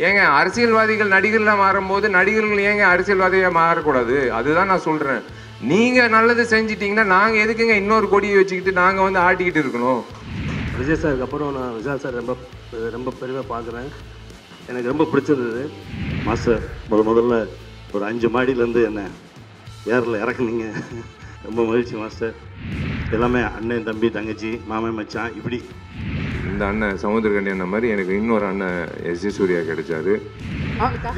ஏங்க அரசியல்வாதிகள் நடிகர்லாம் மாறும்போது நடிகர்கள் ஏங்க அரசியல்வாதியாக மாறக்கூடாது? அதுதான் நான் சொல்கிறேன். நீங்கள் நல்லது செஞ்சிட்டிங்கன்னா நாங்கள் எதுக்குங்க இன்னொரு கொடியை வச்சுக்கிட்டு நாங்கள் வந்து ஆட்டிக்கிட்டு இருக்கணும்? விஜய் சாருக்கு அப்புறம் நான் விஷால் சார் ரொம்ப ரொம்ப பெருமையாக பார்க்குறேன். எனக்கு ரொம்ப பிடிச்சிருந்தது. மாஸ்டர் முதல்ல ஒரு 5 மாடியிலேருந்து என்ன ஏரில் இறக்குனீங்க. ரொம்ப மகிழ்ச்சி மாஸ்டர். எல்லாமே அண்ணன், தம்பி, தங்கச்சி, மாமன், மச்சான், இப்படி. இந்த அண்ணன் சமுத்திரகண்டி அண்ணன் மாதிரி எனக்கு இன்னொரு அண்ணன் S G Surya கிடைச்சாரு.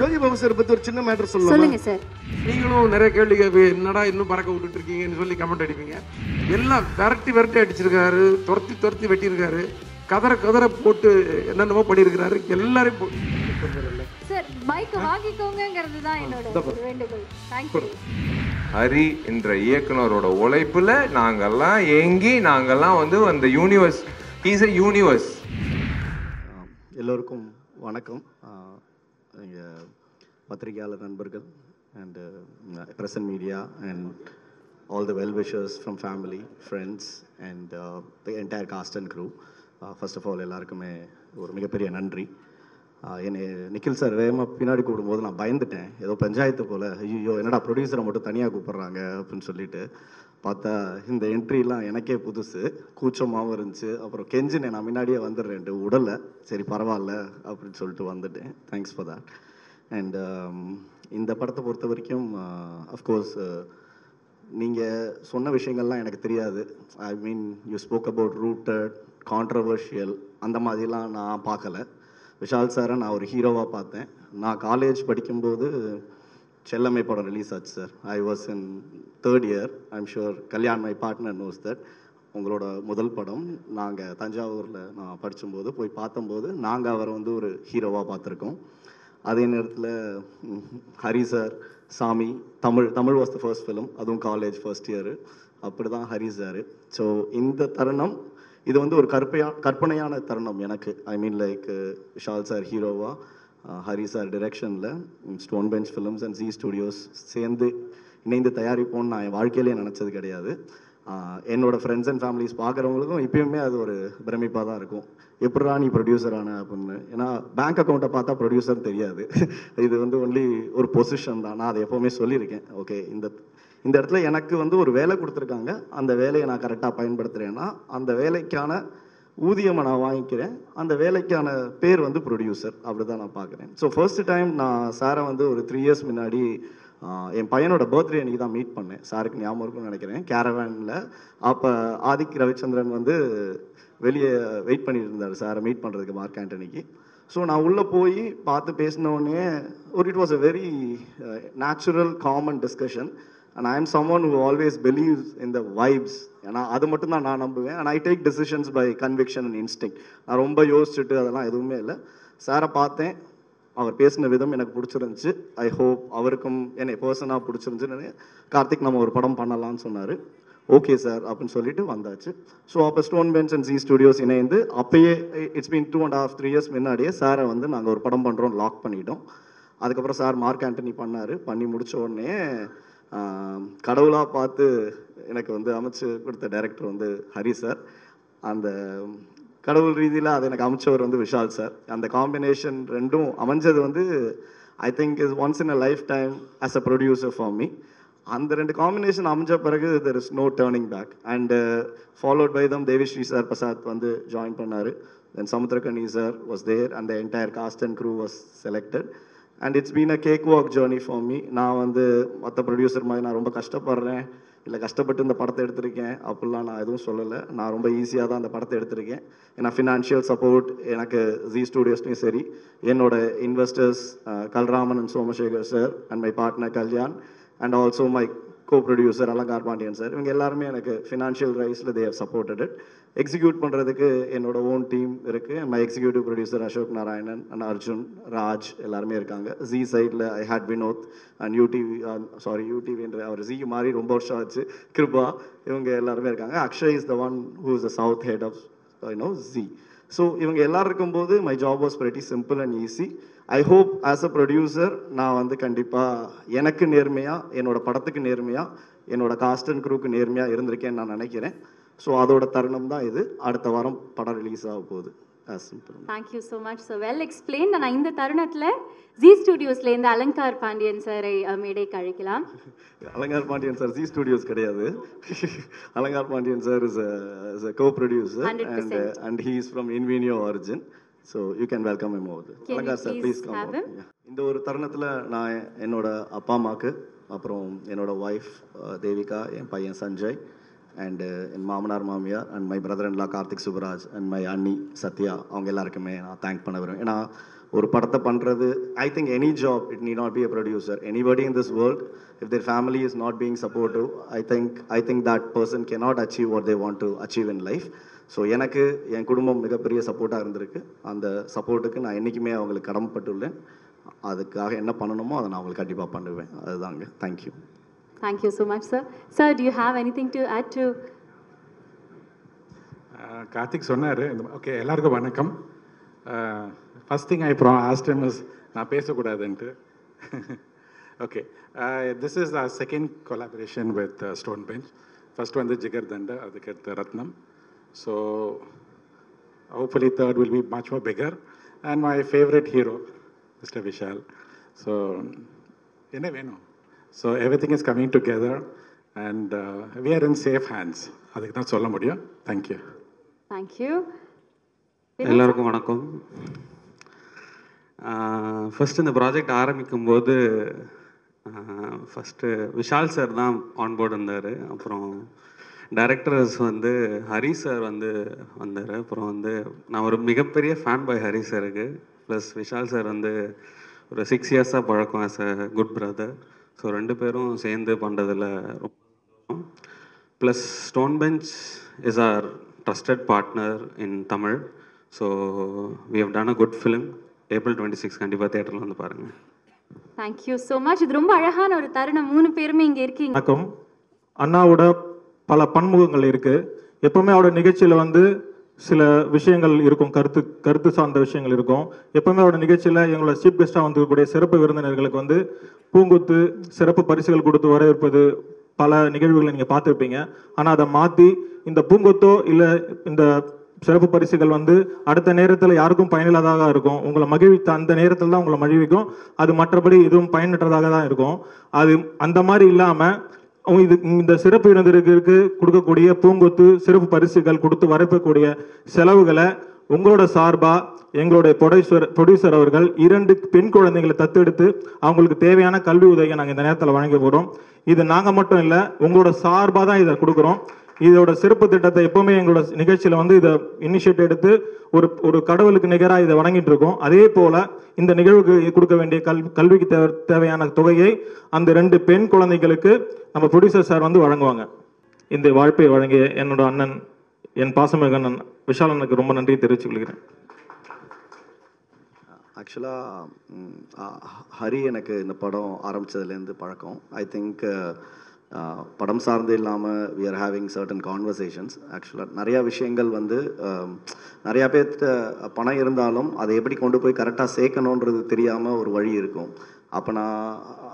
Yogi Babu sir பற்றி ஒரு சின்ன மேட்டர் சொல்லுங்க சார். நீங்களும் நிறைய கேள்வி என்னடா இன்னும் பறக்க விட்டுட்டு இருக்கீங்கன்னு சொல்லி கமெண்ட் அடிப்பீங்க. எல்லாம் விரட்டி அடிச்சிருக்காரு, துரத்தி வெட்டியிருக்காரு, கதற போட்டு என்னென்னமோ பண்ணியிருக்கிறாரு. எல்லாரையும் சார் மைக் வாங்கிக்கோங்கிறது தான் என்னோட வேண்டுகோள். தேங்க்யூ. ஹரி என்ற இயக்குனரோட உழைப்புல நாங்கெல்லாம் நாங்கெல்லாம் வந்து அந்த யூனிவர்ஸ், இஸ் எ யூனிவர்ஸ். எல்லோருக்கும் வணக்கம். எங்கள் பத்திரிகையாளர் நண்பர்கள் and present media and all the well-wishers from family, friends and the entire cast and crew. First of all எல்லாருக்குமே ஒரு மிகப்பெரிய நன்றி. என்னை நிக்கில் சார் வேகமாக பின்னாடி கூப்பிடும்போது நான் பயந்துட்டேன். ஏதோ பஞ்சாயத்து போல், ஐயோ என்னடா ப்ரொடியூசரை மட்டும் தனியாக கூப்பிட்றாங்க அப்படின்னு சொல்லிட்டு பார்த்தா இந்த என்ட்ரிலாம் எனக்கே புதுசு, கூச்சமாகவும் இருந்துச்சு. அப்புறம் கெஞ்சினே நான் முன்னாடியே வந்துடுறேன்ட்டு, உடலை சரி பரவாயில்ல அப்படின்னு சொல்லிட்டு வந்துட்டேன். Thanks for that. அண்ட் இந்த படத்தை பொறுத்த வரைக்கும் அஃப்கோர்ஸ் நீங்கள் சொன்ன விஷயங்கள்லாம் எனக்கு தெரியாது. I mean you spoke about rooted, controversial, அந்த மாதிரிலாம் நான் பார்க்கல. விஷால் சாரை நான் ஒரு ஹீரோவாக பார்த்தேன். நான் காலேஜ் படிக்கும்போது செல்லம்மை படம் ரிலீஸ் ஆச்சு sir. I was in 3rd year. I'm sure Kalyan my partner knows that. உங்களோட முதல் படம் நாங்கள் தஞ்சாவூரில் நான் படிக்கும்போது போய் பார்த்தம்போது நாங்கள் அவரை வந்து ஒரு ஹீரோவாக பார்த்துருக்கோம். அதே நேரத்தில் ஹரி சார், சாமி, Tamil was the first film, அதுவும் காலேஜ் ஃபர்ஸ்ட் இயரு. அப்படி தான் ஹரி சார். ஸோ இந்த தருணம் இது வந்து ஒரு கற்பனையான தருணம் எனக்கு. I mean like Vishal sir ஹீரோவா, ஹரி சார் டிரெக்ஷனில் Stone Bench Films and Zee Studios சேர்ந்து இணைந்து தயாரிப்போன்னு நான் என் வாழ்க்கையிலே நினச்சது கிடையாது. என்னோடய ஃப்ரெண்ட்ஸ் அண்ட் ஃபேமிலிஸ் பார்க்குறவங்களுக்கும் இப்பயுமே அது ஒரு பிரமிப்பாக தான் இருக்கும். எப்படா நீ ப்ரொடியூசர் ஆன அப்படின்னு. ஏன்னா பேங்க் அக்கௌண்ட்டை பார்த்தா ப்ரொடியூசர் தெரியாது. இது வந்து ஒன்லி ஒரு பொசிஷன் தான். நான் அதை எப்போவுமே சொல்லியிருக்கேன். ஓகே, இந்த இடத்துல எனக்கு வந்து ஒரு வேலை கொடுத்துருக்காங்க, அந்த வேலையை நான் கரெக்டாக பயன்படுத்துகிறேன்னா அந்த வேலைக்கான ஊதியமாக நான் வாங்கிக்கிறேன். அந்த வேலைக்கான பேர் வந்து ப்ரொடியூசர், அப்படி தான் நான் பார்க்குறேன். ஸோ ஃபர்ஸ்ட் டைம் நான் சாரை வந்து ஒரு 3 years முன்னாடி என் பையனோட பர்த்டே அன்றைக்கி தான் மீட் பண்ணேன். சாருக்கு ஞாபகம் இருக்குன்னு நினைக்கிறேன், கேரவேனில். அப்போ ஆதிக் ரவிச்சந்திரன் வந்து வெளியே வெயிட் பண்ணிட்டு இருந்தார் சாரை மீட் பண்ணுறதுக்கு, மார்க் ஆண்டனிக்கு. ஸோ நான் உள்ளே போய் பார்த்து பேசினோடனே it was a very natural common discussion. And I am someone who always believes in the vibes. ஏன்னா அது மட்டும்தான் நான் நம்புவேன். And I take decisions by conviction and instinct. நான் ரொம்ப யோசிச்சுட்டு அதெல்லாம் எதுவுமே இல்லை. சாரை பார்த்தேன், அவர் பேசின விதம் எனக்கு பிடிச்சிருந்துச்சு. ஐ ஹோப் அவருக்கும் என்னை பர்சனாக பிடிச்சிருந்துச்சுன்னு. கார்த்திக் நம்ம ஒரு படம் பண்ணலான்னு சொன்னார். ஓகே சார் அப்படின்னு சொல்லிட்டு வந்தாச்சு. ஸோ அப்போ stone bench and Zee studios இணைந்து அப்பயே இட்ஸ் பீன் 2.5-3 years முன்னாடியே சாரை வந்து நாங்கள் ஒரு படம் பண்ணுறோம் லாக் பண்ணிட்டோம். அதுக்கப்புறம் சார் மார்க் ஆண்டனி பண்ணார். பண்ணி முடித்த உடனே கடவுளாக பார்த்து எனக்கு வந்து அமைச்சு கொடுத்த டைரக்டர் வந்து ஹரி சார். அந்த கடவுள் ரீதியில் அதை எனக்கு அமைச்சவர் வந்து விஷால் சார். அந்த காம்பினேஷன் ரெண்டும் அமைஞ்சது வந்து I think is once in a lifetime as a producer for me. அந்த 2 காம்பினேஷன் அமைஞ்ச பிறகு there is no turning back. And followed by them Devi Sri sir Prasad வந்து ஜாயின் பண்ணார். Then Samuthirakani sir was there and the entire cast and crew was selected. And it's been a cake walk journey for me. நான் வந்து மற்ற producer மாதிரி நான் ரொம்ப கஷ்டப்படுறேன், இல்லை கஷ்டப்பட்டு இந்த படத்தை எடுத்திருக்கேன் அப்படிலாம் நான் எதுவும் சொல்லலை. நான் ரொம்ப ஈஸியாக தான் அந்த படத்தை எடுத்திருக்கேன். ஏன்னா ஃபினான்ஷியல் சப்போர்ட் எனக்கு ஜி ஸ்டுடியோஸ்லையும் சரி, என்னோட investors Kalraman and Somasekar sir and my partner Kalyan and also my co-producer Alankar Pandian sir, இவங்க எல்லாருமே எனக்கு ஃபினான்ஷியல் ரைஸில் they have supported it. Execute பண்ணுறதுக்கு என்னோட ஓன் டீம் இருக்குது. My executive producer Ashok Narayanan and Arjun Raj எல்லாருமே இருக்காங்க. ஜி சைடில் ஐ ஹேட் வினோத் அண்ட் யூடிவின்ற அவர் ஜி மாதிரி ரொம்ப வருஷம் ஆச்சு, கிருபா, இவங்க எல்லாருமே இருக்காங்க. Akshay is the one who is the south head of G. So இவங்க எல்லோரும் இருக்கும்போது my job was very simple and easy. I hope as a producer நான் வந்து கண்டிப்பாக எனக்கு நேர்மையாக, என்னோட படத்துக்கு நேர்மையாக, என்னோட காஸ்ட் அண்ட் க்ரூக்கு நேர்மையாக இருந்திருக்கேன்னு நான் நினைக்கிறேன். ஸோ அதோட தருணம் தான் இது. அடுத்த வாரம் படம் ரிலீஸ் ஆக போகுது. as simple. Thank you so much. So well explained. நான் இந்த தருணத்துல ஜி ஸ்டுடியோஸ்ல இருந்து அலங்கார் பாண்டியன் சாரை மேடைக்கு அழைக்கலாம். அலங்கார் பாண்டியன் சார் ஜி ஸ்டுடியோஸ் கிடையாது. Alankar Pandian sir is a co-producer 100%. and he is from Invenio origin. So you can welcome him over. Alangar sir, please come over. இந்த ஒரு தருணத்துல நான் என்னோட அப்பா அம்மாக்கு, அப்புறம் என்னோட ஒய்ஃப் தேவிகா, என் பையன் சஞ்சய், அண்ட் என் மாமனார் மாமியார், and my brother in law Karthik Subraj, and my அண்ணி சத்யா, அவங்க எல்லாருக்குமே நான் தேங்க் பண்ண விரும்புகிறேன். ஏன்னா ஒரு படத்தை பண்ணுறது, I think any job it need not be a producer, anybody in this world, if their family is not being supportive, I think that person cannot achieve what they want to achieve in life. So எனக்கு என் குடும்பம் மிகப்பெரிய சப்போர்ட்டாக இருந்திருக்கு. அந்த சப்போர்ட்டுக்கு நான் என்றைக்குமே அவங்களுக்கு கடமைப்பட்டுள்ளேன். அதுக்காக என்ன பண்ணணுமோ அதை நான் அவங்களுக்கு கண்டிப்பாக பண்ணுவேன். அதுதாங்க. Thank you. Thank you so much, sir. Sir, do you have anything to add to? Karthik சொன்னார். ஓகே, எல்லாருக்கும் வணக்கம். First thing I asked him is நான் பேசக்கூடாதுன்ட்டு. Okay, this is the second collaboration with Stone Bench. First வந்து ஜிகர் தண்டா, அதுக்கடுத்து Rathnam. So hopefully third will be much more bigger. And my favourite hero mister Vishal. So என்ன வேணும்? So everything is coming together and we are in safe hands. அதுக்கு தான் சொல்ல முடியும். Thank you. Thank you. எல்லாருக்கும் வணக்கம். ஃபஸ்ட்டு இந்த ப்ராஜெக்ட் ஆரம்பிக்கும்போது ஃபஸ்ட்டு விஷால் சார் தான் ஆன்போர்டு இருந்தார். அப்புறம் டைரக்டர்ஸ் வந்து ஹரி சார் வந்து வந்தார். அப்புறம் வந்து நான் ஒரு மிகப்பெரிய ஃபேன் பாய் ஹரி சாருக்கு. ப்ளஸ் விஷால் சார் வந்து ஒரு 6 இயர்ஸாக பழக்கம் as a good brother. So 2 பேரும் சேர்ந்து பண்ணுறதில் ரொம்ப. Plus Stone Bench is our trusted partner in Tamil. So we have done a good film. April 26 கண்டிப்பாக தேட்டரில் வந்து பாருங்கள். Thank you so much. இது ரொம்ப அழகான ஒரு தருணம். 3 பேருமே இங்கே இருக்கீங்க. வணக்கம். அண்ணாவோட பல பன்முகங்கள் இருக்குது. எப்போவுமே அவரோட நிகழ்ச்சியில் வந்து சில விஷயங்கள் இருக்கும், கருத்து சார்ந்த விஷயங்கள் இருக்கும். எப்போவுமே அவரோட நிகழ்ச்சியில் எங்களோட சீஃப் கெஸ்ட்டாக வந்துக்கூடிய சிறப்பு விருந்தினர்களுக்கு வந்து பூங்கொத்து, சிறப்பு பரிசுகள் கொடுத்து வரவேற்பது பல நிகழ்வுகளை நீங்கள் பார்த்துருப்பீங்க. ஆனால் அதை மாற்றி இந்த பூங்கொத்தோ இல்லை இந்த சிறப்பு பரிசுகள் வந்து அடுத்த நேரத்தில் யாருக்கும் பயனில்லாததாக இருக்கும். உங்களை மகிழ்வித்த அந்த நேரத்தில் தான் உங்களை மகிழ்விக்கும். அது மற்றபடி எதுவும் பயனற்றதாக தான் இருக்கும். அது அந்த மாதிரி இல்லாமல் இந்த சிறப்பு விருந்தினருக்கு கொடுக்கக்கூடிய பூங்கொத்து, சிறப்பு பரிசுகள் கொடுத்து வரக்கூடிய செலவுகளை உங்களோட சார்பாக எங்களுடைய ப்ரொடியூசர் அவர்கள் 2 பெண் குழந்தைகளை தத்தெடுத்து அவங்களுக்கு தேவையான கல்வி உதவியை நாங்கள் இந்த நேரத்தில் வழங்க போகிறோம். இது நாங்கள் மட்டும் இல்லை, உங்களோட சார்பாக தான் இதை கொடுக்குறோம். இதோட சிறப்பு திட்டத்தை எப்போவுமே எங்களோட நிகழ்ச்சியில் வந்து இதை இனிஷியேட் எடுத்து ஒரு கடவுளுக்கு நிகராக இதை வழங்கிட்டு இருக்கோம். அதே போல் இந்த நிகழ்வுக்கு கொடுக்க வேண்டிய கல்விக்கு தேவையான தொகையை அந்த 2 பெண் குழந்தைகளுக்கு நம்ம ப்ரொடியூசர் சார் வந்து வழங்குவாங்க. இந்த வாய்ப்பை வழங்கிய என்னோட அண்ணன், என் பாசமிகு அண்ணன் விஷால் அண்ணனுக்கு ரொம்ப நன்றி தெரிவித்துக் கொள்கிறேன். ஆக்சுவலாக ஹரி எனக்கு இந்த படம் ஆரம்பித்ததுலேருந்து பழக்கம். ஐ திங்க் படம் சார்ந்து இல்லாமல் we are having certain conversations. ஆக்சுவலாக நிறையா விஷயங்கள் வந்து நிறையா பேர்கிட்ட பணம் இருந்தாலும் அதை எப்படி கொண்டு போய் கரெக்டாக சேர்க்கணுன்றது தெரியாமல் ஒரு வழி இருக்கும். அப்போ நான்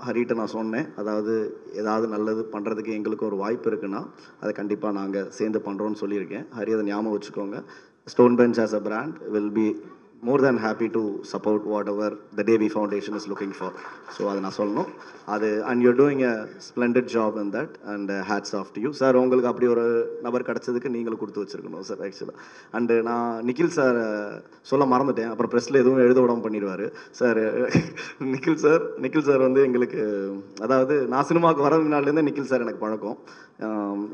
ஹரிட்ட நான் சொன்னேன், அதாவது ஏதாவது நல்லது பண்ணுறதுக்கு எங்களுக்கு ஒரு வாய்ப்பு இருக்குன்னா அதை கண்டிப்பாக நாங்கள் சேர்ந்து பண்ணுறோன்னு சொல்லியிருக்கேன். ஹரி அதை ஞாபகம் வச்சுக்கோங்க. Stone bench as a brand will be more than happy to support whatever the Devi Foundation is looking for. So அதை நான் சொல்லணும். அது and you're doing a splendid job in that and hats off to you. Sir, உங்களுக்கு அப்படி ஒரு நபர் கிடச்சதுக்கு நீங்களும் கொடுத்து வச்சுருக்கணும் சார் ஆக்சுவலாக. அண்டு நான் நிக்கில் சார் சொல்ல மறந்துட்டேன், அப்புறம் ப்ரெஸ்ஸில் எதுவும் எழுத விடாமல் பண்ணிடுவார் சார். நிக்கில் சார் வந்து எங்களுக்கு, அதாவது நான் சினிமாவுக்கு வர முன்னாடிலேருந்தே நிக்கில் சார் எனக்கு பழக்கம்.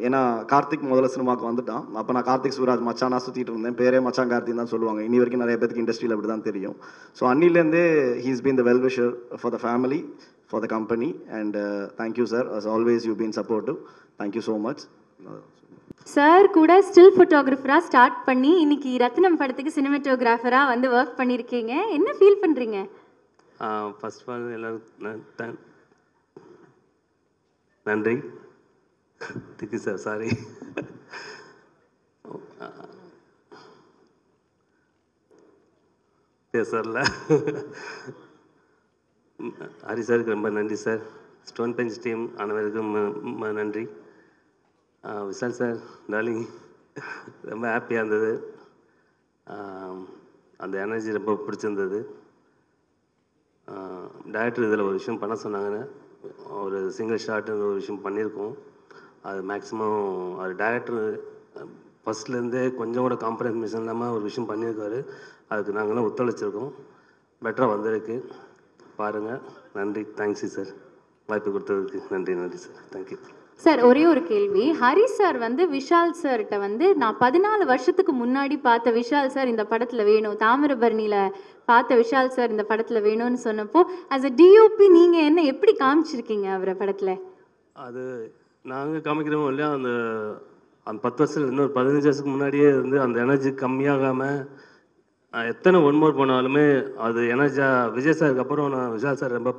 ஏன்னா கார்த்திக் முதல்ல சினிமாவுக்கு வந்துட்டான். அப்போ நான் கார்த்திக் சுப்ராஜ் மச்சானா சுற்றிட்டு இருந்தேன். பேரே மச்சான் கார்த்திக் தான் சொல்லுவாங்க. இனி வரைக்கும் நிறைய பேருக்கு இண்டஸ்ட்ரியில் அப்படி தான் தெரியும். ஸோ அன்னிலேருந்தே he's been the well wisher for the family, for the company. And thank you sir, as always you been supportive. Thank you so much. Sir கூட ஸ்டில் ஃபோட்டோகிராஃபராக ஸ்டார்ட் பண்ணி இன்னைக்கு ரத்னம் படத்துக்கு சினிமாட்டோகிராஃபராக வந்து ஒர்க் பண்ணியிருக்கீங்க. என்ன ஃபீல் பண்ணுறீங்க? ஃபர்ஸ்ட் ஆஃப் ஆல் எல்லாரும் நன்றி. திக்கு சார், சாரி. பேசல. ஹரி சாருக்கு ரொம்ப நன்றி சார். ஸ்டோன் பெஞ்ச் டீம் அனைவருக்கும் நன்றி. விஷால் சார், டார்லிங், ரொம்ப ஹாப்பியாக இருந்தது. அந்த எனர்ஜி ரொம்ப பிடிச்சிருந்தது. டைரக்டர் இதில் ஒரு விஷயம் பண்ண சொன்னாங்கன்னு ஒரு சிங்கிள் ஷாட்டுன்னு ஒரு விஷயம் பண்ணியிருக்கோம். அது மேக்ஸிமம் அது டைரக்டர் ஃபஸ்ட்லேருந்தே கொஞ்சம் கூட காம்ப்ரமைஸ் இல்லாமல் ஒரு விஷயம் பண்ணியிருக்காரு. அதுக்கு நாங்களாம் ஒத்துழைச்சிருக்கோம். பெட்டராக வந்திருக்கு, பாருங்கள். நன்றி, தேங்க்ஸு சார், வாய்ப்பு கொடுத்ததுக்கு நன்றி சார், தேங்க்யூ சார். ஒரே ஒரு கேள்வி, ஹரி சார் வந்து விஷால் சார்கிட்ட வந்து நான் 14 வருஷத்துக்கு முன்னாடி பார்த்த விஷால் சார் இந்த படத்தில் வேணும், தாமிரபரணியில் பார்த்த விஷால் சார் இந்த படத்தில் வேணும்னு சொன்னப்போ ஆஸ் அ டிஓபி நீங்கள் என்ன எப்படி காமிச்சிருக்கீங்க அவரை படத்தில்? அது நாங்கள் காமிக்கிறோமோ இல்லையா, அந்த 10 வருஷம் இன்னொரு 15 வருஷத்துக்கு முன்னாடியே வந்து அந்த எனர்ஜி கம்மியாகாமல் எத்தனை ஒன் மோர் பண்ணாலுமே அது எனர்ஜியாக விஜய் சாருக்கு அப்புறம் நான் விஷால் சார் ரொம்ப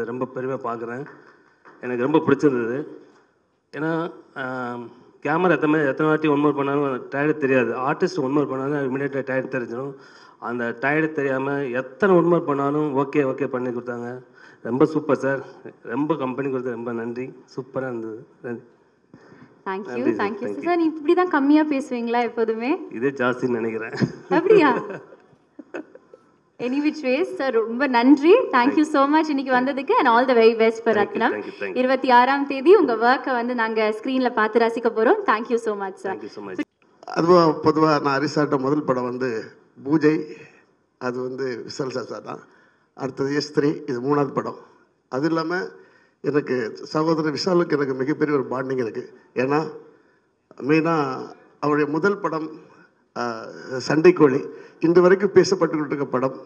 ரொம்ப பெருமையாக பார்க்குறேன். எனக்கு ரொம்ப பிடிச்சிருந்தது. ஏன்னா கேமரா எத்தனை வாட்டி ஒன் மோர் பண்ணாலும் டயர்டு தெரியாது. ஆர்டிஸ்ட் ஒன் மோர் பண்ணாலும் இமீடியட்டாக டயர்டு தெரிஞ்சிடும். அந்த டயர்டு தெரியாமல் எத்தனை ஒன் மோர் பண்ணாலும் ஓகே பண்ணி கொடுத்தாங்க. ரொம்ப சூப்பர் சார், ரொம்ப கம்பெனி கொடுத்து ரொம்ப நன்றி, சூப்பராக இருந்தது. நன்றி. Thank you sir. நீ இப்படி தான் கம்மியாக பேசுவீங்களா எப்போதுமே? இதே ஜாஸ்தின்னு நினைக்கிறேன். அப்படியா? எனி விச் வேஸ் சார், ரொம்ப நன்றி. தேங்க்யூ ஸோ மச் இன்னைக்கு வந்ததுக்கு and all the very best for Rathnam. 26ஆம் தேதி உங்கள் ஒர்க்கை வந்து நாங்கள் ஸ்க்ரீனில் பார்த்து ரசிக்க போகிறோம். Thank you so much sir. அதுவும் பொதுவாக நான் ஹரிசார்ட்ட முதல் படம் வந்து பூஜை, அது வந்து விஷால் சார் தான். அடுத்தது S3, இது 3ஆவது படம். அது இல்லாமல் எனக்கு சகோதரர் விஷாலுக்கு எனக்கு மிகப்பெரிய ஒரு பாண்டிங் இருக்குது. ஏன்னா மெயினாக அவருடைய முதல் படம் சண்டைக்கோழி இன்று வரைக்கும் பேசப்பட்டுக்கிட்டு இருக்க படம்.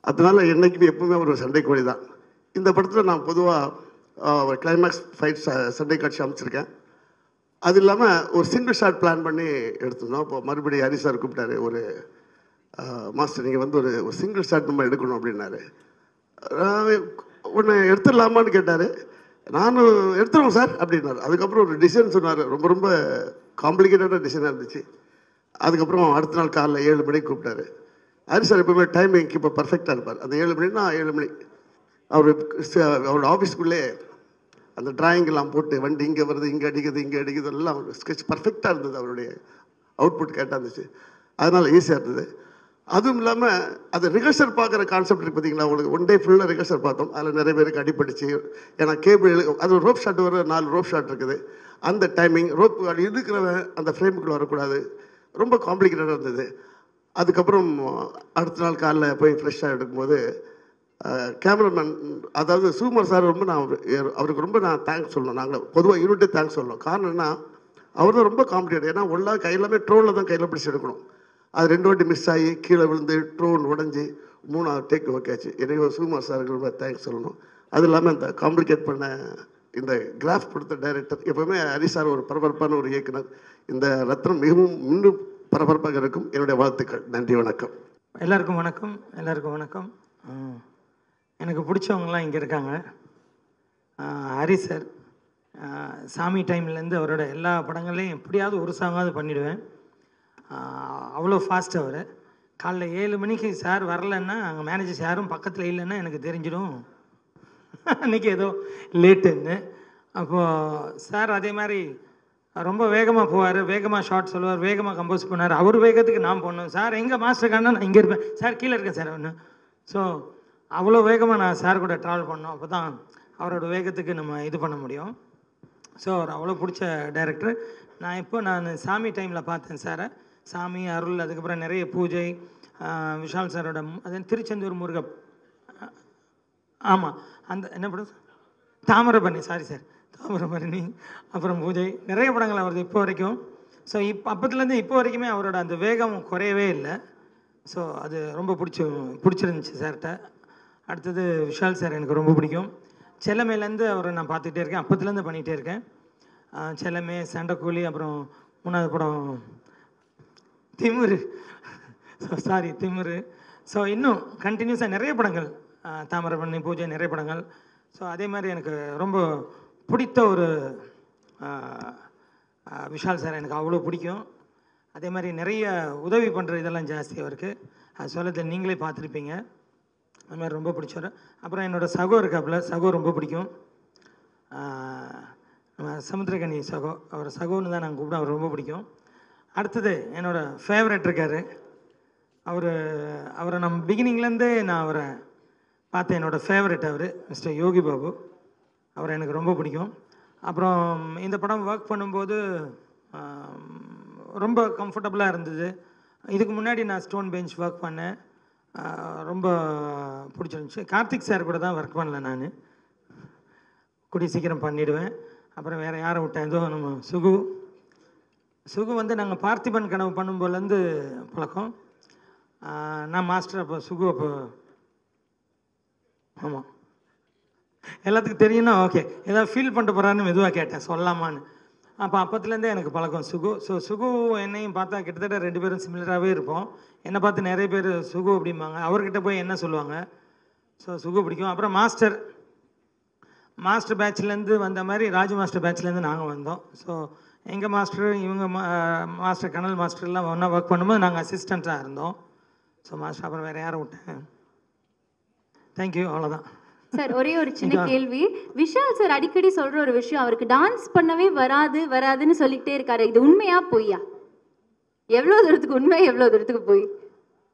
அதனால் என்றைக்குமே எப்பவுமே ஒரு சண்டைக்கோழி தான். இந்த படத்தில் நான் பொதுவாக கிளைமேக்ஸ் ஃபைட் சண்டை காட்சி அமைச்சிருக்கேன். அது இல்லாமல் ஒரு சிங்கிள் ஷாட் பிளான் பண்ணி எடுத்துருந்தோம். அப்போ மறுபடியும் ஹரி சார் கூப்பிட்டாரு, ஒரு மாஸ்டர் நீங்கள் வந்து ஒரு சிங்கிள் ஷாட் நம்ம எடுக்கணும் அப்படின்னாரு. ஒன்று எடுத்துடலாமான்னு கேட்டார். நானும் எடுத்துருவோம் சார் அப்படின்னாரு. அதுக்கப்புறம் ஒரு டிசைன் சொன்னார், ரொம்ப ரொம்ப காம்ப்ளிகேட்டடான டிசைனாக இருந்துச்சு. அதுக்கப்புறம் அடுத்த நாள் காலைல 7 மணிக்கு கூப்பிட்டாரு. ஹரி சார் எப்பவுமே டைமிங் இப்போ பர்ஃபெக்டாக இருப்பார். அந்த 7 மணினா 7 மணி அவரோட ஆஃபீஸ்க்குள்ளே அந்த டிராயிங்கெல்லாம் போட்டு வண்டி இங்கே வருது, இங்கே அடிக்குது எல்லாம் ஸ்கெட்ச் பர்ஃபெக்டாக இருந்தது. அவருடைய அவுட்புட் கேட்டாக இருந்துச்சு, அதனால் ஈஸியாக இருந்தது. அதுவும் இல்லாமல் அது ரிஹர்சல் பார்க்குற கான்செப்ட் இருக்குது பார்த்தீங்களா, உங்களுக்கு 1 டே ஃபுல்லாக ரிஹர்சல் பார்த்தோம். அதில் நிறைய பேருக்கு அடிப்படிச்சு. ஏன்னா கேபிள் அது ஒரு ரோப் ஷாட் வர 4 ரோப் ஷாட் இருக்குது. அந்த டைமிங் ரோப் இருக்கிறவன் அந்த ஃப்ரேமுக்குள்ளே வரக்கூடாது, ரொம்ப காம்ப்ளிகேட்டடாக இருந்தது. அதுக்கப்புறம் அடுத்த நாள் காலைல போய் ஃப்ரெஷ்ஷாக எடுக்கும்போது கேமராமேன், அதாவது சுகுமார் சார் ரொம்ப அவருக்கு ரொம்ப நான் தேங்க்ஸ் சொல்லணும். நாங்கள் பொதுவாக யூனிட்டே தேங்க்ஸ் சொல்லணும். காரணம் என்ன, அவர் தான் ரொம்ப காம்ப்ளிகேட். ஏன்னா ஒன்றா கையிலாமே ட்ரோனில் தான் கையில் பிடிச்சி எடுக்கணும். அது 2 வாட்டி மிஸ் ஆகி கீழே விழுந்து ட்ரோன் உடஞ்சி 3ஆவது டேக் ஓகே ஆச்சு. எனக்கு சுகுமார் சாருக்கு ரொம்ப தேங்க்ஸ் சொல்லணும். அது இல்லாமல் இந்த காம்ப்ளிகேட் பண்ண இந்த கிராஃப் கொடுத்த டைரக்டர், எப்போவுமே ஹரி சார் ஒரு பரபரப்பான ஒரு இயக்குனர். இந்த ரத்னம் மிகவும் இன்னும் பரபரப்பாக இருக்கும். என்னுடைய வாழ்த்துக்கள். நன்றி, வணக்கம். எல்லாருக்கும் வணக்கம். எனக்கு பிடிச்சவங்களாம் இங்கே இருக்காங்க. ஹரி சார், சாமி டைம்லேருந்து அவரோட எல்லா படங்கள்லையும் எப்படியாவது ஒரு சாங்காவது பண்ணிவிடுவேன். அவ்வளோ ஃபாஸ்ட் அவர். காலைல 7 மணிக்கு சார் வரலன்னா அங்கே மேனேஜர்ஸ் யாரும் பக்கத்தில் இல்லைன்னா எனக்கு தெரிஞ்சிடும் அன்றைக்கி ஏதோ லேட்டுன்னு. அப்போது சார் அதே மாதிரி ரொம்ப வேகமாக போவார், வேகமாக ஷார்ட் சொல்லுவார், வேகமாக கம்போஸ் பண்ணார். அவர் வேகத்துக்கு நான் போடணும். சார் எங்கே மாஸ்டர் காணா, நான் இங்கே இருப்பேன் சார், கீழே இருக்கேன் சார் ஒன்று. ஸோ அவ்வளோ வேகமாக நான் சார் கூட ட்ராவல் பண்ணோம். அப்போ தான் அவரோட வேகத்துக்கு நம்ம இது பண்ண முடியும். ஸோ அவர் அவ்வளோ பிடிச்ச டைரக்டர். நான் சாமி டைமில் பார்த்தேன் சாரை. சாமி, அருள், அதுக்கப்புறம் நிறைய பூஜை, விஷால் சாரோட அது திருச்செந்தூர் முருக, ஆமாம் அந்த என்ன படம், தாமிரபரணி, சாரி சார், தாமிரபரணி, அப்புறம் பூஜை, நிறைய படங்கள் அவரது இப்போ வரைக்கும். ஸோ அப்பத்துலேருந்து இப்போ வரைக்குமே அவரோட அந்த வேகம் குறையவே இல்லை. ஸோ அது ரொம்ப பிடிச்சிருந்துச்சு சார்கிட்ட. அடுத்தது விஷால் சார் எனக்கு ரொம்ப பிடிக்கும். செல்லமேலேருந்து அவரை நான் பார்த்துக்கிட்டே இருக்கேன், அப்பத்துலேருந்து பண்ணிகிட்டே இருக்கேன். செல்லமே, சண்டைக்கூலி, அப்புறம் 3ஆவது படம் திமிரு. ஸோ இன்னும் கண்டினியூஸாக நிறைய படங்கள், தாமிரபரணி, பூஜை, நிறைய படங்கள். ஸோ அதே மாதிரி எனக்கு ரொம்ப பிடித்த ஒரு விஷால் சார் எனக்கு அவ்வளோ பிடிக்கும். அதே மாதிரி நிறைய உதவி பண்ணுற இதெல்லாம் ஜாஸ்தி அவருக்கு. அது சொல்லத்தை நீங்களே பார்த்துருப்பீங்க. அது மாதிரி ரொம்ப பிடிச்சவர். அப்புறம் என்னோடய சகோ இருக்காப்புல, சகோ ரொம்ப பிடிக்கும். சமுத்திரகனி சகோ, அவர் சகோன்னு தான் நாங்கள் கூப்பிட, அவர் ரொம்ப பிடிக்கும். அடுத்தது என்னோடய ஃபேவரட் இருக்கார், அவரை நம்ம பிகினிங்லேருந்தே நான் அவரை பார்த்தேன். என்னோடய ஃபேவரட் அவர் மிஸ்டர் யோகி பாபு. அவரை எனக்கு ரொம்ப பிடிக்கும். அப்புறம் இந்த படம் ஒர்க் பண்ணும்போது ரொம்ப கம்ஃபர்டபுளாக இருந்தது. இதுக்கு முன்னாடி நான் ஸ்டோன் பெஞ்ச் ஒர்க் பண்ணேன், ரொம்ப பிடிச்சிருந்துச்சு. கார்த்திக் சார் கூட தான் ஒர்க் பண்ணல, நான் கூடிய சீக்கிரம் பண்ணிவிடுவேன். அப்புறம் வேறு யாரை விட்டேன், ஏதோ நம்ம சுகு வந்து நாங்கள் பார்த்திபன் கனவு பண்ணும்போதுலேருந்து பழக்கம். நான் மாஸ்டர் அப்போ, சுகு அப்போ, ஆமாம் எல்லாத்துக்கும் தெரியும்னா ஓகே, ஏதாவது ஃபீல் பண்ணிட்டு போகிறான்னு மெதுவாக கேட்டேன் சொல்லலாமான்னு. அப்போத்துலேருந்தே எனக்கு பழக்கம் சுகு. ஸோ சுகு என்னையும் பார்த்தா கிட்டத்தட்ட 2 பேரும் சிமிலராகவே இருப்போம். என்னை பார்த்து நிறைய பேர் சுகு அப்படிம்பாங்க, அவர்கிட்ட போய் என்ன சொல்லுவாங்க. ஸோ சுகு பிடிக்கும். அப்புறம் மாஸ்டர் பேட்ச்லேருந்து வந்த மாதிரி ராஜு மாஸ்டர் பேட்ச்லேருந்து நாங்கள் வந்தோம். ஸோ எங்கள் மாஸ்டர் இவங்க மாஸ்டர் கனல் மாஸ்டர்லாம் ஒன்றா ஒர்க் பண்ணும்போது நாங்கள் அசிஸ்டண்ட்டாக இருந்தோம். ஸோ மாஸ்டர் அப்புறம் வேறு யாரை விட்டேன். தேங்க்யூ, அவ்வளோதான். சார் ஒரே ஒரு சின்ன கேள்வி. விஷால் சார் அடிக்கடி சொல்ற ஒரு விஷயம், அவருக்கு டான்ஸ் பண்ணவே வராதுன்னு சொல்லிக்கிட்டே இருக்காரு. இது உண்மையா பொய்யா? எவ்வளோ தூரத்துக்கு உண்மை, எவ்வளோ தூரத்துக்கு போய்?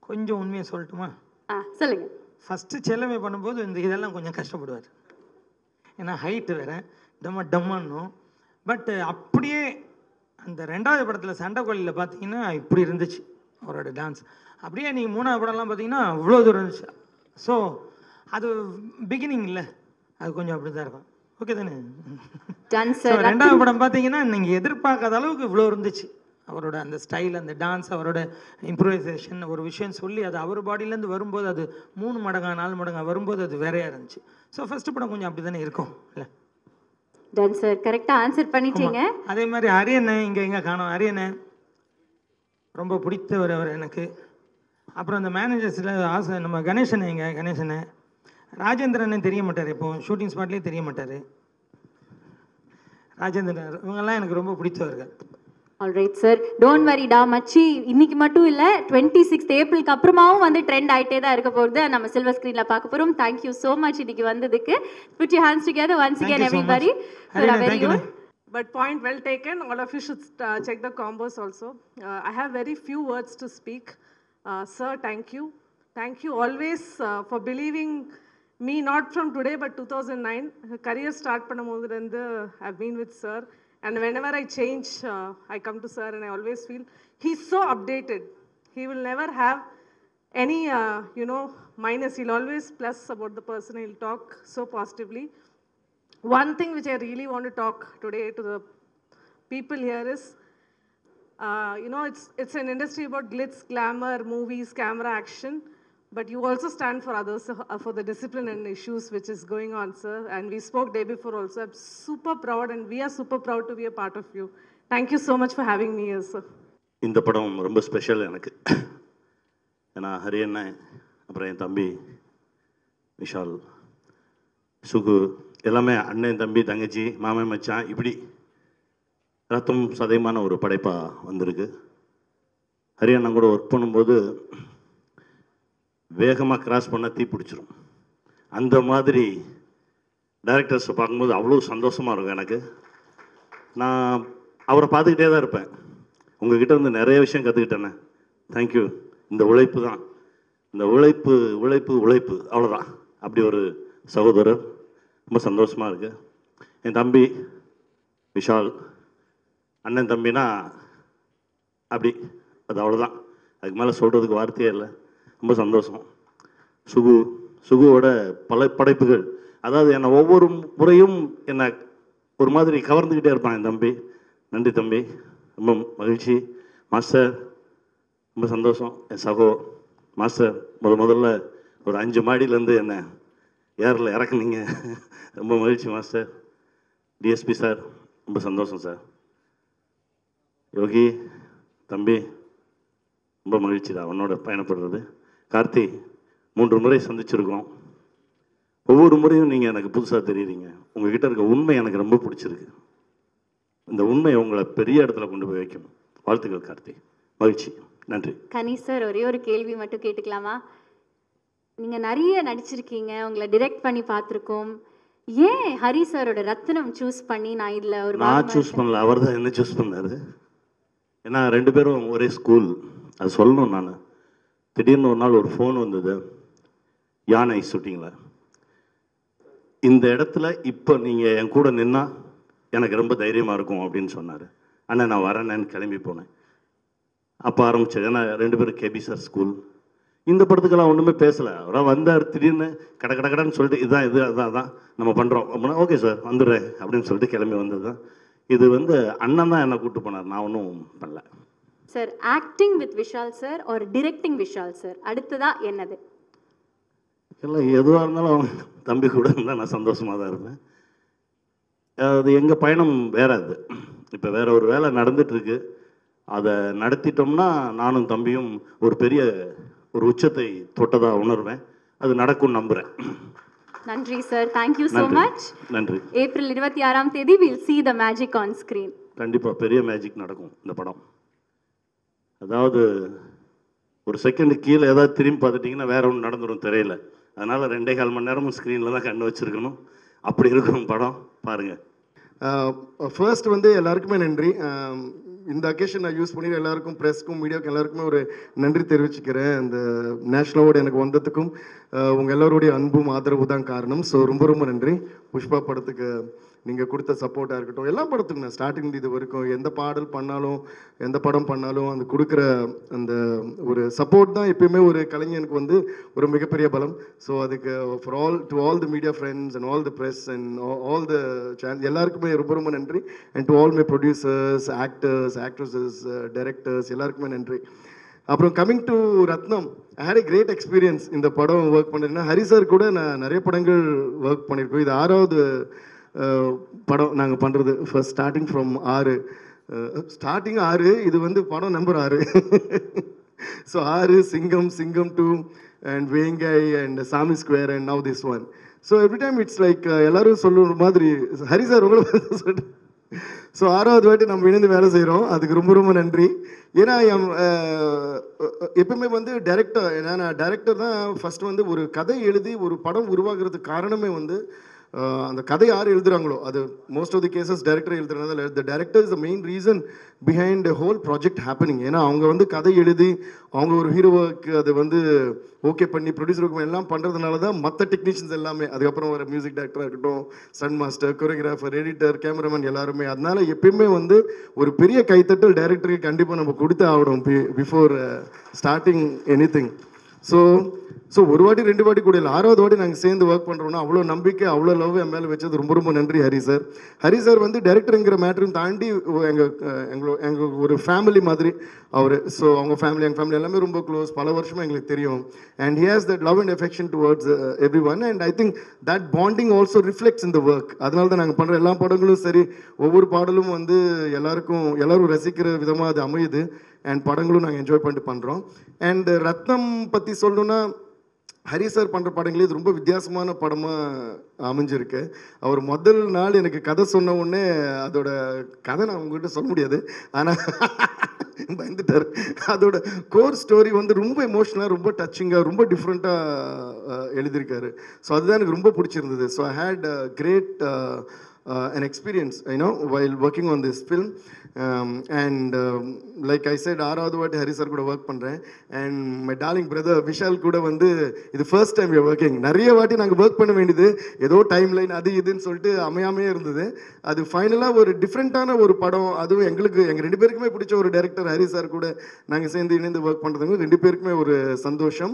கொஞ்சம் உண்மையை சொல்லட்டுமா? சொல்லுங்க. ஃபஸ்ட்டு செல்லமே பண்ணும்போது இதெல்லாம் கொஞ்சம் கஷ்டப்படுவார். ஏன்னா ஹைட்டு வேறு டம்மான்னும். பட் அப்படியே அந்த 2வது படத்தில் சண்டைக்கோழியில் பார்த்தீங்கன்னா இப்படி இருந்துச்சு அவரோட டான்ஸ். அப்படியே நீங்கள் 3வது படம்லாம் பார்த்தீங்கன்னா அவ்வளோ தூரம் இருந்துச்சு. ஸோ அது பிகினிங் இல்லை, அது கொஞ்சம் அப்படி தான் இருக்கும். ஓகே தானே? 2வது படம் பார்த்தீங்கன்னா நீங்கள் எதிர்பார்க்காத அளவுக்கு இவ்வளோ இருந்துச்சு. அவரோட அந்த ஸ்டைல், அந்த டான்ஸ், அவரோட இம்ப்ரூவைசேஷன், ஒரு விஷயம் சொல்லி அது அவர் பாடியிலேருந்து வரும்போது அது 3 மடங்கா 4 மடங்கா வரும்போது அது வேறையாக இருந்துச்சு. ஸோ ஃபஸ்ட்டு படம் கொஞ்சம் அப்படி தானே இருக்கும் இல்லை? டன் சார் கரெக்டாக ஆன்சர் பண்ணிட்டீங்க. அதே மாதிரி அரியண்ணன் எங்கே காணோம். அரியண்ணன் ரொம்ப பிடித்தவர் அவர் எனக்கு. அப்புறம் அந்த மேனேஜர்ஸில் ஆசை நம்ம கணேசனை ராஜேந்திரன் தெரிய மாட்டார், இப்போ ஷூட்டிங் ஸ்பாட்லேயே தெரிய மாட்டார். ராஜேந்திரன் இவங்கெல்லாம் எனக்கு ரொம்ப பிடித்தவர்கள். ஆல்ரைட் சார், டோன்ட் வரி டா மச்சி. இன்னைக்கு மட்டும் இல்லை, 26th ஏப்ரலுக்கு அப்புறமாவும் வந்து ட்ரெண்ட் ஆகிட்டே தான் இருக்க போகுது. நம்ம சில்வர் ஸ்க்ரீனில் பார்க்க போகிறோம். தேங்க்யூ ஸோ மச் இன்னைக்கு வந்ததுக்கு. Put your hands together once again everybody. But point well taken. All of you should check the combos also. I have very few words to speak. Sir, thank you. Thank you always for believing me, not from today but 2009. Career start பண்ணும்போதுலேருந்து I've been with sir. And whenever I change, I come to sir and I always feel he's so updated. He will never have any, minus. He'll always plus about the person. He'll talk so positively. One thing which I really want to talk today to the people here is, it's an industry about glitz, glamour, movies, camera, action. But you also stand for others, for the discipline and issues which is going on, sir. And we spoke day before also. I'm super proud and we are super proud to be a part of you. Thank you so much for having me here, sir. இந்த படம் ரொம்ப special எனக்கு. ஏன்னா ஹரியண்ணன், அப்புறம் என் தம்பி விஷால், சுகு எல்லாமே அண்ணன் தம்பி தங்கச்சி மாமன் மச்சான், இப்படி ரத்தம் சதயமான ஒரு படைப்பாக வந்திருக்கு. ஹரியண்ணன் கூட ஒர்க் பண்ணும்போது வேகமாக கிராஸ் பண்ண தீ பிடிச்சிரும். அந்த மாதிரி டைரக்டர்ஸை பார்க்கும்போது அவ்வளோ சந்தோஷமாக இருக்கும் எனக்கு. நான் அவரை பார்த்துக்கிட்டே தான் இருப்பேன். உங்ககிட்ட இருந்து நிறைய விஷயம் கற்றுக்கிட்டேனே. தேங்க்யூ. இந்த உழைப்பு தான், இந்த உழைப்பு உழைப்பு உழைப்பு அவ்வளோதான். அப்படி ஒரு சகோதரர், ரொம்ப சந்தோஷமாக இருக்குது. என் தம்பி விஷால், அண்ணன் தம்பினா அப்படி, அது அவ்வளோதான். அதுக்கு மேலே சொல்கிறதுக்கு வார்த்தையே இல்லை. ரொம்ப சந்தோஷம். சுகுவோட பல படைப்புகள், அதாவது என்னை ஒவ்வொரு முறையும் என்னை ஒரு மாதிரி கவர்ந்துக்கிட்டே இருப்பான் என் தம்பி. நன்றி தம்பி, ரொம்ப மகிழ்ச்சி. மாஸ்டர் ரொம்ப சந்தோஷம். என் சகோ மாஸ்டர் முதல்ல ஒரு 5 மாடியிலேருந்து என்னை ஏரில் இறக்குனீங்க, ரொம்ப மகிழ்ச்சி மாஸ்டர். டிஎஸ்பி சார் ரொம்ப சந்தோஷம் சார். யோகி தம்பி ரொம்ப மகிழ்ச்சி தான் அவனோட பயணப்படுறது. கார்த்தி 3 முறை சந்திச்சிருக்கோம். ஒவ்வொரு முறையும் நீங்கள் எனக்கு புதுசாக தெரியுறீங்க. உங்ககிட்ட இருக்க உண்மை எனக்கு ரொம்ப பிடிச்சிருக்கு. இந்த உண்மை உங்களை பெரிய இடத்துல கொண்டு போய் வைக்கும். வாழ்த்துக்கள் கார்த்தி, மகிழ்ச்சி, நன்றி. கனி சார், ஒரே ஒரு கேள்வி மட்டும் கேட்டுக்கலாமா? நீங்கள் நிறைய நடிச்சிருக்கீங்க, உங்களை டிரெக்ட் பண்ணி பார்த்துருக்கோம். ஏன் ஹரி சாரோட ரத்னம் சூஸ் பண்ணி நான் இதில் ஒரு நான் சூஸ் பண்ணல, அவர் தான் என்ன சூஸ் பண்ணார். ஏன்னா 2 பேரும் ஒரே ஸ்கூல், அது சொல்லணும். நான் திடீர்னு ஒரு நாள் ஒரு ஃபோன் வந்தது, யானை ஷூட்டிங்கில், இந்த இடத்துல இப்போ நீங்கள் என் கூட நின்னா எனக்கு ரொம்ப தைரியமாக இருக்கும் அப்படின்னு சொன்னார். அண்ணா நான் வரேன்னு கிளம்பி போனேன். அப்போ ஆரம்பிச்சது. ஏன்னா 2 பேரும் கேபி சார் ஸ்கூல். இந்த படத்துக்கெல்லாம் ஒன்றுமே பேசலை. அவராக வந்தார், திடீர்னு கடன்னு சொல்லிட்டு இதுதான் இது அதான் நம்ம பண்ணுறோம் அப்படின்னா ஓகே சார் வந்துடுறேன் அப்படின்னு சொல்லிட்டு கிளம்பி வந்தது தான். இது அண்ணன் தான் என்னை கூப்பிட்டு போனார், நான் ஒன்றும் பண்ணல. Sir acting with Vishal sir ஒரு டிரெக்டிங் விஷால் சார் அடுத்ததா என்னது? இல்லை எதுவாக இருந்தாலும் அவங்க தம்பி கூட இருந்தால் நான் சந்தோஷமாக தான் இருப்பேன். அது எங்கள் பயணம் வேற. அது இப்போ வேற ஒரு வேலை நடந்துட்டுருக்கு. அதை நடத்திட்டோம்னா நானும் தம்பியும் ஒரு பெரிய ஒரு உச்சத்தை தொட்டதாக உணர்வேன். அது நடக்கும் நம்புகிறேன். நன்றி சார், தேங்க்யூ ஸோ மச். நன்றி. ஏப்ரல் 26ஆம் தேதி will see the magic on screen. கண்டிப்பாக பெரிய மேஜிக் நடக்கும் இந்த படம். அதாவது ஒரு செகண்ட் கீழே ஏதாவது திரும்பி பார்த்துட்டிங்கன்னா வேற ஒன்று நடந்துடும் தெரியல. அதனால் 2.25 மணி நேரமும் ஸ்க்ரீனில் தான் கண்ணு வச்சுருக்கணும். அப்படி இருக்கும் படம் பாருங்கள். ஃபர்ஸ்ட் எல்லாருக்குமே நன்றி. இந்த அக்கேஷன் நான் யூஸ் பண்ணி எல்லாருக்கும், ப்ரெஸ்க்கும் மீடியாவுக்கும் எல்லாருக்குமே ஒரு நன்றி தெரிவிச்சுக்கிறேன். அந்த நேஷ்னல் அவார்டு எனக்கு வந்ததுக்கும் உங்கள் எல்லோருடைய அன்பும் ஆதரவு தான் காரணம். ஸோ ரொம்ப நன்றி. புஷ்பா படத்துக்கு நீங்கள் கொடுத்த சப்போர்ட்டாக இருக்கட்டும், எல்லா படத்துக்கும் நான் ஸ்டார்டிங் இது வரைக்கும் எந்த பாடல் பண்ணாலும் எந்த படம் பண்ணாலும் அந்த கொடுக்குற அந்த ஒரு சப்போர்ட் தான் எப்பயுமே ஒரு கலைஞனுக்கு ஒரு மிகப்பெரிய பலம். ஸோ அதுக்கு for all the media friends and all the press and all the channel எல்லாருக்குமே ரொம்ப நன்றி. And to all my producers, actors, actresses, directors எல்லாருக்குமே நன்றி. அப்புறம் coming to Ratnam, I had a great experience இந்த படம் ஒர்க் பண்ணுறேன்னா. ஹரி சார் கூட நான் நிறைய படங்கள் ஒர்க் பண்ணியிருக்கோம். இது 6வது படம் நாங்கள் பண்ணுறது. ஃபர்ஸ்ட் ஸ்டார்டிங் ஃப்ரம் 6 இது படம் நம்பர் 6. ஸோ 6, சிங்கம் 2 அண்ட் வேங்கை அண்ட் சாமி square and now this one. So every time it's like எல்லாரும் சொல்லுற மாதிரி ஹரி சார் உங்களை சொல்லிட்டு. ஸோ 6வது வாட்டி நம்ம இணைந்து வேலை செய்கிறோம். அதுக்கு ரொம்ப நன்றி. ஏன்னா எப்பவுமே டைரக்டர், ஏன்னா டைரக்டர் தான் ஃபர்ஸ்ட் ஒரு கதை எழுதி ஒரு படம் உருவாகிறதுக்கு காரணமே அந்த கதை யார் எழுதுறாங்களோ அது most of the cases director எழுதுறதுனால the director is the main reason behind whole project happening. ஏன்னா அவங்க கதை எழுதி அவங்க ஒரு ஹீரோவுக்கு அதை ஓகே பண்ணி ப்ரொடியூசருக்கு எல்லாம் பண்ணுறதுனால தான் மற்ற டெக்னீஷியன்ஸ் எல்லாமே, அதுக்கப்புறம் வர மியூசிக் டைரக்டராக இருக்கட்டும், சன் மாஸ்டர், கொரியோகிராஃபர், எடிட்டர், கேமராமேன் எல்லாருமே. அதனால எப்பயுமே ஒரு பெரிய கைத்தட்டல் டைரக்டருக்கு கண்டிப்பாக நம்ம கொடுத்து ஆகணும் பிஃபோர் ஸ்டார்டிங் எனிதிங். ஸோ ஒரு வாட்டி 2 வாட்டி கூட இல்லை, 6வது வாட்டி நாங்கள் சேர்ந்து ஒர்க் பண்ணுறோன்னா அவ்வளோ நம்பிக்கை, அவ்வளோ லவ் என் மேலே வச்சது ரொம்ப நன்றி ஹரி சார். ஹரி சார் டைரக்டருங்கிற மேட்டரையும் தாண்டி எங்கள் ஒரு ஃபேமிலி மாதிரி அவர். ஸோ அவங்க ஃபேமிலி, எங்கள் ஃபேமிலி எல்லாமே ரொம்ப க்ளோஸ், பல வருஷமாக எங்களுக்கு தெரியும். And he has that love and affection towards every one. And I think that bonding also reflects in the work. அதனால தான் நாங்கள் பண்ணுற எல்லா படங்களும் சரி, ஒவ்வொரு பாடலும் எல்லாரும் ரசிக்கிற விதமாக அது அமையுது. அண்ட் படங்களும் நாங்கள் என்ஜாய் பண்ணிட்டு பண்ணுறோம். அண்ட் ரத்னம் பற்றி சொல்லணுன்னா, ஹரி சார் பண்ணுற படங்களே இது ரொம்ப வித்தியாசமான படமாக அமைஞ்சிருக்கு. அவர் முதல் நாள் எனக்கு கதை சொன்ன உடனே, அதோட கதை நான் உங்ககிட்ட சொல்ல முடியாது, ஆனால் பயந்துட்டார். அதோட கோர் ஸ்டோரி ரொம்ப எமோஷனலாக, ரொம்ப டச்சிங்காக, ரொம்ப டிஃப்ரெண்ட்டாக எழுதியிருக்காரு. ஸோ அதுதான் எனக்கு ரொம்ப பிடிச்சிருந்தது. So I had great an experience, while working on this film. And like I said, 6வது வாட்டி ஹரி சார் கூட ஒர்க் பண்ணுறேன். And my darling brother Vishal கூட இது ஃபர்ஸ்ட் டைம் யூ ஒர்க்கிங். நிறைய வாட்டி நாங்கள் ஒர்க் பண்ண வேண்டியது, ஏதோ டைம் லைன் அது இதுன்னு சொல்லிட்டு அமையாமே இருந்தது. அது ஃபைனலாக ஒரு டிஃப்ரெண்ட்டான ஒரு படம். அதுவும் எங்கள் 2 பேருக்குமே பிடிச்ச ஒரு டைரக்டர் ஹரி சார் கூட நாங்கள் சேர்ந்து இணைந்து ஒர்க் பண்ணுறதுங்க 2 பேருக்குமே ஒரு சந்தோஷம்.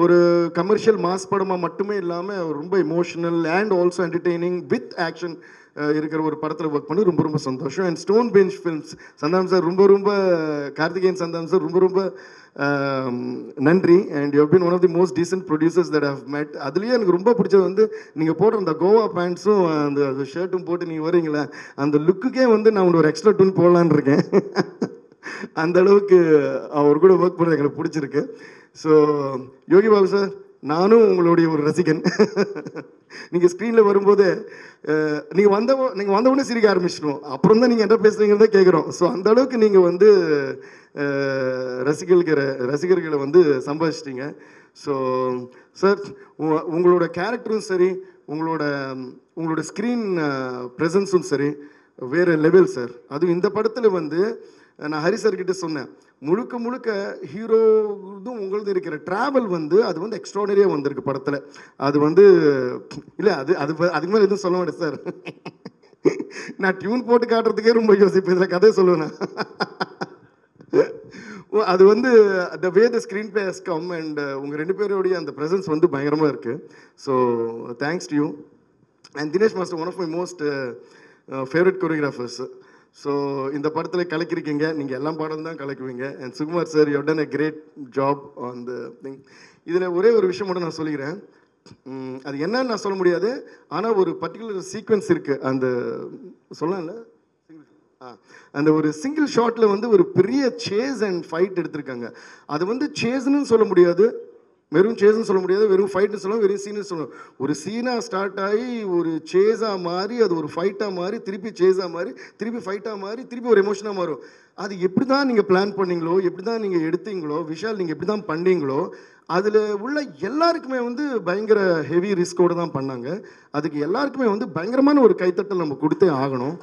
ஒரு கமர்ஷியல் மாஸ் படமாக மட்டுமே இல்லாமல் ரொம்ப emotional and also entertaining with action இருக்கிற ஒரு படத்தில் ஒர்க் பண்ணி ரொம்ப சந்தோஷம். And Stone Bench Films Santhanam sir ரொம்ப கார்த்திகேயன் சந்தானம் சார் ரொம்ப நன்றி. And you been one of the most decent producers that have met. அதுலேயே எனக்கு ரொம்ப பிடிச்சது நீங்கள் போடுற அந்த கோவா பேண்ட்ஸும் அந்த ஷர்ட்டும் போட்டு நீங்கள் வரீங்களே, அந்த லுக்குக்கே நான் ஒரு எக்ஸ்ட்ரா டூன் போடலான்னு இருக்கேன். அந்த அளவுக்கு அவர் கூட ஒர்க் பண்ணுறது எனக்கு பிடிச்சிருக்கு. ஸோ யோகி பாபு சார், நானும் உங்களுடைய ஒரு ரசிகன். நீங்கள் ஸ்க்ரீனில் வரும்போது நீங்கள் வந்தவுடனே சிரிக்க ஆரம்பிச்சிடுவோம். அப்புறம் தான் நீங்கள் என்ன பேசுகிறீங்கிறத கேட்குறோம். ஸோ அந்த அளவுக்கு நீங்கள் ரசிகர்களை சம்பாதிச்சிட்டிங்க. ஸோ சார், உங்களோட கேரக்டரும் சரி, உங்களோட ஸ்க்ரீன் ப்ரெசன்ஸும் சரி வேறு லெவல் சார். அதுவும் இந்த படத்தில் நான் ஹரி சார் கிட்ட சொன்னேன், முழுக்க முழுக்க ஹீரோதும் உங்களது இருக்கிற ட்ராவல் வந்து அது வந்து எக்ஸ்ட்ராடனரியாக வந்திருக்கு படத்தில். அது வந்து இல்லை, அதுக்கு மேலே எதுவும் சொல்ல மாட்டேன் சார். நான் டியூன் போட்டு காட்டுறதுக்கே ரொம்ப யோசிப்பேன், இதில் கதையை சொல்லுவேன். அது வந்து the way the screenplay has come and உங்கள் 2 பேரோடைய அந்த ப்ரெசன்ஸ் வந்து பயங்கரமாக இருக்குது. So thanks to you and Dinesh master, one of my most favourite choreographers. ஸோ இந்த படத்தில் கலக்கிருக்கீங்க, நீங்கள் எல்லா பாடம் தான் கலக்குவீங்க. And Sukumar sir, you have done a great job on the thing. இதில் ஒரே ஒரு விஷயம் மட்டும் நான் சொல்லிக்கிறேன், அது என்னன்னு நான் சொல்ல முடியாது, ஆனால் ஒரு பர்டிகுலர் சீக்வன்ஸ் இருக்குது, அந்த சொல்லல அந்த ஒரு சிங்கிள் ஷாட்டில் வந்து ஒரு பெரிய சேஸ் அண்ட் ஃபைட் எடுத்திருக்காங்க. அது வந்து சேஸ்ன்னு சொல்ல முடியாது, வெறும் சேஸ்ன்னு சொல்ல முடியாது, வெறும் ஃபைட்னு சொல்லலாம், வெறும் சீன்னு சொல்லலாம். ஒரு சீனாக ஸ்டார்ட் ஆகி ஒரு சேஸாக மாறி, அது ஒரு ஃபைட்டாக மாறி, திருப்பி சேஸாக மாறி, திருப்பி ஃபைட்டாக மாறி, திருப்பி ஒரு எமோஷனாக மாறும். அது எப்படி தான் நீங்கள் பிளான் பண்ணீங்களோ, எப்படி தான் நீங்கள் எடுத்தீங்களோ, விஷால் நீங்கள் எப்படி தான் பண்ணீங்களோ, அதில் உள்ள எல்லாருக்குமே வந்து பயங்கர ஹெவி ரிஸ்கோடு தான் பண்ணாங்க. அதுக்கு எல்லாருக்குமே வந்து பயங்கரமான ஒரு கைத்தட்டல் நம்ம கொடுத்தே ஆகணும்.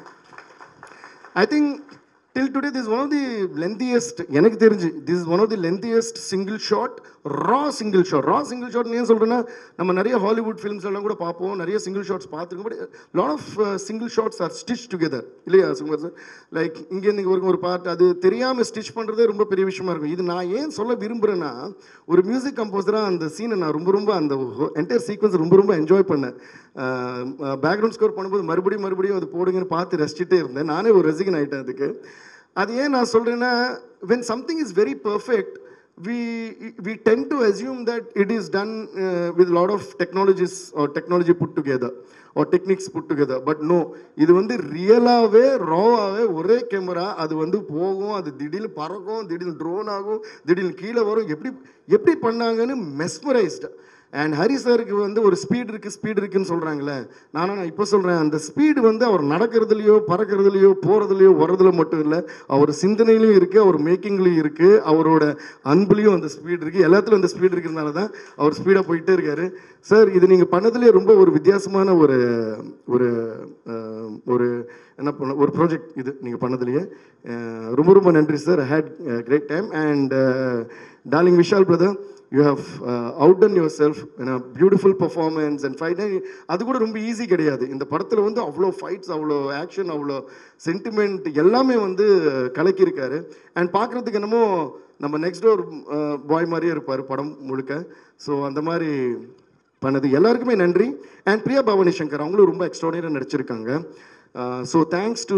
I think till today this is one of the lengthiest, எனக்கு தெரிஞ்சு this is one of the lengthiest single shot, raw single shot ஏன் சொல்கிறேன்னா, நம்ம நிறைய ஹாலிவுட் ஃபிலிம்ஸ் எல்லாம் கூட பார்ப்போம், நிறைய சிங்கிள் ஷாட்ஸ் பார்த்துருக்கோம், but lot of single shots are stitch together, இல்லையா சுகுமார் சார்? லைக் இங்கேருந்து ஒரு பார்ட் அது தெரியாமல் ஸ்டிச் பண்ணுறதே ரொம்ப பெரிய விஷயமா இருக்கும். இது நான் ஏன் சொல்ல விரும்புகிறேன்னா, ஒரு மியூசிக் கம்போசராக அந்த சீனை நான் ரொம்ப அந்த என்டையர் சீக்வன்ஸ் ரொம்ப என்ஜாய் பண்ணேன். பேக்ரவுண்ட் ஸ்கோர் பண்ணும்போது மறுபடியும் அது போடுங்கன்னு பார்த்து ரசிச்சுட்டே இருந்தேன், நானே ஒரு ரசிகன் ஆகிட்டேன் அதுக்கு. அது ஏன் நான் சொல்கிறேன்னா, when something is very perfect, we tend to assume that it is done with a lot of technologies or technology put together or techniques put together, but no, இது வந்து ரியலாகவே ராவாகவே ஒரே கேமரா, அது வந்து போகும், அது திடீர்னு பறக்கும், திடீர்னு ட்ரோன் ஆகும், திடீர்னு கீழே வரும், எப்படி பண்ணாங்கன்னு மெஸ்மரைஸ்டு. அண்ட் ஹரி சாருக்கு வந்து ஒரு ஸ்பீடு இருக்குன்னு சொல்கிறாங்களே, நான் இப்போ சொல்கிறேன், அந்த ஸ்பீடு வந்து அவர் நடக்கிறதுலையோ பறக்கிறதுலையோ போகிறதுலையோ வர்றதுல மட்டும் இல்லை, அவர் சிந்தனையிலையும் இருக்குது, அவர் மேக்கிங்லேயும் இருக்குது, அவரோட அன்புலேயும் அந்த ஸ்பீடு இருக்குது, எல்லாத்துலையும் அந்த ஸ்பீடு இருக்கிறதுனால தான் அவர் ஸ்பீடாக போயிட்டே இருக்காரு. சார், இது நீங்கள் பண்ணதுலேயே ரொம்ப ஒரு வித்தியாசமான ஒரு ஒரு ஒரு என்ன பண்ண ஒரு ப்ராஜெக்ட் இது நீங்கள் பண்ணதுலையே. ரொம்ப நன்றி sir. I had great time and darling Vishal brother, you have outdone yourself in a beautiful performance and fight. அது கூட ரொம்ப ஈஸி கிடையாது. இந்த படத்தில் வந்து அவ்வளோ ஃபைட்ஸ், அவ்வளோ ஆக்ஷன், அவ்வளோ சென்டிமெண்ட் எல்லாமே வந்து கலக்கியிருக்காரு. அண்ட் பார்க்குறதுக்கு என்னமோ நம்ம நெக்ஸ்ட் டோர் பாய் மாதிரியே இருப்பார் படம் முழுக்க. ஸோ அந்த மாதிரி பண்ணது எல்லாருக்குமே நன்றி. அண்ட் பிரியா பவானி சங்கர் அவங்களும் ரொம்ப எக்ஸ்ட்ராடினரியாக நடிச்சிருக்காங்க. So thanks to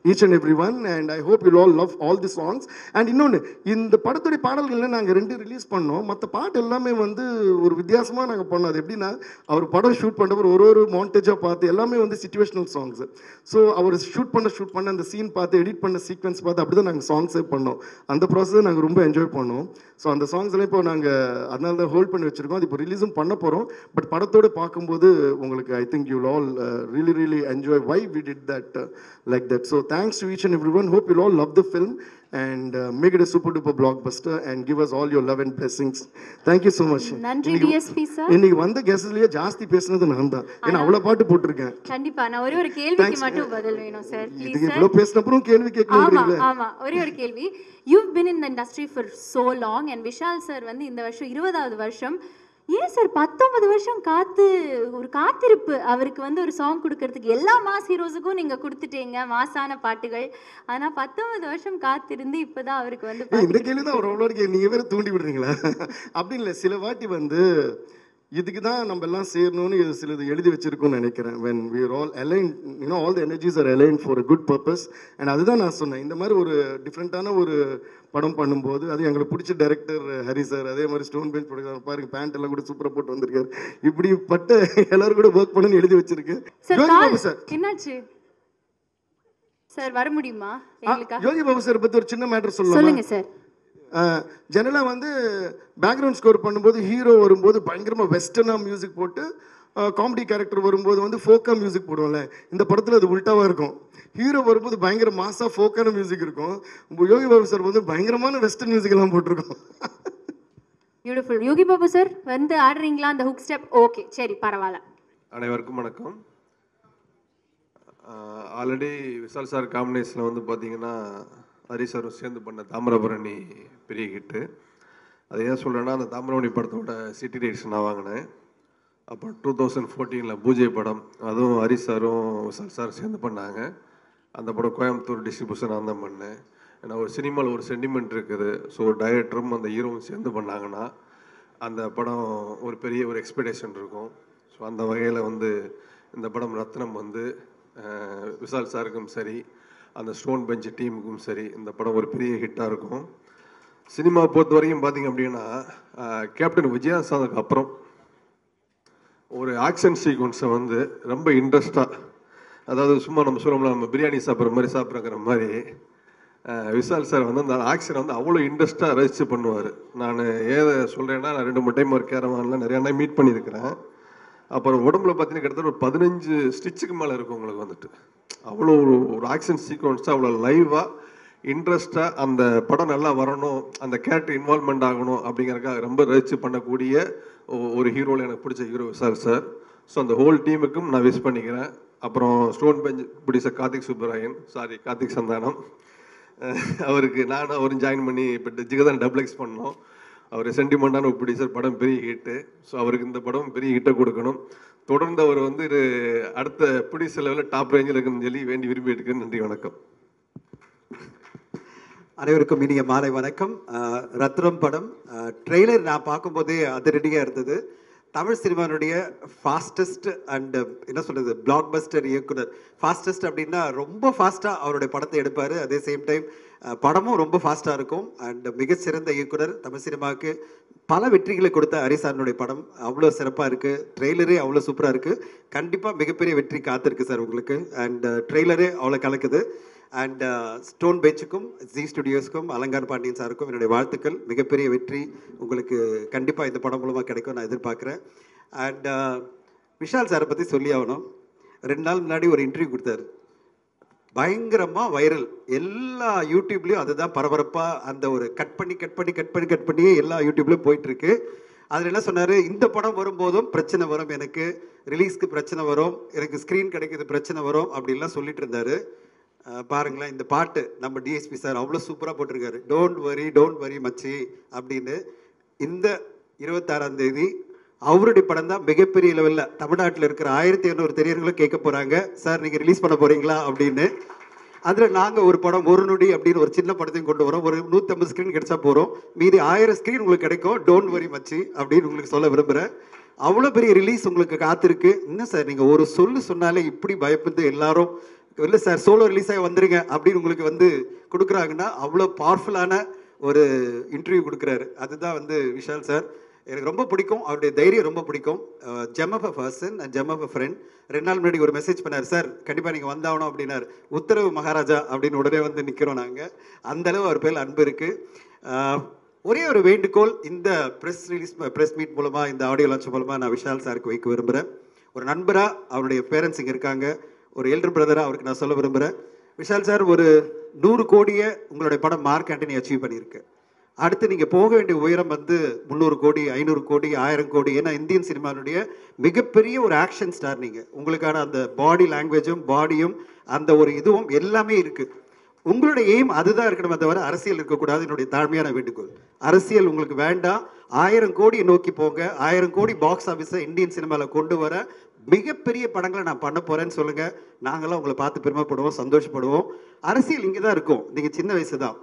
each and everyone and I hope you'll all love all the songs. And இன்னொன்று, இந்த படத்துடைய பாடல்களில் நாங்கள் 2 ரிலீஸ் பண்ணோம், மற்ற பாட்டு எல்லாமே வந்து ஒரு வித்தியாசமாக நாங்கள் பண்ணோம். அது எப்படின்னா, அவர் படம் ஷூட் பண்ணுறப்போ ஒரு மாண்டேஜாக பார்த்து எல்லாமே வந்து சிச்சுவேஷனல் சாங்ஸு. ஸோ அவர் ஷூட் பண்ண அந்த சீன் பார்த்து, எடிட் பண்ண சீக்வன்ஸ் பார்த்து அப்படி தான் நாங்கள் சாங்ஸே பண்ணோம். அந்த ப்ராசஸை நாங்கள் ரொம்ப என்ஜாய் பண்ணோம். ஸோ அந்த சாங்ஸ்லாம் இப்போ நாங்கள் அதனால தான் ஹோல்ட் பண்ணி வச்சுருக்கோம். அது இப்போ ரிலீஸும் பண்ண போகிறோம். பட் படத்தோடு பார்க்கும்போது உங்களுக்கு I think you all really enjoy why we did that like that. So thanks to each and everyone. Hope you'll all love the film and make it a super duper blockbuster and give us all your love and blessings. Thank you so much. நன்றி DSP sir. இன்னைக்கு வந்த கெஸ்ட்லயே ஜாஸ்தி பேசுனது நான் தான். ஏன்னா அவ்வளவு பாட்டு போட்டிருக்கேன். கண்டிப்பா நான் ஒரு கேள்விக்கு மட்டும் பதில் வேணும் சார். Please sir. இவ்வளவு பேசினப்புறம் கேள்வி கேட்கணும்ன்றீங்களே. ஆமா ஒரு கேள்வி. You've been in the industry for so long and Vishal sir வந்து இந்த வருஷம் 20வது வருஷம். ஏன் சார் 19 வருஷம் காத்திருப்பு அவருக்கு வந்து ஒரு சாங் கொடுக்கறதுக்கு? எல்லா மாஸ் ஹீரோஸுக்கும் நீங்க கொடுத்துட்டீங்க மாசான பாட்டுகள், ஆனா 19 வருஷம் காத்திருந்து இப்பதான் அவருக்கு வந்து இந்த கேள்வி தான் ஒரு நீங்க வேற தூண்டி விடுறீங்களா? அப்படி இல்லை, சில வாட்டி வந்து இதுக்கு தான் நம்ம எல்லாம் சேரணும்னு சிலது எழுதி வச்சிருக்கோம்னு நினைக்கிறேன். when we are all aligned, all the energies are aligned for a good purpose. and அதுதான் நான் சொன்னேன், இந்த மாதிரி ஒரு டிஃப்ரெண்ட்டான ஒரு படம் பண்ணும்போது அது எங்களுக்கு பிடிச்ச டைரக்டர் ஹரி சார், அதே மாதிரி ஸ்டோன் பெஞ்ச் ப்ரொடக்ஷன் பாருங்க, பேண்ட் எல்லாம் கூட சூப்பராக போட்டு வந்திருக்காரு. இப்படிப்பட்ட எல்லாரும் கூட ஒர்க் பண்ணணும்னு எழுதி வச்சிருக்கு. யோகி பாபு சார் என்னாச்சு சார், வர முடியுமா? யோகி பாபு சார் பற்றி ஒரு சின்ன மேட்டர் சொல்லுங்க சார். ஜெனரலாக வந்து பேக்ரவுண்ட் ஸ்கோர் பண்ணும்போது ஹீரோ வரும்போது பயங்கரமாக வெஸ்டர்னாக மியூசிக் போட்டு, காமெடி கேரக்டர் வரும்போது வந்து ஃபோக்கா மியூசிக் போடுவோம்ல. இந்த படத்தில் அது உல்ட்டாவாக இருக்கும். ஹீரோ வரும்போது பயங்கர மாசாக ஃபோக்கான மியூசிக் இருக்கும். யோகி பாபு சார் வந்து பயங்கரமான வெஸ்டர்ன் மியூசிக் எல்லாம் போட்டிருக்கோம். பியூட்டிஃபுல். யோகி பாபு சார் வந்து ஆடுறீங்களா அந்த ஹுக் ஸ்டெப்? ஓகே, சரி, பரவாயில்ல. அனைவருக்கும் வணக்கம். ஆல்ரெடி விஷால் சார் காம்பினேஷனில் வந்து பார்த்தீங்கன்னா ஹரி சாரும் சேர்ந்து பண்ண தாமிரபரணி பெரிய ஹிட்டு. அது ஏன் சொல்கிறேன்னா, அந்த தாமிரபரணி படத்தோட சிட்டி ரைட்ஸ் நான் வாங்கினேன். அப்புறம் 2014 பூஜை படம், அதுவும் ஹரி சாரும் விசால் சார் சேர்ந்து பண்ணாங்க. அந்த படம் கோயம்புத்தூர் டிஸ்ட்ரிபியூஷன் நான் தான் பண்ணேன். ஏன்னா ஒரு சினிமாவில் ஒரு சென்டிமெண்ட் இருக்குது. ஸோ ஒரு டைரக்டரும் அந்த ஹீரோவும் சேர்ந்து பண்ணாங்கன்னா அந்த படம் ஒரு பெரிய ஒரு எக்ஸ்பெக்டேஷன் இருக்கும். ஸோ அந்த வகையில் வந்து இந்த படம் ரத்னம் வந்து விசால் சாருக்கும் சரி, அந்த ஸ்டோன் பெஞ்ச் டீமுக்கும் சரி, இந்த படம் ஒரு பெரிய ஹிட்டாக இருக்கும். சினிமாவை பொறுத்த வரைக்கும் பார்த்தீங்க அப்படின்னா, கேப்டன் விஜயகாந்துக்கு அப்புறம் ஒரு ஆக்ஷன் சீக்வன்ஸை வந்து ரொம்ப இன்ட்ரெஸ்டாக, அதாவது சும்மா நம்ம சொல்லணும்னா நம்ம பிரியாணி சாப்பிட்ற மாதிரி சாப்பிட்றங்கிற மாதிரி விசால் சார் வந்து அந்த ஆக்ஷனை வந்து அவ்வளோ இன்ட்ரெஸ்ட்டாக ரசித்து பண்ணுவார். நான் ஏதை சொல்கிறேன்னா, நான் 2-3 டைம் ஒரு கேரவானில் நிறையா நாள் மீட் பண்ணியிருக்கிறேன். அப்புறம் உடம்புல பார்த்தீங்கன்னா கிட்டத்தட்ட ஒரு 15 ஸ்டிச்சுக்கு மேலே இருக்கும் உங்களுக்கு வந்துட்டு. அவ்வளோ ஒரு ஆக்ஷன் சீக்வன்ஸாக அவ்வளோ லைவாக இன்ட்ரெஸ்டாக அந்த படம் நல்லா வரணும், அந்த கேரக்டர் இன்வால்மெண்ட் ஆகணும் அப்படிங்கிறதுக்காக ரொம்ப ரசித்து பண்ணக்கூடிய ஒரு ஹீரோவில் எனக்கு பிடிச்ச ஹீரோ விசால் சார். ஸோ அந்த ஹோல் டீமுக்கும் நான் விஷ் பண்ணிக்கிறேன். அப்புறம் stone bench producer Karthik Santhanam, அவருக்கு நானும் அவரும் ஜாயின் பண்ணி இப்போ ஜிகதான் டபுள்எக்ஸ் பண்ணோம். அவர் சென்டிமெண்டான ஒரு ப்ரொடியூசர், படம் பெரிய ஹிட்டு. ஸோ அவருக்கு இந்த படம் பெரிய ஹிட்டை கொடுக்கணும். தொடர்ந்து அவர் வந்து அடுத்த ப்ரொடியூசர் லெவலில் டாப் ரேஞ்சில் இருக்குன்னு சொல்லி வேண்டி விரும்பி எடுக்கிறேன். நன்றி, வணக்கம். அனைவருக்கும் இனிய மாலை வணக்கம். ரத்னம் படம் ட்ரெய்லர் நான் பார்க்கும்போதே அதிரடியாக இருந்தது. தமிழ் சினிமானுடைய ஃபாஸ்டஸ்ட் அண்ட் என்ன சொல்கிறது, பிளாக் பஸ்டர் இயக்குனர். ஃபாஸ்டஸ்ட் அப்படின்னா ரொம்ப ஃபாஸ்ட்டாக அவருடைய படத்தை எடுப்பார். அதே சேம் டைம் படமும் ரொம்ப ஃபாஸ்ட்டாக இருக்கும். அண்ட் மிகச்சிறந்த இயக்குனர். தமிழ் சினிமாவுக்கு பல வெற்றிகளை கொடுத்த ஹரிசாரனுடைய படம் அவ்வளோ சிறப்பாக இருக்குது. ட்ரெய்லரே அவ்வளோ சூப்பராக இருக்குது. கண்டிப்பாக மிகப்பெரிய வெற்றி காத்திருக்கு சார் உங்களுக்கு. அண்ட் ட்ரெய்லரே அவ்வளோ கலக்குது. அண்ட் ஸ்டோன் பெஞ்சுக்கும் ஜி ஸ்டுடியோஸ்க்கும் அலங்கார் பாண்டியன் சாருக்கும் என்னுடைய வாழ்த்துக்கள். மிகப்பெரிய வெற்றி உங்களுக்கு கண்டிப்பாக இந்த படம் மூலமாக கிடைக்கும் நான் எதிர்பார்க்குறேன். அண்ட் விஷால் சாரை பற்றி சொல்லி ஆகணும். 2 நாள் முன்னாடி ஒரு இன்டர்வியூ கொடுத்தாரு. பயங்கரமாக வைரல். எல்லா யூடியூப்லேயும் அதுதான் பரபரப்பாக அந்த ஒரு கட் பண்ணி எல்லா யூடியூப்லேயும் போயிட்டுருக்கு. அதில் என்ன சொன்னார், இந்த படம் வரும்போதும் பிரச்சனை வரும், எனக்கு ரிலீஸ்க்கு பிரச்சனை வரும், எனக்கு ஸ்க்ரீன் கிடைக்கிது பிரச்சனை வரும் அப்படின்லாம் சொல்லிட்டு இருந்தார். பாருங்களேன், இந்த பாட்டு நம்ம டிஎஸ்பி சார் அவ்வளோ சூப்பராக போட்டிருக்காரு. டோன்ட் வரி மச்சி அப்படின்னு. இந்த 26ஆம் தேதி அவருடைய படம் தான் மிகப்பெரிய லெவலில் தமிழ்நாட்டில் இருக்கிற 1200 திரையரங்களும் கேட்க போகிறாங்க, சார் நீங்கள் ரிலீஸ் பண்ண போகிறீங்களா அப்படின்னு. அதில் நாங்கள் ஒரு படம் ஒரு நொடி அப்படின்னு ஒரு சின்ன படத்தையும் கொண்டு வரோம். ஒரு 150 ஸ்க்ரீன் கிடைச்சா போகிறோம், மீதி 1000 ஸ்க்ரீன் உங்களுக்கு கிடைக்கும். டோன்ட் வரி மச்சி அப்படின்னு உங்களுக்கு சொல்ல விரும்புகிறேன். அவ்வளோ பெரிய ரிலீஸ் உங்களுக்கு காத்திருக்கு. இன்னும் சார் நீங்கள் ஒரு சொன்னாலே இப்படி பயப்பட்டு எல்லாரும் இல்லை சார் சோலோ ரிலீஸாக வந்துருங்க அப்படின்னு உங்களுக்கு வந்து கொடுக்குறாங்கன்னா அவ்வளோ பவர்ஃபுல்லான ஒரு இன்டர்வியூ கொடுக்குறாரு. அதுதான் வந்து விஷால் சார். எனக்கு ரொம்ப பிடிக்கும், அவருடைய தைரியம் ரொம்ப பிடிக்கும். Gem of a person and gem of a friend. 2 நாள் முன்னாடி ஒரு மெசேஜ் பண்ணார், சார் கண்டிப்பாக நீங்கள் வந்தாகணும் அப்படின்னாரு. உத்தரவு மகாராஜா அப்படின்னு உடனே வந்து நிற்கிறோம் நாங்கள். அந்தளவு அவர் பேர் அன்பு இருக்குது. ஒரே ஒரு வேண்டுகோள், இந்த ப்ரெஸ் மீட் மூலமாக, இந்த ஆடியோ லான்ச் மூலமாக நான் விஷால் சாருக்கு வைக்க விரும்புகிறேன். ஒரு நண்பராக அவருடைய பேரண்ட்ஸ் இங்கே இருக்காங்க, ஒரு எல்டர் பிரதராக அவருக்கு நான் சொல்ல விரும்புகிறேன். விஷால் சார் ஒரு 100 கோடியை உங்களுடைய படம் மார்க் ஆண்டனி அச்சீவ் பண்ணியிருக்கு. அடுத்து நீங்கள் போக வேண்டிய உயரம் வந்து 300 கோடி, 500 கோடி, 1000 கோடி. ஏன்னா இந்தியன் சினிமாவுடைய மிகப்பெரிய ஒரு ஆக்ஷன் ஸ்டார் நீங்கள். உங்களுக்கான அந்த பாடி லாங்குவேஜும் பாடியும் அந்த ஒரு இதுவும் எல்லாமே இருக்குது. உங்களுடைய எய்ம் அதுதான் இருக்கணுமே தவிர அரசியல் இருக்கக்கூடாது. என்னுடைய தாழ்மையான வேண்டுகோள், அரசியல் உங்களுக்கு வேண்டாம். 1000 கோடி நோக்கி போங்க. 1000 கோடி பாக்ஸ் ஆஃபீஸை இந்தியன் சினிமாவில் கொண்டு வர மிகப்பெரிய படங்களை நான் பண்ண போகிறேன்னு சொல்லுங்கள். நாங்களாம் உங்களை பார்த்து பெருமைப்படுவோம், சந்தோஷப்படுவோம். அரசியல் இங்கே தான் இருக்கும். நீங்கள் சின்ன வயசு தான்,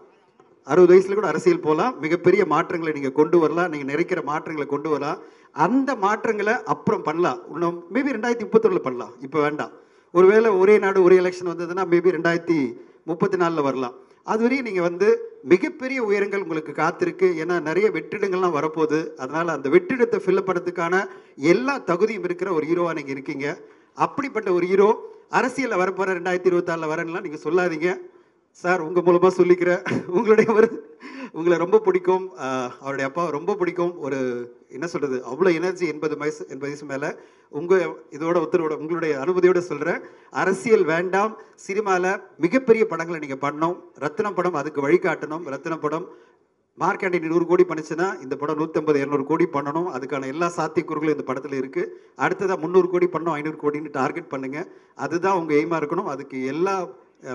60 வயசில் கூட அரசியல் போகலாம். மிகப்பெரிய மாற்றங்களை நீங்கள் கொண்டு வரலாம். நீங்கள் நினைக்கிற மாற்றங்களை கொண்டு வரலாம். அந்த மாற்றங்களை அப்புறம் பண்ணலாம். இன்னும் மேபி 2031 பண்ணலாம், இப்போ வேண்டாம். ஒருவேளை ஒரே நாடு ஒரே எலெக்ஷன் வந்ததுன்னா மேபி 2034 வரலாம். அதுவரையும் நீங்கள் வந்து மிகப்பெரிய உயரங்கள் உங்களுக்கு காத்திருக்கு. ஏன்னா நிறைய வெற்றிடங்கள்லாம் வரப்போகுது. அதனால் அந்த வெற்றிடத்தை ஃபில்லப் பண்ணுறதுக்கான எல்லா தகுதியும் இருக்கிற ஒரு ஹீரோவாக நீங்கள் இருக்கீங்க. அப்படிப்பட்ட ஒரு ஹீரோ அரசியலில் வரப்போகிற 2026 வரேன்லாம் நீங்கள் சொல்லாதீங்க சார். உங்கள் மூலமாக சொல்லிக்கிறேன், உங்களை ரொம்ப பிடிக்கும். அவருடைய அப்பா ரொம்ப பிடிக்கும். ஒரு என்ன சொல்கிறது, அவ்வளோ எனர்ஜி. 80 வயசு மேலே. இதோட உங்களுடைய அனுமதியோடு சொல்கிறேன், அரசியல் வேண்டாம். சினிமாவில் மிகப்பெரிய படங்களை நீங்கள் பண்ணணும். ரத்னம் படம் அதுக்கு வழிகாட்டணும். ரத்னம் படம் மார்க் ஆண்டனி 100 கோடி பண்ணிச்சுன்னா இந்த படம் 150-200 கோடி பண்ணணும். அதுக்கான எல்லா சாத்தியக்கூறுகளும் இந்த படத்தில் இருக்குது. அடுத்ததாக 300 கோடி பண்ணணும், 500 கோடின்னு டார்கெட் பண்ணுங்கள். அதுதான் உங்கள் எய்மாக இருக்கணும். அதுக்கு எல்லா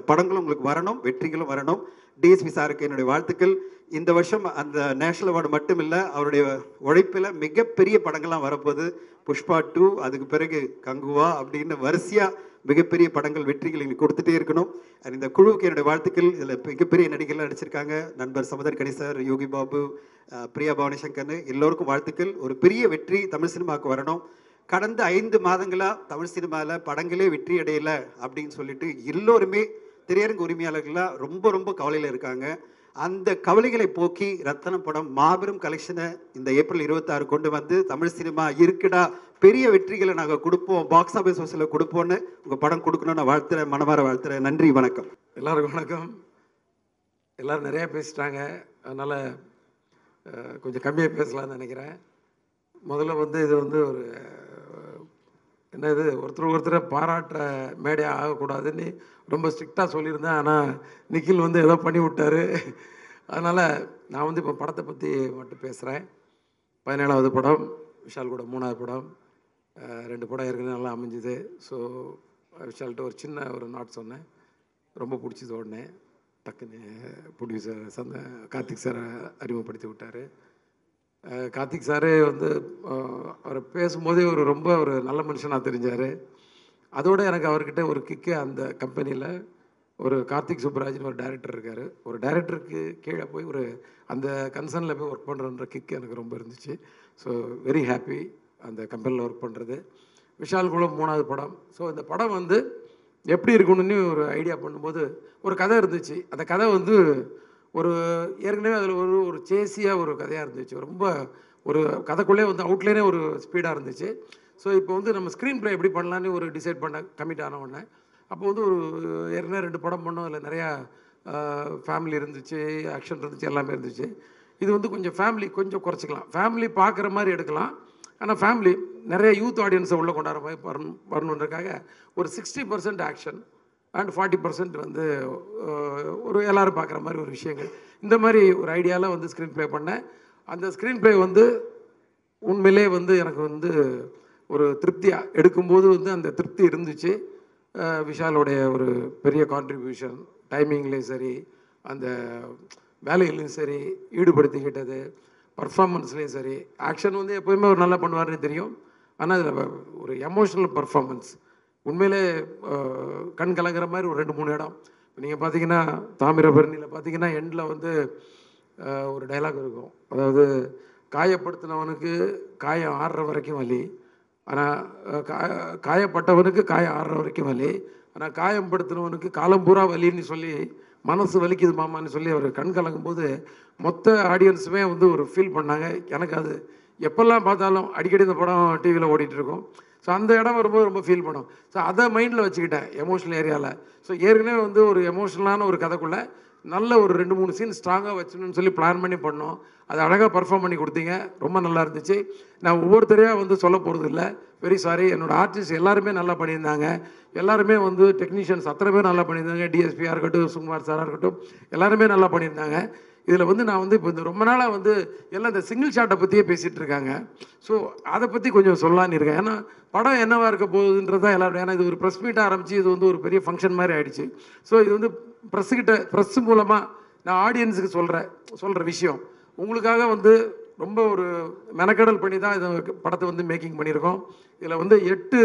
படங்களும் உங்களுக்கு வரணும், வெற்றிகளும் வரணும். டிஎஸ்பி சாருக்கு என்னுடைய வாழ்த்துக்கள். இந்த வருஷம் அந்த நேஷனல் அவார்டு மட்டும் இல்லை, அவருடைய உழைப்பில் மிகப்பெரிய படங்கள்லாம் வரப்போகுது. புஷ்பா 2, அதுக்கு பிறகு கங்குவா அப்படின்னு வரிசையாக மிகப்பெரிய படங்கள் வெற்றிகள் எங்களுக்கு கொடுத்துட்டே இருக்கணும். அண்ட் இந்த குழுவுக்கு என்னுடைய வாழ்த்துக்கள். இதில் மிகப்பெரிய நடிகர்கள்லாம் நடிச்சிருக்காங்க. நண்பர் சமுதர் கணி சார், யோகி பாபு, பிரியா பவானி சங்கர்னு எல்லோருக்கும் வாழ்த்துக்கள். ஒரு பெரிய வெற்றி தமிழ் சினிமாவுக்கு வரணும். கடந்த 5 மாதங்களாக தமிழ் சினிமாவில் படங்களே வெற்றி அடையலை அப்படின்னு சொல்லிட்டு எல்லோருமே திரையரங்கு உரிமையாளர்களாக ரொம்ப ரொம்ப கவலையில் இருக்காங்க. அந்த கவலைகளை போக்கி ரத்தனம் படம் மாபெரும் கலெக்ஷனை இந்த ஏப்ரல் 26 கொண்டு வந்து தமிழ் சினிமா இருக்குடா, பெரிய வெற்றிகளை நாங்கள் கொடுப்போம், பாக்ஸ் ஆஃபீஸ் ஹவுஸில் கொடுப்போன்னு உங்கள் படம் கொடுக்கணும்னு வாழ்த்துறேன், மனமார வாழ்த்துறேன். நன்றி, வணக்கம். எல்லாருக்கும் வணக்கம். எல்லோரும் நிறையா பேசிட்டாங்க, அதனால் கொஞ்சம் கம்மியாக பேசலாம்னு நினைக்கிறேன். முதல்ல வந்து இது வந்து ஒரு என்னது ஒருத்தரை பாராட்டுற மேடையாக ஆகக்கூடாதுன்னு ரொம்ப ஸ்ட்ரிக்டாக சொல்லியிருந்தேன். ஆனால் நிக்கில் வந்து ஏதோ பண்ணி விட்டார். அதனால் நான் வந்து இப்போ படத்தை பற்றி மட்டும் பேசுகிறேன். 17வது படம், விஷால் கூட 3வது படம். 2 படம் ஏற்கனவே நல்லா அமைஞ்சுது. ஸோ விஷால்கிட்ட ஒரு சின்ன ஒரு நாட் சொன்னேன், ரொம்ப பிடிச்சது. உடனே டக்குன்னு ப்ரொடியூசர் கார்த்திக் சாரை அறிமுகப்படுத்தி விட்டார். கார்த்திக் சாரே வந்து அவர் பேசும்போதே ரொம்ப ஒரு நல்ல மனுஷனாக தெரிஞ்சார். அதோடு எனக்கு அவர்கிட்ட ஒரு கிக்கு, அந்த கம்பெனியில் ஒரு கார்த்திக் சுப்ராஜ்னு ஒரு டைரக்டர் இருக்கார். ஒரு டைரக்டருக்கு கீழே போய் ஒரு அந்த கன்சர்னில் போய் ஒர்க் பண்ணுறன்ற கிக்கு எனக்கு ரொம்ப இருந்துச்சு. ஸோ வெரி ஹாப்பி அந்த கம்பெனியில் ஒர்க் பண்ணுறது. விஷால் கூட 3வது படம். ஸோ இந்த படம் வந்து எப்படி இருக்கணும்னு ஒரு ஐடியா பண்ணும்போது ஒரு கதை இருந்துச்சு. அந்த கதை வந்து ஒரு ஏற்கனவே அதில் ஒரு சேசியாக ஒரு கதையாக இருந்துச்சு. ரொம்ப ஒரு கதைக்குள்ளே வந்து அவுட்லைனே ஒரு ஸ்பீடாக இருந்துச்சு. ஸோ இப்போ வந்து நம்ம ஸ்க்ரீன் ப்ளே எப்படி பண்ணலான்னு ஒரு டிசைட் பண்ண கமிட் ஆன உடனே அப்போ வந்து ஒரு ஏற்கனவே 2 படம் பண்ணோம். அதில் நிறையா ஃபேமிலி இருந்துச்சு, ஆக்ஷன் இருந்துச்சு, எல்லாமே இருந்துச்சு. இது வந்து கொஞ்சம் ஃபேமிலி கொஞ்சம் குறைச்சிக்கலாம், ஃபேமிலி பார்க்குற மாதிரி எடுக்கலாம். ஆனால் ஃபேமிலி நிறைய யூத் ஆடியன்ஸை உள்ளே கொண்டாடுற மாதிரி வரணுன்றதுக்காக ஒரு 60% ஆக்ஷன் அண்ட் 40% வந்து ஒரு எல்லோரும் பார்க்குற மாதிரி ஒரு விஷயங்கள், இந்த மாதிரி ஒரு ஐடியாவில் வந்து ஸ்க்ரீன் ப்ளே பண்ணேன். அந்த ஸ்க்ரீன் ப்ளே வந்து உண்மையிலே வந்து எனக்கு வந்து ஒரு திருப்தியாக எடுக்கும்போது வந்து அந்த திருப்தி இருந்துச்சு. விஷாலோடைய ஒரு பெரிய கான்ட்ரிபியூஷன், டைமிங்லேயும் சரி, அந்த வேலையிலையும் சரி, ஈடுபடுத்திக்கிட்டது, பர்ஃபார்மன்ஸ்லேயும் சரி. ஆக்ஷன் வந்து எப்போயுமே ஒரு நல்லா பண்ணுவார்னு தெரியும். ஆனால் அதில் ஒரு எமோஷ்னல் பர்ஃபார்மன்ஸ் உண்மையிலே கண் கலங்கிற மாதிரி ஒரு 2-3 இடம். இப்போ நீங்கள் பார்த்தீங்கன்னா தாமிரபரணியில் பார்த்தீங்கன்னா எண்டில் வந்து ஒரு டைலாக் இருக்கும். அதாவது காயப்படுத்தினவனுக்கு காயம் ஆடுற வரைக்கும் வலி, ஆனால் காயப்பட்டவனுக்கு காயம் ஆடுற வரைக்கும் வலி, ஆனால் காயப்படுத்தினவனுக்கு காலம் பூரா வலின்னு சொல்லி மனசு வலிக்குது மாமான்னு சொல்லி அவர் கண் கலங்கும்போது மொத்த ஆடியன்ஸுமே வந்து ஒரு ஃபீல் பண்ணாங்க. எனக்கு அது எப்பெல்லாம் பார்த்தாலும் அடிக்கடி இந்த படம் டிவியில் ஓடிட்டுருக்கோம். ஸோ அந்த இடம் வரும்போது ரொம்ப ஃபீல் பண்ணும். ஸோ அதை மைண்டில் வச்சுக்கிட்டேன் எமோஷனல் ஏரியாவில். ஸோ ஏற்கனவே வந்து ஒரு எமோஷனலான ஒரு கதைக்குள்ளே நல்ல ஒரு 2-3 சீன் ஸ்ட்ராங்காக வச்சுன்னு சொல்லி பிளான் பண்ணி பண்ணோம். அது அழகாக பர்ஃபார்ம் பண்ணி கொடுத்தீங்க, ரொம்ப நல்லா இருந்துச்சு. நான் ஒவ்வொருத்தரையாக வந்து சொல்ல போகிறது இல்லை, வெரி சாரி. என்னோடய ஆர்டிஸ்ட் எல்லாருமே நல்லா பண்ணியிருந்தாங்க. எல்லாருமே வந்து டெக்னீஷியன்ஸ் அத்தனை பேர் நல்லா பண்ணியிருந்தாங்க. டிஎஸ்பியாக இருக்கட்டும், சுகுமார் சாராக இருக்கட்டும், எல்லாருமே நல்லா பண்ணியிருந்தாங்க. இதில் வந்து நான் வந்து இப்போ இந்த ரொம்ப நாளாக வந்து எல்லாம் இந்த சிங்கிள் ஷாட்டை பற்றியே பேசிகிட்டு இருக்காங்க. ஸோ அதை பற்றி கொஞ்சம் சொல்லலான்னு இருக்கேன். ஏன்னா படம் என்னவாக இருக்க போகுதுன்றது தான் எல்லாரும். ஏன்னா இது ஒரு ப்ரெஸ் மீட்டாக ஆரம்பித்து இது வந்து ஒரு பெரிய ஃபங்க்ஷன் மாதிரி ஆகிடுச்சு. ஸோ இது வந்து ப்ரெஸ் மூலமாக நான் ஆடியன்ஸுக்கு சொல்கிற விஷயம் உங்களுக்காக வந்து ரொம்ப ஒரு மெனக்கடல் பண்ணி தான் இதை படத்தை வந்து மேக்கிங் பண்ணியிருக்கோம். இதில் வந்து 8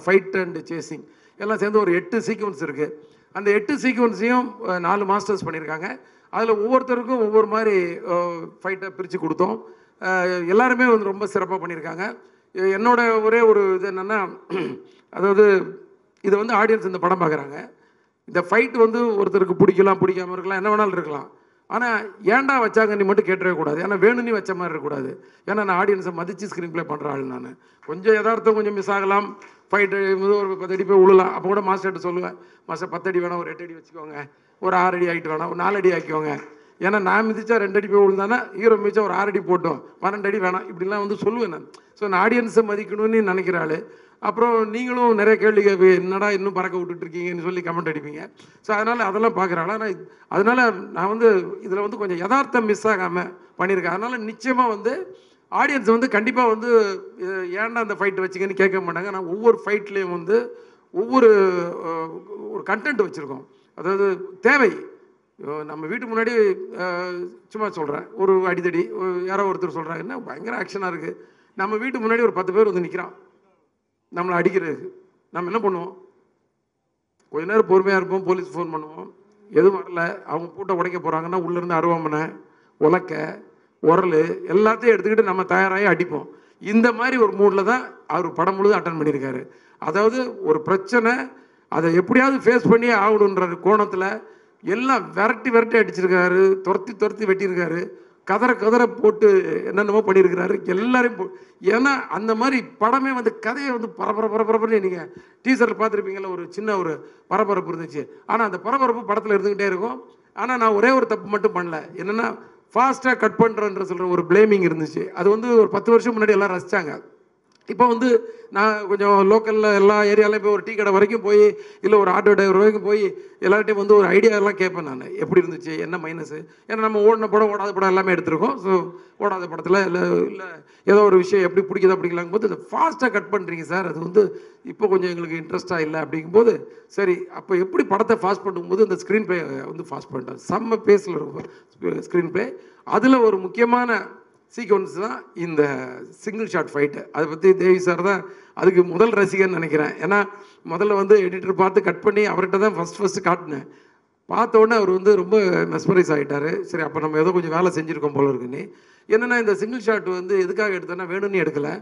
ஃபைட் அண்ட் சேசிங் எல்லாம் சேர்ந்து ஒரு 8 சீக்வன்ஸ் இருக்குது. அந்த 8 சீக்வன்ஸையும் 4 மாஸ்டர்ஸ் பண்ணியிருக்காங்க. அதில் ஒவ்வொருத்தருக்கும் ஒவ்வொரு மாதிரி ஃபைட்டை பிரித்து கொடுத்தோம். எல்லாருமே வந்து ரொம்ப சிறப்பாக பண்ணியிருக்காங்க. என்னோட ஒரே ஒரு இது என்னென்னா, அதாவது இதை வந்து ஆடியன்ஸ் இந்த படம் பார்க்குறாங்க. இந்த ஃபைட் வந்து ஒருத்தருக்கு பிடிக்கலாம், பிடிக்காமல் இருக்கலாம், என்ன வேணாலும் இருக்கலாம். ஆனால் ஏன்டா வச்சாங்க நீ மட்டும் கேட்டவே கூடாது. ஏன்னா வேணும்னு வச்ச மாதிரி இருக்கக்கூடாது. ஏன்னா நான் ஆடியன்ஸை மதித்து ஸ்க்ரீன் ப்ளே பண்ணுற ஆள். நான் கொஞ்சம் யதார்த்தம் கொஞ்சம் மிஸ் ஆகலாம், ஃபைட்டு ஒரு 10 அடி போய் விழலாம். அப்போ கூட மாஸ்டர்கிட்ட சொல்லுவேன், மாஸ்டர் 10 அடி வேணாம், ஒரு 8 அடி வச்சுக்கோங்க, ஒரு 6 அடி ஆகிட்டு வேணாம், ஒரு 4 அடி ஆக்கிக்கோங்க. ஏன்னா நான் மிதிச்சா 2 அடி போய் விழுந்தானா, ஹீரோ மிதிச்சா ஒரு 6 அடி போட்டோம், 12 அடி வேணாம், இப்படிலாம் வந்து சொல்லுவேன் நான். ஸோ நான் ஆடியன்ஸை மதிக்கணும்னு நினைக்கிறாள். அப்புறம் நீங்களும் நிறைய கேள்வி என்னடா இன்னும் பறக்க விட்டுட்ருக்கீங்கன்னு சொல்லி கமெண்ட் அடிப்பீங்க. ஸோ அதெல்லாம் பார்க்குறாள். ஆனால் அதனால் நான் வந்து இதில் வந்து கொஞ்சம் யதார்த்தம் மிஸ் ஆகாமல் பண்ணியிருக்கேன். அதனால் நிச்சயமாக வந்து ஆடியன்ஸ் வந்து கண்டிப்பாக வந்து ஏன்டா அந்த ஃபைட் வச்சிங்கன்னு கேட்க மாட்டாங்க. நான் ஒவ்வொரு ஃபைட்லேயும் வந்து ஒவ்வொரு ஒரு கண்டென்ட் வச்சுருக்கோம். அதாவது தேவை. நம்ம வீட்டு முன்னாடி சும்மா சொல்கிறேன், ஒரு அடித்தடி யாரோ ஒருத்தர் சொல்கிறாங்கன்னா பயங்கர ஆக்ஷனாக இருக்குது. நம்ம வீட்டு முன்னாடி ஒரு 10 பேர் வந்து நிற்கிறான் நம்மளை அடிக்கிறதுக்கு. நம்ம என்ன பண்ணுவோம்? கொஞ்ச நேரம் பொறுமையாக இருப்போம், போலீஸ் ஃபோன் பண்ணுவோம். எதுவும் வரல, அவங்க பூட்டை உடைக்க போகிறாங்கன்னா உள்ளேருந்து அருவாமனை, உலக்க, உரல் எல்லாத்தையும் எடுத்துக்கிட்டு நம்ம தயாராகி அடிப்போம். இந்த மாதிரி ஒரு மூடில் தான் அவர் படம் முழுதும் அட்டன் பண்ணியிருக்காரு. அதாவது ஒரு பிரச்சனை, அதை எப்படியாவது ஃபேஸ் பண்ணி ஆகணுன்ற கோணத்தில் எல்லாம் விரட்டி அடிச்சிருக்காரு, துரத்தி வெட்டியிருக்காரு, கதற போட்டு என்னென்னமோ பண்ணியிருக்கிறாரு எல்லாரையும். ஏன்னா அந்த மாதிரி படமே வந்து கதையை வந்து பரபரப்புன்னு நீங்கள் டீசரில் பார்த்துருப்பீங்களா, ஒரு சின்ன ஒரு பரபரப்பு இருந்துச்சு. ஆனால் அந்த பரபரப்பு படத்தில் இருந்துக்கிட்டே இருக்கும். ஆனால் நான் ஒரே ஒரு தப்பு மட்டும் பண்ணல, என்னென்னா ஃபாஸ்ட்டாக கட் பண்ணுறன்ற சொல்கிற ஒரு பிளேமிங் இருந்துச்சு. அது வந்து ஒரு 10 வருஷம் முன்னாடி எல்லாம் ரசித்தாங்க. இப்போ வந்து நான் கொஞ்சம் லோக்கலில் எல்லா ஏரியாலையும் போய் ஒரு டீ கடை வரைக்கும் போய், இல்லை ஒரு ஆட்டோ டிரைவர் வரைக்கும் போய் எல்லார்ட்டையும் வந்து ஒரு ஐடியாலாம் கேட்பேன் நான், எப்படி இருந்துச்சு, என்ன மைனஸு. ஏன்னா நம்ம ஓடின படம் ஓடாத படம் எல்லாமே எடுத்திருக்கோம். ஸோ ஓடாத படத்தில் இல்லை ஏதோ ஒரு விஷயம் எப்படி பிடிக்குதா பிடிக்கலாங்கும் போது, இந்த ஃபாஸ்ட்டாக கட் பண்ணுறீங்க சார், அது வந்து இப்போ கொஞ்சம் எங்களுக்கு இன்ட்ரெஸ்ட்டாக இல்லை அப்படிங்கும்போது, சரி அப்போ எப்படி படத்தை ஃபாஸ்ட் பண்ணும்போது இந்த ஸ்க்ரீன் ப்ளே வந்து ஃபாஸ்ட் பண்ணிட்டாங்க. செம்ம பேஸில் இருக்கும் ஸ்க்ரீன் ப்ளே. அதில் ஒரு முக்கியமான சீக்வன்ஸ் தான் இந்த சிங்கிள் ஷாட் ஃபைட்டு. அதை பற்றி தேவி சார் தான் அதுக்கு முதல் ரசிகர்னு நினைக்கிறேன். ஏன்னா முதல்ல வந்து எடிட்டர் பார்த்து கட் பண்ணி அவர்கிட்ட தான் ஃபஸ்ட்டு காட்டினேன். பார்த்தோன்னே அவர் வந்து ரொம்ப மெஸ்மரைஸ் ஆகிட்டார். சரி அப்போ நம்ம ஏதோ கொஞ்சம் வேலை செஞ்சுருக்கோம் போல இருக்குன்னு. என்னென்னா இந்த சிங்கிள் ஷாட் வந்து எதுக்காக எடுத்தேன்னா வேணும்னு எடுக்கலை,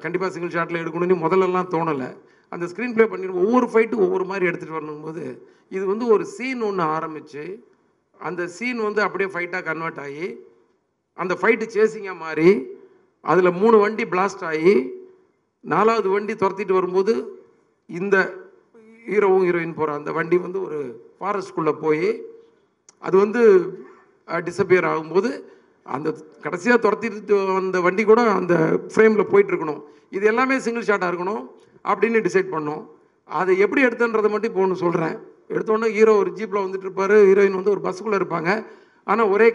கண்டிப்பாக சிங்கிள் ஷாட்டில் எடுக்கணும்னு முதல்லலாம் தோணலை. அந்த ஸ்க்ரீன் ப்ளே பண்ணி ஒவ்வொரு ஃபைட்டும் ஒவ்வொரு மாதிரி எடுத்துகிட்டு வரணும்போது, இது வந்து ஒரு சீன் ஒன்று ஆரம்பித்து அந்த சீன் வந்து அப்படியே ஃபைட்டாக கன்வெர்ட் ஆகி அந்த ஃபைட்டு சேசிங்காக மாறி அதில் 3 வண்டி பிளாஸ்ட் ஆகி 4வது வண்டி துரத்திட்டு வரும்போது இந்த ஹீரோவும் ஹீரோயின் போகிற அந்த வண்டி வந்து ஒரு ஃபாரஸ்ட்குள்ளே போய் அது வந்து டிஸப்பியர் ஆகும்போது அந்த கடைசியாக துரத்திட்டு அந்த வண்டி கூட அந்த ஃப்ரேமில் போயிட்டுருக்கணும். இது எல்லாமே சிங்கிள் ஷாட்டாக இருக்கணும் அப்படின்னு டிசைட் பண்ணோம். அதை எப்படி எடுத்துன்றதை மட்டும் இப்போ ஒன்று சொல்கிறேன். எடுத்தோன்னே ஹீரோ ஒரு ஜீப்பில் வந்துட்டு இருப்பார், ஹீரோயின் வந்து ஒரு பஸ்ஸுக்குள்ளே இருப்பாங்க. ஆனால் ஒரே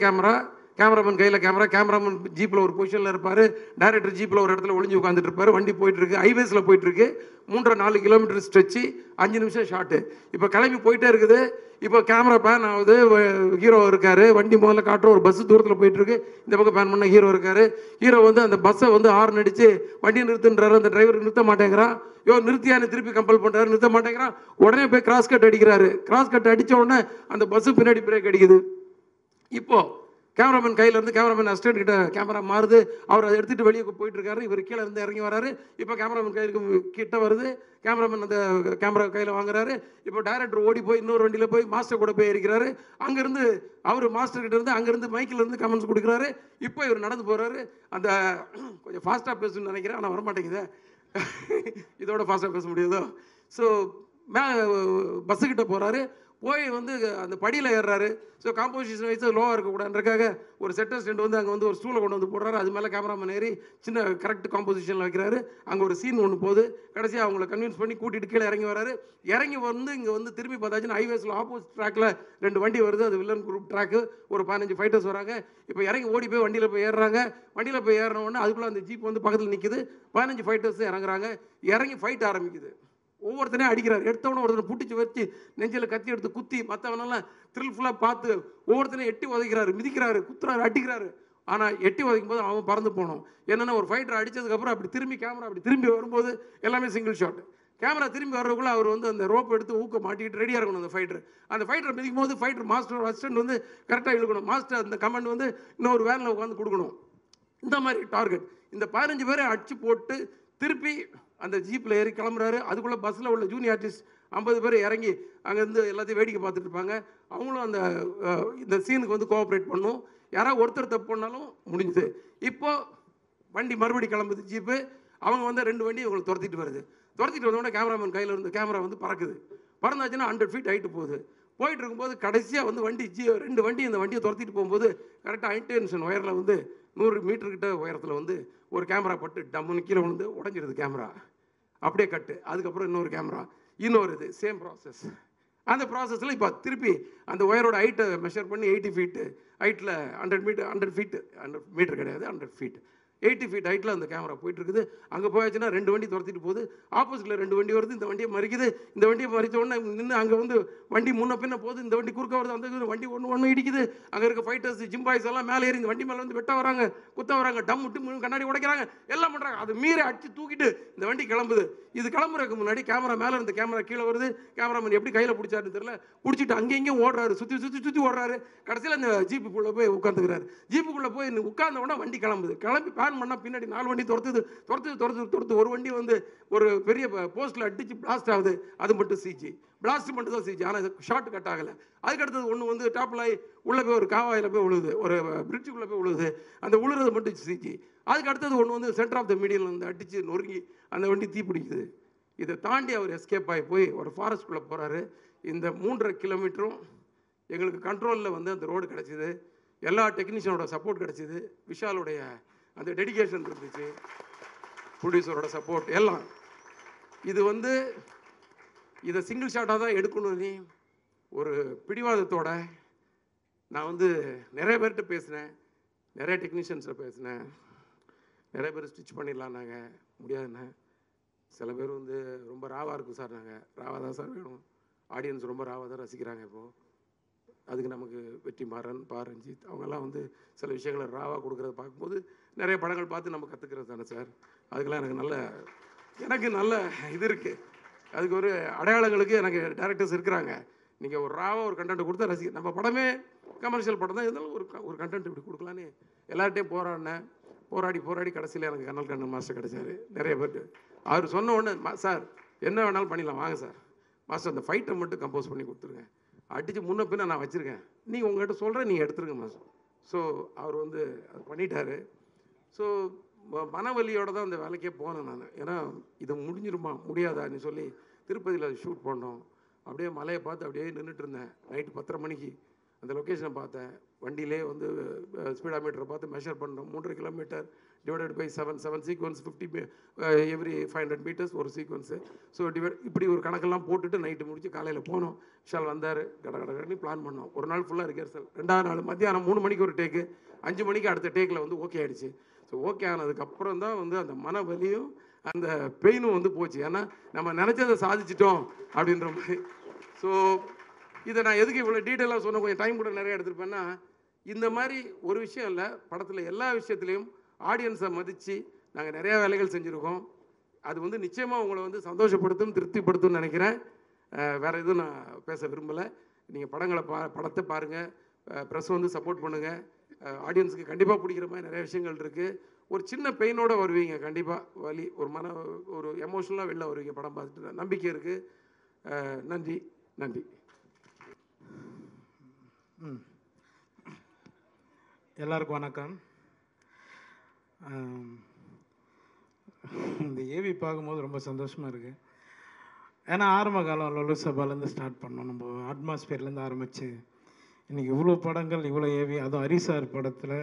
கேமராமேன் கையில் கேமராமேன் ஜீப்பில் ஒரு பொசிஷனில் இருப்பார், டைரக்டர் ஜீப்பில் ஒரு இடத்துல ஒளிஞ்சு உட்காந்துட்டு இருப்பார். வண்டி போயிட்டுருக்கு, ஹைவேஸில் போயிட்டுருக்கு, 3-4 கிலோமீட்டர் ஸ்ட்ரெச்சு, 5 நிமிஷம் ஷாட்டு. இப்போ கிளம்பி போயிட்டே இருக்குது. இப்போ கேமரா பேன் ஆகுது, ஹீரோ இருக்கார், வண்டி முதல்ல காட்டுற ஒரு பஸ்ஸு தூரத்தில் போயிட்டுருக்கு, இந்த பக்கம் பேன் பண்ண ஹீரோ இருக்கார். ஹீரோ வந்து அந்த பஸ்ஸை வந்து ஹார்ன் அடித்து வண்டி நிறுத்துன்றாரு, அந்த டிரைவர் நிறுத்த மாட்டேங்கிறான். நிறுத்தியான்னு திருப்பி கம்பல் பண்ணுறாரு, நிறுத்த மாட்டேங்கிறான். உடனே போய் கிராஸ் கட் அடிக்கிறாரு. கிராஸ் கட் அடித்த உடனே அந்த பஸ்ஸு பின்னாடி பிரேக் அடிக்குது. இப்போது கேமராமேன் கையிலேருந்து கேமராமேன் அசிஸ்டன்ட் கிட்ட கேமரா மாறுது, அவர் அதை எடுத்துகிட்டு வெளியே போயிட்டுருக்காரு. இவர் கீழே இருந்து இறங்கி வராரு. இப்போ கேமராமேன் கையிலுக்கு கிட்ட வருது, கேமராமேன் அந்த கேமரா கையில் வாங்குறாரு. இப்போ டைரக்டர் ஓடி போய் இன்னொரு வண்டியில் போய் மாஸ்டர் கூட போய் இருக்கிறாரு. அங்கேருந்து அவர் மாஸ்டர் கிட்ட இருந்து அங்கேருந்து மைக்கில் இருந்து கமெண்ட்ஸ் கொடுக்குறாரு. இப்போ இவர் நடந்து போகிறாரு. அந்த கொஞ்சம் ஃபாஸ்ட்டாக பேசணும்னு நினைக்கிறேன், ஆனால் வரமாட்டேங்குது. இதோட ஃபாஸ்ட்டாக பேச முடியாதோ. ஸோ பஸ்ஸுக்கிட்ட போகிறாரு, போய் வந்து அந்த படியில் ஏறுறாரு. ஸோ காம்போசிஷன் வைஸ் லோவாக இருக்கக்கூடாதுன்றக்காக ஒரு செட்டர் ஸ்டெண்ட் வந்து அங்கே வந்து ஒரு ஸ்டூலை கொண்டு வந்து போடுறாரு. அது மேலே கேமராமேன் ஏறி சின்ன கரெக்ட் காம்போசிஷனில் வைக்கிறாரு. அங்கே ஒரு சீன் ஒன்று போகுது. கடைசியாக அவங்கள கன்வின்ஸ் பண்ணி கூட்டிகிட்டு கீழே இறங்கி வராரு. இறங்கி வந்து இங்கே வந்து திரும்பி பார்த்தாச்சுன்னா ஹைவேஸில் ஆப்போசிட் ட்ராக்கில் 2 வண்டி வருது. அது வில்லன் குரூப் ட்ராக்கு. ஒரு 15 ஃபைட்டர்ஸ் வராங்க. இப்போ இறங்கி ஓடி போய் வண்டியில் போய் ஏறுறாங்க. வண்டியில் போய் ஏறின உடனே அதுக்குள்ளே அந்த ஜீப் வந்து பக்கத்தில் நிற்குது. 15 ஃபைட்டர்ஸ் இறங்குறாங்க. இறங்கி ஃபைட் ஆரம்பிக்குது. ஒவ்வொருத்தனையும் அடிக்கிறார். எடுத்தவன ஒருத்தனை பிடிச்சி வச்சு நெஞ்சில் கத்தி எடுத்து குத்தி மற்றவனெல்லாம் த்ரில்ஃபுல்லாக பார்த்து ஒவ்வொருத்தனையும் எட்டி உதைக்கிறாரு, மிதிக்கிறாரு, குத்துறாரு, அடிக்கிறாரு. ஆனால் எட்டி உதைக்கும் போது அவன் பறந்து போனோம். என்னென்னா ஒரு ஃபைட்டர் அடித்ததுக்கப்புறம் அப்படி திரும்பி கேமரா அப்படி திரும்பி வரும்போது எல்லாமே சிங்கிள் ஷாட். கேமரா திரும்பி வர்றதுக்குள்ளே அவர் வந்து அந்த ரோப் எடுத்து ஊக்க மாட்டிக்கிட்டு ரெடியாக இருக்கணும். அந்த ஃபைட்டரை மிதிக்கும் போது ஃபைட்டர் மாஸ்டர் அசிஸ்டன்ட் வந்து கரெக்டாக இழுக்கணும். மாஸ்டர் அந்த கமெண்ட் வந்து இன்னொரு வேனில் உட்காந்து கொடுக்கணும். இந்த மாதிரி டார்கெட். இந்த 15 பேரை அடிச்சு போட்டு திருப்பி அந்த ஜீப்பில் ஏறி கிளம்புறாரு. அதுக்குள்ளே பஸ்ஸில் உள்ள ஜூனியர் ஆர்டிஸ்ட் 50 பேர் இறங்கி அங்கேருந்து எல்லாத்தையும் வேடிக்கை பார்த்துட்டு இருப்பாங்க. அவங்களும் அந்த இந்த சீனுக்கு வந்து கோஆப்ரேட் பண்ணும். யாராவது ஒருத்தர் தப்பு பண்ணாலும் முடிஞ்சுது. இப்போது வண்டி மறுபடி கிளம்புது ஜீப்பு. அவங்க வந்து 2 வண்டி இவங்களை துரத்திட்டு வருது. துரத்திட்டு வந்தோடனே கேமராமேன் கையில் இருந்து கேமரா வந்து பறக்குது. பறந்தாச்சுன்னா 100 ஃபீட் ஹைட்டு போயிட்டு இருக்கும்போது கடைசியாக வந்து வண்டி 2 வண்டி இந்த வண்டியை துரத்திட்டு போகும்போது கரெக்டாக ஹைடென்ஷன் ஒயரில் வந்து 100 மீட்டர்கிட்ட உயரத்தில் வந்து ஒரு கேமரா பட்டு டம்முன்னு கீழே வந்து உடஞ்சிருது கேமரா. அப்படியே கட்டு. அதுக்கப்புறம் இன்னொரு கேமரா, இன்னொரு இது சேம் ப்ராசஸ். அந்த ப்ராசஸில் இப்போ திருப்பி அந்த ஒயரோட ஹைட்டை மெஷர் பண்ணி 80 ஃபீட்டு ஹைட்டில் 100 மீட்டர் 100 மீட்டர் கிடையாது 100 ஃபீட் 80 feet ஹைட்டில் அந்த கேமரா போயிட்டு இருக்குது. அங்கே போயாச்சுன்னா 2 வண்டி துரத்திட்டு போகுது, ஆப்போசிட்டில் 2 வண்டி வருது, இந்த வண்டியை மறிக்குது, இந்த வண்டியை மறித்த உடனே நின்று அங்கே வந்து வண்டி முன்ன பின்ன போகுது, இந்த வண்டி குறுக்க வருது, அந்த வண்டி ஒன்று இடிக்குது, அங்கே இருக்க ஃபைட்டர்ஸ் ஜிம்பாய்ஸ் எல்லாம் மேலே ஏறி இந்த வண்டி மேலே வந்து வெட்ட வராங்க, குத்த வராங்க, டம் விட்டு கண்ணாடி உடைக்கிறாங்க, எல்லாம் பண்ணுறாங்க. அது மீறி அடிச்சு தூக்கிட்டு இந்த வண்டி கிளம்புது. இது கிளம்புறதுக்கு முன்னாடி கேமரா மேலே இருந்து கேமரா கீழே வருது. கேமராமேன் எப்படி கையில் பிடிச்சாருன்னு தெரியல, பிடிச்சிட்டு அங்கேயும் ஓடுறாரு, சுற்றி ஓடுறாரு. கடைசியில் அந்த ஜீப்புக்குள்ளே போய் உட்காந்துக்கிறாரு. ஜீப்புக்குள்ளே போய் உட்கார்ந்த உடனே வண்டி கிளம்புது. கிளம்பி பேன் பண்ணால் பின்னாடி 4 வண்டி துரத்துது. ஒரு வண்டி வந்து ஒரு பெரிய போஸ்ட்டில் அடிச்சு பிளாஸ்ட் ஆகுது. அது மட்டும் சிஜி, பிளாஸ்ட் மட்டும் தான் சிஜி, ஆனால் ஷார்ட் கட் ஆகலை. அதுக்கடுத்தது ஒன்று வந்து டாப்பில் உள்ளே போய் ஒரு காவாயில் போய் விழுது, ஒரு பிரிட்ஜுக்குள்ளே போய் விழுது, அந்த விழுறது மட்டும் சிஜி. அதுக்கு அடுத்தது ஒன்று வந்து சென்டர் ஆஃப் த மீடியில் வந்து அடித்து நொறுங்கி அந்த வண்டி தீ பிடிக்குது. இதை தாண்டி அவர் எஸ்கேப் ஆகி போய் ஒரு ஃபாரஸ்ட்குள்ளே போகிறாரு. இந்த 3.5 கிலோமீட்டரும் எங்களுக்கு கண்ட்ரோலில் வந்து அந்த ரோடு கிடச்சிது. எல்லா டெக்னீஷியனோட சப்போர்ட் கிடச்சிது, விஷாலுடைய அந்த டெடிகேஷன் இருந்துச்சு, ப்ரொடியூசரோட சப்போர்ட் எல்லாம். இது வந்து இதை சிங்கிள் ஷாட்டாக தான் எடுக்கணும்னு ஒரு பிடிவாதத்தோட நான் வந்து நிறைய பேர்கிட்ட பேசினேன், நிறைய டெக்னீஷியன்ஸில் பேசினேன். நிறைய பேர் ஸ்டிச் பண்ணிடலாம் நாங்கள், முடியாதுண்ணே. சில பேர் வந்து ரொம்ப ராவாக இருக்கும் சார், நாங்கள் ராவாக தான் சார் வேணும், ஆடியன்ஸ் ரொம்ப ராவாக தான் ரசிக்கிறாங்க இப்போது. அதுக்கு நமக்கு வெற்றிமாறன், ரஞ்சித் அவங்கெல்லாம் வந்து சில விஷயங்களை ராவாக கொடுக்குறத பார்க்கும்போது நிறைய படங்கள் பார்த்து நம்ம கற்றுக்கிறது தானே சார். அதுக்கெல்லாம் எனக்கு நல்ல இது இருக்குது. அதுக்கு ஒரு அடையாளங்களுக்கு எனக்கு டேரக்டர்ஸ் இருக்கிறாங்க. நீங்கள் ஒரு ராவாக ஒரு கண்டென்ட் கொடுத்தா ரசிக்க, நம்ம படமே கமர்ஷியல் படம் தான் இருந்தாலும் ஒரு கண்டென்ட் இப்படி கொடுக்கலான்னு எல்லார்ட்டையும் போராடி கடைசியில் எனக்கு கண்ணன் மாஸ்டர் கிடைச்சாரு. நிறைய பேர்ட்டு அவர் சொன்ன உடனே சார் என்ன வேணாலும் பண்ணிடலாம் வாங்க சார், மாஸ்டர் அந்த ஃபைட்டை மட்டும் கம்போஸ் பண்ணி கொடுத்துருங்க, அடித்து முன்ன பின்ன நான் வச்சுருக்கேன், நீங்கள் உங்கள்கிட்ட சொல்கிறேன், நீங்கள் எடுத்துருங்க மாஸ்டர். ஸோ அவர் வந்து அது பண்ணிட்டாரு. ஸோ மனவலியோடு தான் அந்த வேலைக்கே போனேன் நான். ஏன்னா இது முடிஞ்சிருமா முடியாதான்னு சொல்லி திருப்பதியில் அது ஷூட் பண்ணோம். அப்படியே மலையை பார்த்து அப்படியே நின்றுட்டு இருந்தேன். நைட்டு 10:30 மணிக்கு அந்த லொக்கேஷனை பார்த்தேன். வண்டியிலே வந்து ஸ்பீடாமீட்டரை பார்த்து மெஷர் பண்ணோம். 3.5 kilometre divided by 7 sequence 50 every 500 metres ஒரு சீக்வன்ஸு. ஸோ இப்படி ஒரு கணக்கெல்லாம் போட்டுட்டு நைட்டு முடிச்சு காலையில் போனோம். விஷால் வந்தார், கடகடன்னு பிளான் பண்ணோம். ஒரு நாள் ஃபுல்லாக ரிஹர்சல். 2வது நாள் மத்தியானம் 3 மணிக்கு ஒரு டேக்கு, 5 மணிக்கு அடுத்த டேக்கில் வந்து ஓகே ஆகிடுச்சு. ஸோ ஓகே ஆனதுக்கப்புறம் தான் வந்து அந்த மன வலியும் அந்த பெயினும் வந்து போச்சு. ஏன்னா நம்ம நினச்சதை சாதிச்சிட்டோம் அப்படின்ற மாதிரி. ஸோ இதை நான் எதுக்கு இவ்வளோ டீட்டெயிலாக சொன்ன, கொஞ்சம் டைம் கூட நிறைய எடுத்துருப்பேன்னா, இந்த மாதிரி ஒரு விஷயம் இல்லை, படத்தில் எல்லா விஷயத்துலையும் ஆடியன்ஸை மதித்து நாங்கள் நிறையா வேலைகள் செஞ்சுருக்கோம். அது வந்து நிச்சயமாக உங்களை வந்து சந்தோஷப்படுத்தும், திருப்திப்படுத்தும்னு நினைக்கிறேன். வேறு எதுவும் நான் பேச விரும்பலை. நீங்கள் படத்தை பாருங்கள், ப்ரெஸ் வந்து சப்போர்ட் பண்ணுங்கள். ஆடியன்ஸுக்கு கண்டிப்பாக பிடிக்கிற மாதிரி நிறைய விஷயங்கள் இருக்குது. ஒரு சின்ன பெயினோடு வருவீங்க, கண்டிப்பாக வலி, ஒரு எமோஷனலாக வெளில வருவீங்க படம் பார்த்துட்டு. நம்பிக்கை இருக்குது. நன்றி. எல்லாருக்கும் வணக்கம். இந்த ஏவி பார்க்கும்போது ரொம்ப சந்தோஷமாக இருக்குது. ஏன்னா ஆரம்ப காலம் லொல்லு சபாலேருந்து ஸ்டார்ட் பண்ணோம், நம்ம அட்மாஸ்பியர்லேருந்து ஆரம்பித்து இன்றைக்கி இவ்வளோ படங்கள், இவ்வளோ ஏவி, அதுவும் ஹரி சார் படத்தில்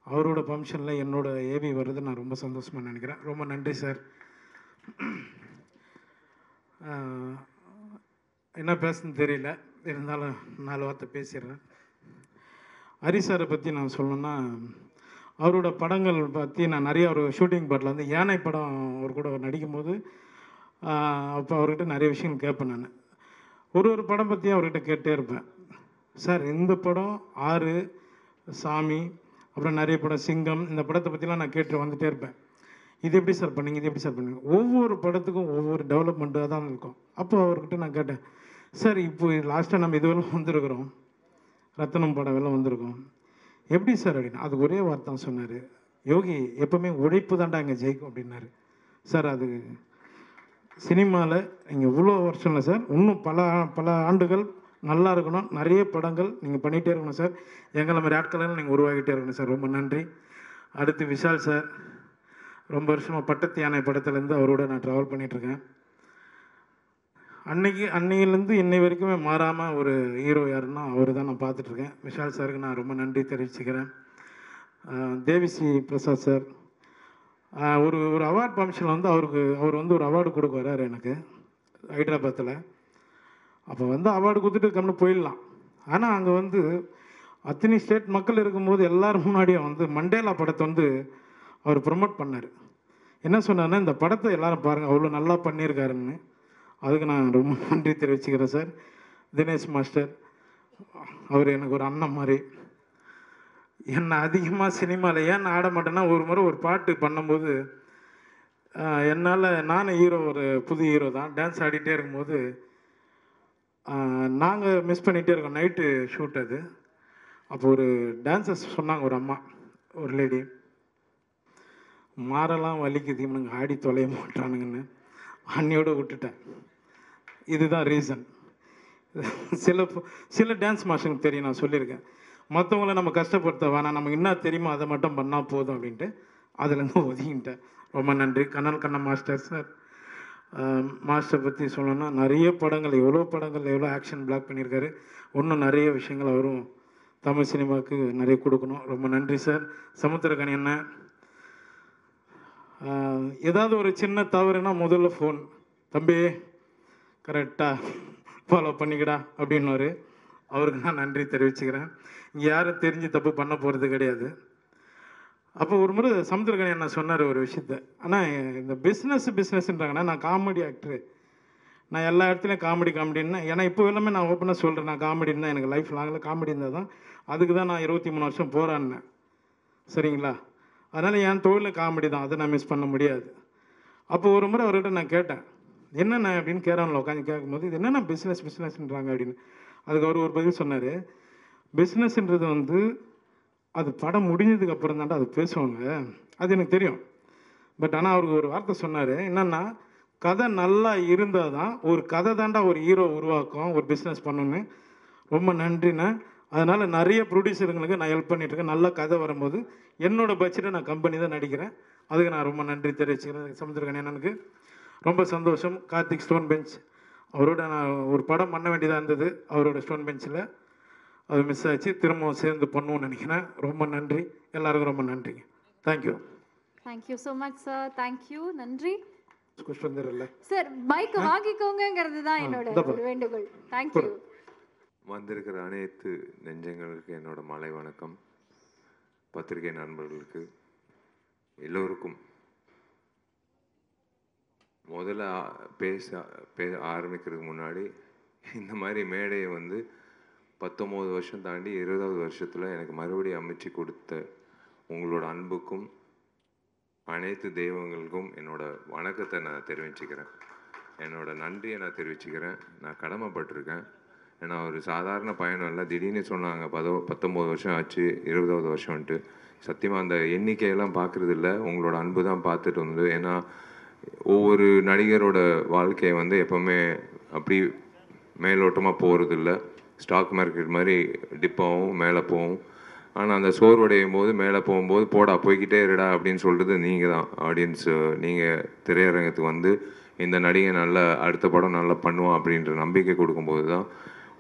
அவரோட ஃபங்க்ஷனில் என்னோட ஏவி வருது, நான் ரொம்ப சந்தோஷமாக நினைக்கிறேன். ரொம்ப நன்றி சார். என்ன பேசுன்னு தெரியல, இருந்தாலும் 4 வார்த்தை பேசிடுறேன். ஹரி சாரை பற்றி நான் சொல்லணுன்னா, அவரோட படங்கள் பற்றி நான் நிறைய ஒரு ஷூட்டிங் பாட்டில் வந்து யானை படம் அவர் கூட நடிக்கும்போது அப்போ அவர்கிட்ட நிறைய விஷயங்கள் கேட்பேன். நான் ஒரு படம் பற்றி அவர்கிட்ட கேட்டே இருப்பேன். சார் இந்த படம் 6, சாமி, அப்புறம் நிறைய படம் சிங்கம், இந்த படத்தை பற்றிலாம் நான் கேட்டு வந்துகிட்டே இருப்பேன். இது எப்படி சார் பண்ணீங்க, இது எப்படி சார் பண்ணீங்க, ஒவ்வொரு படத்துக்கும் ஒவ்வொரு டெவலப்மெண்ட்டாக தான் இருக்கும். அப்போ அவர்கிட்ட நான் கேட்டேன், சார் இப்போ லாஸ்ட்டாக நம்ம இதுவெல்லாம் வந்திருக்கிறோம், ரத்தனம் படம் எல்லாம் வந்திருக்கோம், எப்படி சார் அப்படின்னு. அது ஒரே வார்த்தை சொன்னார், யோகி எப்போவுமே உழைப்பு தாண்டா இங்கே ஜெயிக்கும் அப்படின்னாரு. சார் அது சினிமாவில் நீங்கள் இவ்வளோ வருஷம் இல்லை சார், இன்னும் பல ஆண்டுகள் நல்லா இருக்கணும், நிறைய படங்கள் நீங்கள் பண்ணிகிட்டே இருக்கணும் சார், எங்களை மாதிரி ஆட்களெல்லாம் நீங்கள் உருவாகிட்டே இருக்கணும் சார். ரொம்ப நன்றி. அடுத்து விஷால் சார், ரொம்ப வருஷமாக பட்டத்து யானை படத்துலேருந்து அவரோட நான் ட்ராவல் பண்ணிகிட்ருக்கேன். அன்னையிலேருந்து இன்னை வரைக்குமே மாறாமல் ஒரு ஹீரோ யாருன்னா அவர் தான் நான் பார்த்துட்ருக்கேன். விஷால் சாருக்கு நான் ரொம்ப நன்றி தெரிவிச்சுக்கிறேன். தேவிஸ்ரீ பிரசாத் சார் ஒரு அவார்ட் ஃபங்க்ஷனில் வந்து அவர் வந்து ஒரு அவார்டு கொடுக்க வர்றாரு எனக்கு ஹைதராபாத்தில். அப்போ வந்து அவார்டு கொடுத்துட்டு கம்னு போயிடலாம். ஆனால் அங்கே வந்து அத்தனை ஸ்டேட் மக்கள் இருக்கும்போது எல்லோரும் முன்னாடியும் வந்து மண்டேலா படத்தை வந்து அவர் ப்ரொமோட் பண்ணார். என்ன சொன்னார்னா, இந்த படத்தை எல்லாரும் பாருங்கள், அவ்வளோ நல்லா பண்ணியிருக்காருன்னு. அதுக்கு நான் ரொம்ப நன்றி தெரிவிச்சுக்கிறேன் சார். தினேஷ் மாஸ்டர் அவர் எனக்கு ஒரு அண்ணன் மாதிரி. என்னை அதிகமாக சினிமாவில் ஏன் ஆட மாட்டேன்னா, ஒரு முறை ஒரு பாட்டு பண்ணும்போது என்னால், நானும் ஹீரோ, ஒரு புது ஹீரோ தான், டான்ஸ் ஆடிட்டே இருக்கும்போது நாங்கள் மிஸ் பண்ணிகிட்டே இருக்கோம். நைட்டு ஷூட் அது. அப்போ ஒரு டான்ஸர்ஸ் சொன்னாங்க, ஒரு அம்மா, ஒரு லேடி, மாரெல்லாம் வலிக்குது, இவனுங்க ஆடி தொலைய மாட்டானுங்கன்னு அன்னையோடு விட்டுட்டேன். இதுதான் ரீசன். சில டான்ஸ் மாஸ்டருக்கு தெரியும், நான் சொல்லியிருக்கேன், மற்றவங்கள நம்ம கஷ்டப்படுத்த வேணாம், நமக்கு என்ன தெரியுமோ அதை மட்டும் பண்ணால் போதும் அப்படின்ட்டு அதுலேருந்து ஒதுங்கிட்டேன். ரொம்ப நன்றி. Kannan master sir. மாஸ்டர் பற்றி சொல்லணும்னா, நிறைய படங்கள், எவ்வளோ ஆக்ஷன் பிளாக் பண்ணியிருக்காரு. இன்னும் நிறைய விஷயங்கள் அவரும் தமிழ் சினிமாவுக்கு நிறைய கொடுக்கணும். ரொம்ப நன்றி சார். சமுத்திரக்கனி அண்ணன், ஏதாவது ஒரு சின்ன தவறுனா முதல்ல ஃபோன், தம்பி கரெக்டாக ஃபாலோ பண்ணிக்கடா அப்படின்னோரு. அவருக்கு நான் நன்றி தெரிவிச்சுக்கிறேன். இங்கே யாரும் தெரிஞ்சு தப்பு பண்ண போகிறது கிடையாது. அப்போ ஒரு முறை சமுத்திரக்கனி அண்ணா சொன்னார் ஒரு விஷயத்த, ஆனால் இந்த பிஸ்னஸ்ன்றாங்கன்னா, நான் காமெடி ஆக்டரு, நான் எல்லா இடத்துலையும் காமெடின்னா, ஏன்னா இப்போ எல்லாமே நான் ஓப்பனாக சொல்கிறேன், நான் காமெடின்னு தான், எனக்கு லைஃப் லாங்கில் காமெடி இருந்தால் தான், அதுக்கு தான் நான் 23 வருஷம் போராடினேன். சரிங்களா? அதனால் என் தொழில் காமெடி தான், அதை நான் மிஸ் பண்ண முடியாது. அப்போ ஒரு முறை அவர்கிட்ட நான் கேட்டேன், என்னென்ன அப்படின்னு கேரானில் உட்காந்து கேட்கும்போது, இது என்னென்ன பிஸ்னஸ்ன்றாங்க அப்படின்னு. அதுக்கு அவர் ஒரு பதில் சொன்னார், பிஸ்னஸ்ன்றது வந்து அது படம் முடிஞ்சதுக்கு அப்புறம் தான்டா அது பேசுவாங்க, அது எனக்கு தெரியும். பட் ஆனால் அவருக்கு ஒரு வார்த்தை சொன்னார், என்னென்னா, கதை நல்லா இருந்தால் தான், ஒரு கதை தாண்டா ஒரு ஹீரோ உருவாக்கும், ஒரு பிஸ்னஸ் பண்ணணுன்னு. ரொம்ப நன்றிண்ணே. அதனால் நிறைய ப்ரொடியூசருங்களுக்கு நான் ஹெல்ப் பண்ணிகிட்ருக்கேன். நல்ல கதை வரும்போது என்னோடய பட்ஜெட்டை நான் கம்பெனி தான் நடிக்கிறேன். அதுக்கு நான் ரொம்ப நன்றி தெரிவிச்சுக்கிறேன். சமுத்திரக்கனி அண்ணனுக்கு ரொம்ப சந்தோஷம். கார்த்திக் ஸ்டோன் பெஞ்ச், அவரோட நான் ஒரு படம் பண்ண வேண்டியதாக இருந்தது, அவரோட ஸ்டோன் பெஞ்சில் அது மிஸ் ஆச்சு. திரும்பவும் சேர்ந்து பண்ணுவோன்னு நினைக்கிறேன். ரொம்ப நன்றி எல்லாருக்கும், ரொம்ப நன்றிங்க. Thank you. Thank you so much sir. Thank you, நன்றி. குஷ்வந்தர் சார் மைக் வாங்கிக்கோங்கிறது தான் என்னோட வேண்டுகோள். தேங்க்யூ. வந்திருக்கிற அனைத்து நெஞ்சங்களுக்கு என்னோட மாலை வணக்கம். பத்திரிகை நண்பர்களுக்கு எல்லோருக்கும் முதல்ல ஆரம்பிக்கிறதுக்கு முன்னாடி, இந்த மாதிரி மேடையை வந்து 19 வருஷம் தாண்டி 20வது வருஷத்தில் எனக்கு மறுபடியும் அமைச்சு கொடுத்த உங்களோட அன்புக்கும் அனைத்து தெய்வங்களுக்கும் என்னோட வணக்கத்தை நான் தெரிவிச்சுக்கிறேன். என்னோட நன்றியை நான் தெரிவிச்சுக்கிறேன். நான் கடமைப்பட்டிருக்கேன். ஏன்னா ஒரு சாதாரண பயணம் இல்லை. திடீர்னு சொன்னாங்க 19 வருஷம் ஆச்சு, 20வது வருஷம்ன்ட்டு. சத்தியமாக அந்த எண்ணிக்கையெல்லாம் பார்க்குறது இல்லை, உங்களோட அன்பு தான் பார்த்துட்டு வந்து. ஏன்னா ஒவ்வொரு நடிகரோட வாழ்க்கையை வந்து எப்போவுமே அப்படி மேலோட்டமாக போகிறது இல்லை. ஸ்டாக் மார்க்கெட் மாதிரி டிப்பாகவும் மேலே போகும். ஆனால் அந்த சோர்வடையும் போது மேலே போகும்போது போடா போய்கிட்டே இருடா அப்படின்னு சொல்கிறது நீங்கள் தான் ஆடியன்ஸு. நீங்கள் திரையரங்கத்துக்கு வந்து இந்த நடிகை நல்லா அடுத்த படம் நல்லா பண்ணுவான் அப்படின்ற நம்பிக்கை கொடுக்கும்போது தான்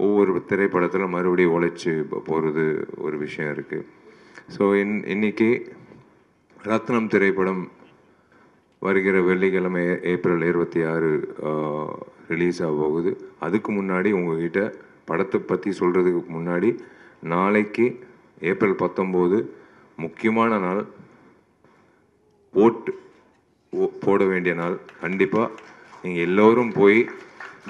ஒவ்வொரு திரைப்படத்தில் மறுபடியும் உழைச்சி போகிறது ஒரு விஷயம் இருக்குது. ஸோ இன்னைக்கு ரத்னம் திரைப்படம் வருகிற வெள்ளிக்கிழமை ஏப்ரல் 26 ரிலீஸ் ஆக போகுது. அதுக்கு முன்னாடி உங்ககிட்ட படத்தை பற்றி சொல்கிறதுக்கு முன்னாடி, நாளைக்கு ஏப்ரல் 19 முக்கியமான நாள், ஓட்டு போட வேண்டிய நாள். கண்டிப்பாக நீங்கள் எல்லோரும் போய்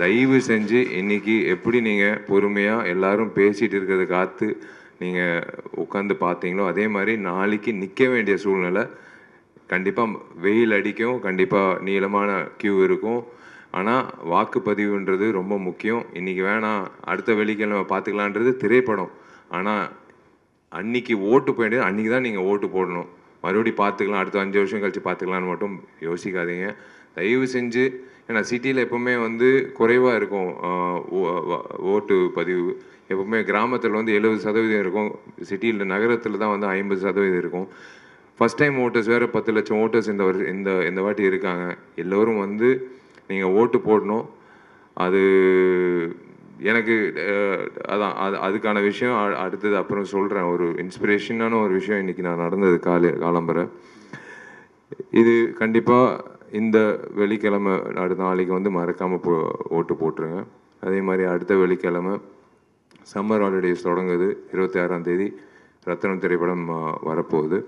தயவு செஞ்சு இன்றைக்கி எப்படி நீங்கள் பொறுமையாக எல்லோரும் பேசிகிட்டு இருக்கிறத காத்து நீங்கள் உட்காந்து பார்த்தீங்களோ அதே மாதிரி நாளைக்கு நிற்க வேண்டிய சூழ்நிலை. கண்டிப்பாக வெயில் அடிக்கும், கண்டிப்பாக நீளமான கியூ இருக்கும். ஆனால் வாக்குப்பதிவுன்றது ரொம்ப முக்கியம். இன்றைக்கி வேணாம் அடுத்த வெள்ளிக்கிழமை பார்த்துக்கலான்றது திரைப்படம். ஆனால் அன்றைக்கி ஓட்டு போயிட்டு அன்றைக்கி தான் நீங்கள் ஓட்டு போடணும். மறுபடியும் பார்த்துக்கலாம், அடுத்த 5 வருஷம் கழித்து பார்த்துக்கலான்னு மட்டும் யோசிக்காதீங்க தயவு செஞ்சு. ஏன்னா சிட்டியில் எப்போவுமே வந்து குறைவாக இருக்கும் ஓட்டு பதிவு. எப்போவுமே கிராமத்தில் வந்து 70% இருக்கும், சிட்டியில் நகரத்தில் தான் வந்து 50% இருக்கும். ஃபஸ்ட் டைம் ஓட்டர்ஸ் வேறு 10 லட்சம் ஓட்டர்ஸ் இந்த வாட்டி இருக்காங்க. எல்லோரும் வந்து நீங்கள் ஓட்டு போடணும். அது எனக்கு அதான் அதுக்கான விஷயம் அடுத்தது அப்புறம் சொல்கிறேன். ஒரு இன்ஸ்பிரேஷனான ஒரு விஷயம் இன்றைக்கி நான் நடந்தது காலம்பரை. இது கண்டிப்பாக இந்த வெள்ளிக்கிழமை அடுத்த நாளைக்கு வந்து மறக்காமல் ஓட்டு போட்டுருங்க. அதே மாதிரி அடுத்த வெள்ளிக்கிழமை சம்மர் ஹாலிடேஸ் தொடங்குது. 26ஆம் தேதி ரத்னம் திரைப்படம் வரப்போகுது.